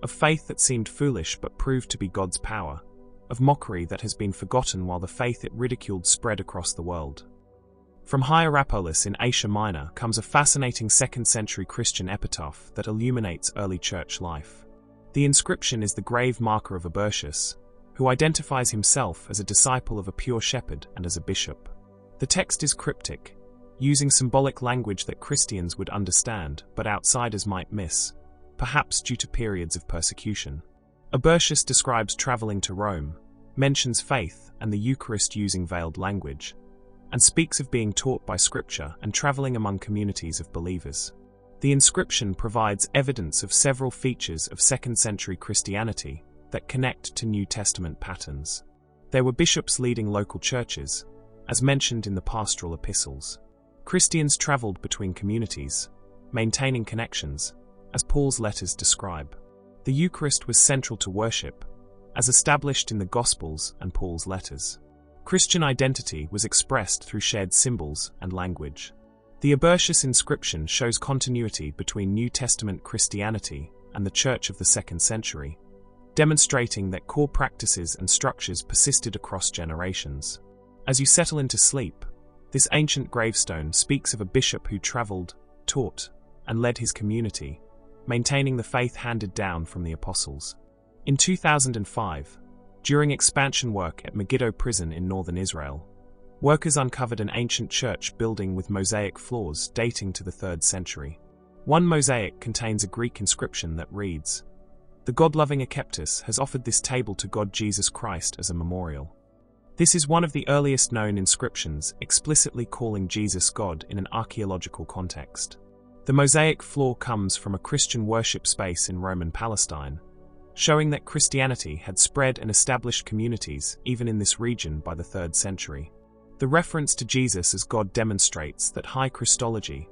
of faith that seemed foolish but proved to be God's power, of mockery that has been forgotten while the faith it ridiculed spread across the world. From Hierapolis in Asia Minor comes a fascinating 2nd century Christian epitaph that illuminates early church life. The inscription is the grave marker of Abertius, who identifies himself as a disciple of a pure shepherd and as a bishop. The text is cryptic, using symbolic language that Christians would understand but outsiders might miss, perhaps due to periods of persecution. Abertius describes traveling to Rome, mentions faith and the Eucharist using veiled language, and speaks of being taught by Scripture and traveling among communities of believers. The inscription provides evidence of several features of 2nd century Christianity that connect to New Testament patterns. There were bishops leading local churches, as mentioned in the pastoral epistles. Christians traveled between communities, maintaining connections, as Paul's letters describe. The Eucharist was central to worship, as established in the Gospels and Paul's letters. Christian identity was expressed through shared symbols and language. The Abertius inscription shows continuity between New Testament Christianity and the Church of the 2nd century, demonstrating that core practices and structures persisted across generations. As you settle into sleep, this ancient gravestone speaks of a bishop who traveled, taught, and led his community, maintaining the faith handed down from the apostles. In 2005, during expansion work at Megiddo prison in northern Israel, workers uncovered an ancient church building with mosaic floors dating to the 3rd century. One mosaic contains a Greek inscription that reads, "The God-loving Akeptus has offered this table to God Jesus Christ as a memorial." This is one of the earliest known inscriptions explicitly calling Jesus God in an archaeological context. The mosaic floor comes from a Christian worship space in Roman Palestine, showing that Christianity had spread and established communities even in this region by the 3rd century. The reference to Jesus as God demonstrates that high Christology,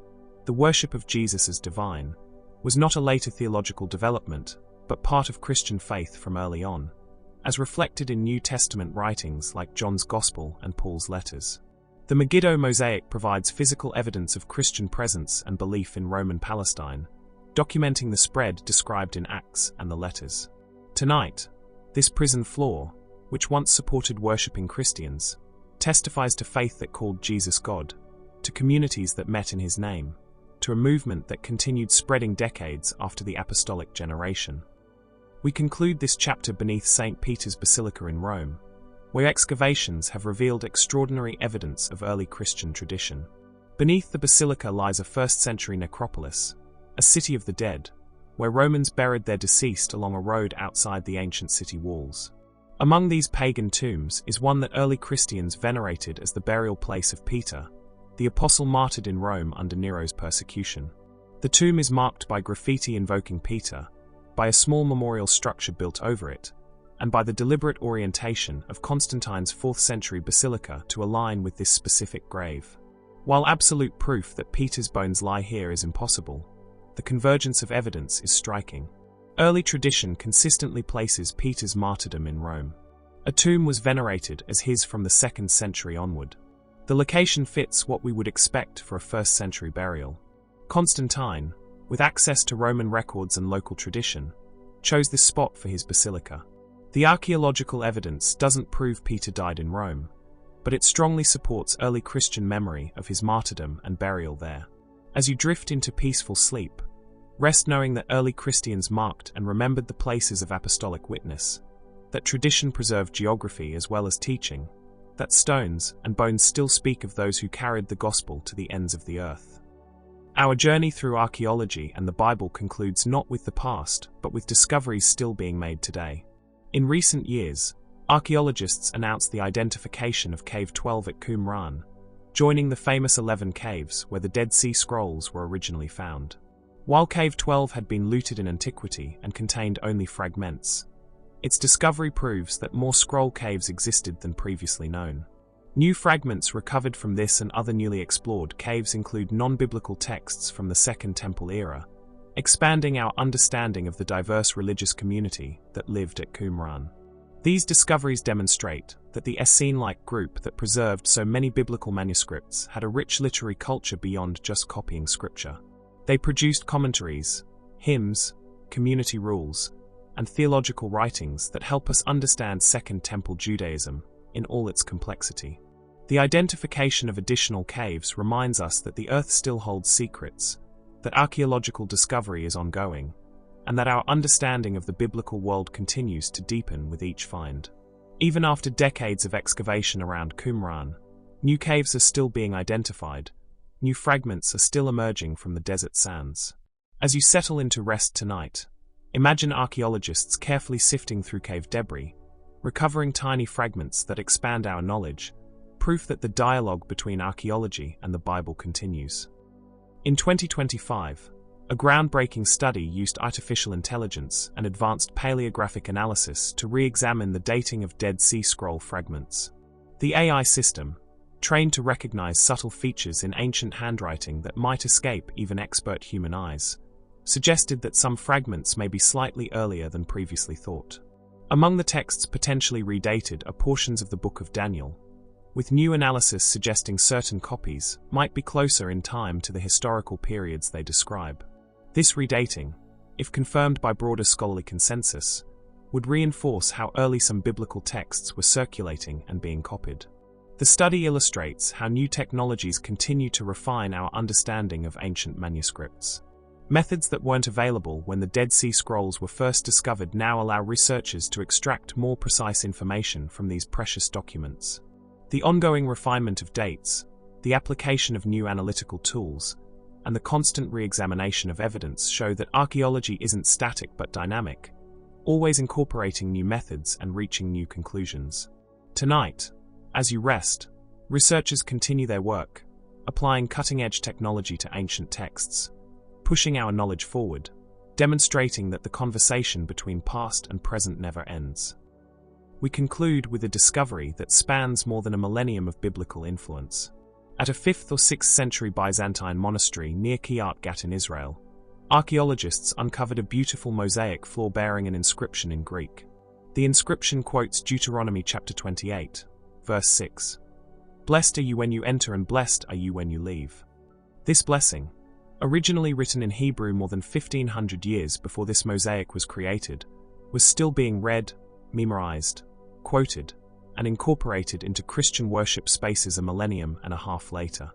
the worship of Jesus as divine, was not a later theological development, but part of Christian faith from early on, as reflected in New Testament writings like John's Gospel and Paul's letters. The Megiddo mosaic provides physical evidence of Christian presence and belief in Roman Palestine, documenting the spread described in Acts and the letters. Tonight, this prison floor, which once supported worshipping Christians, testifies to faith that called Jesus God, to communities that met in his name, to a movement that continued spreading decades after the apostolic generation. We conclude this chapter beneath St. Peter's Basilica in Rome, where excavations have revealed extraordinary evidence of early Christian tradition. Beneath the basilica lies a 1st century necropolis, a city of the dead, where Romans buried their deceased along a road outside the ancient city walls. Among these pagan tombs is one that early Christians venerated as the burial place of Peter, the apostle martyred in Rome under Nero's persecution. The tomb is marked by graffiti invoking Peter, by a small memorial structure built over it, and by the deliberate orientation of Constantine's 4th century basilica to align with this specific grave. While absolute proof that Peter's bones lie here is impossible, the convergence of evidence is striking. Early tradition consistently places Peter's martyrdom in Rome. A tomb was venerated as his from the 2nd century onward. The location fits what we would expect for a 1st century burial. Constantine, with access to Roman records and local tradition, chose this spot for his basilica. The archaeological evidence doesn't prove Peter died in Rome, but it strongly supports early Christian memory of his martyrdom and burial there. As you drift into peaceful sleep, rest knowing that early Christians marked and remembered the places of apostolic witness, that tradition preserved geography as well as teaching, that stones and bones still speak of those who carried the gospel to the ends of the earth. Our journey through archaeology and the Bible concludes not with the past, but with discoveries still being made today. In recent years, archaeologists announced the identification of Cave 12 at Qumran, joining the famous 11 caves where the Dead Sea Scrolls were originally found. While Cave 12 had been looted in antiquity and contained only fragments, its discovery proves that more scroll caves existed than previously known. New fragments recovered from this and other newly explored caves include non-biblical texts from the Second Temple era, expanding our understanding of the diverse religious community that lived at Qumran. These discoveries demonstrate that the Essene-like group that preserved so many biblical manuscripts had a rich literary culture beyond just copying scripture. They produced commentaries, hymns, community rules, and theological writings that help us understand Second Temple Judaism in all its complexity. The identification of additional caves reminds us that the earth still holds secrets, that archaeological discovery is ongoing, and that our understanding of the biblical world continues to deepen with each find. Even after decades of excavation around Qumran, new caves are still being identified, new fragments are still emerging from the desert sands. As you settle into rest tonight, imagine archaeologists carefully sifting through cave debris, recovering tiny fragments that expand our knowledge, proof that the dialogue between archaeology and the Bible continues. In 2025, a groundbreaking study used artificial intelligence and advanced paleographic analysis to re-examine the dating of Dead Sea Scroll fragments. The AI system, trained to recognize subtle features in ancient handwriting that might escape even expert human eyes, suggested that some fragments may be slightly earlier than previously thought. Among the texts potentially redated are portions of the Book of Daniel, with new analysis suggesting certain copies might be closer in time to the historical periods they describe. This redating, if confirmed by broader scholarly consensus, would reinforce how early some biblical texts were circulating and being copied. The study illustrates how new technologies continue to refine our understanding of ancient manuscripts. Methods that weren't available when the Dead Sea Scrolls were first discovered now allow researchers to extract more precise information from these precious documents. The ongoing refinement of dates, the application of new analytical tools, and the constant re-examination of evidence show that archaeology isn't static but dynamic, always incorporating new methods and reaching new conclusions. Tonight, as you rest, researchers continue their work, applying cutting-edge technology to ancient texts, pushing our knowledge forward, demonstrating that the conversation between past and present never ends. We conclude with a discovery that spans more than a millennium of biblical influence. At a 5th or 6th century Byzantine monastery near Kiryat Gat in Israel, archaeologists uncovered a beautiful mosaic floor bearing an inscription in Greek. The inscription quotes Deuteronomy chapter 28, verse 6. "Blessed are you when you enter and blessed are you when you leave." This blessing, originally written in Hebrew more than 1500 years before this mosaic was created, was still being read, memorized, quoted, and incorporated into Christian worship spaces a millennium and a half later.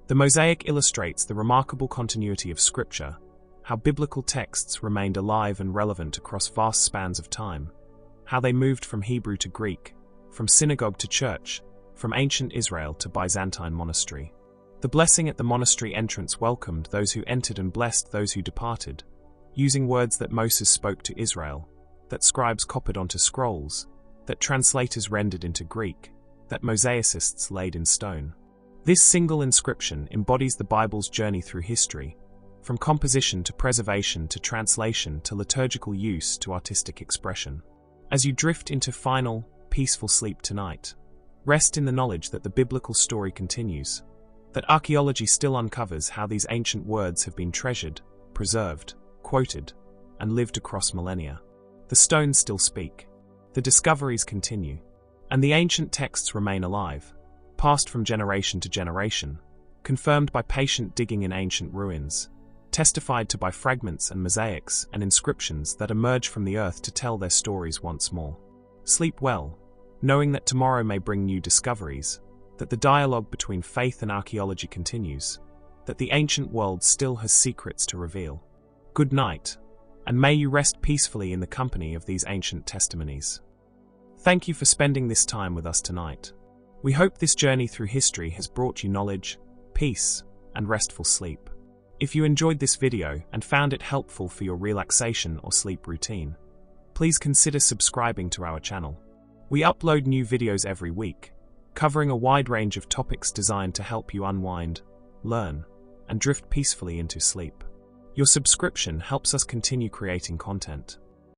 The mosaic illustrates the remarkable continuity of Scripture, how biblical texts remained alive and relevant across vast spans of time, how they moved from Hebrew to Greek, from synagogue to church, from ancient Israel to Byzantine monastery. The blessing at the monastery entrance welcomed those who entered and blessed those who departed, using words that Moses spoke to Israel, that scribes copied onto scrolls, that translators rendered into Greek, that mosaicists laid in stone. This single inscription embodies the Bible's journey through history, from composition to preservation to translation to liturgical use to artistic expression. As you drift into final, peaceful sleep tonight, rest in the knowledge that the biblical story continues, that archaeology still uncovers how these ancient words have been treasured, preserved, quoted, and lived across millennia. The stones still speak. The discoveries continue, and the ancient texts remain alive, passed from generation to generation, confirmed by patient digging in ancient ruins, testified to by fragments and mosaics and inscriptions that emerge from the earth to tell their stories once more. Sleep well, knowing that tomorrow may bring new discoveries, that the dialogue between faith and archaeology continues, that the ancient world still has secrets to reveal. Good night, and may you rest peacefully in the company of these ancient testimonies. Thank you for spending this time with us tonight. We hope this journey through history has brought you knowledge, peace, and restful sleep. If you enjoyed this video and found it helpful for your relaxation or sleep routine, please consider subscribing to our channel. We upload new videos every week, covering a wide range of topics designed to help you unwind, learn, and drift peacefully into sleep. Your subscription helps us continue creating content.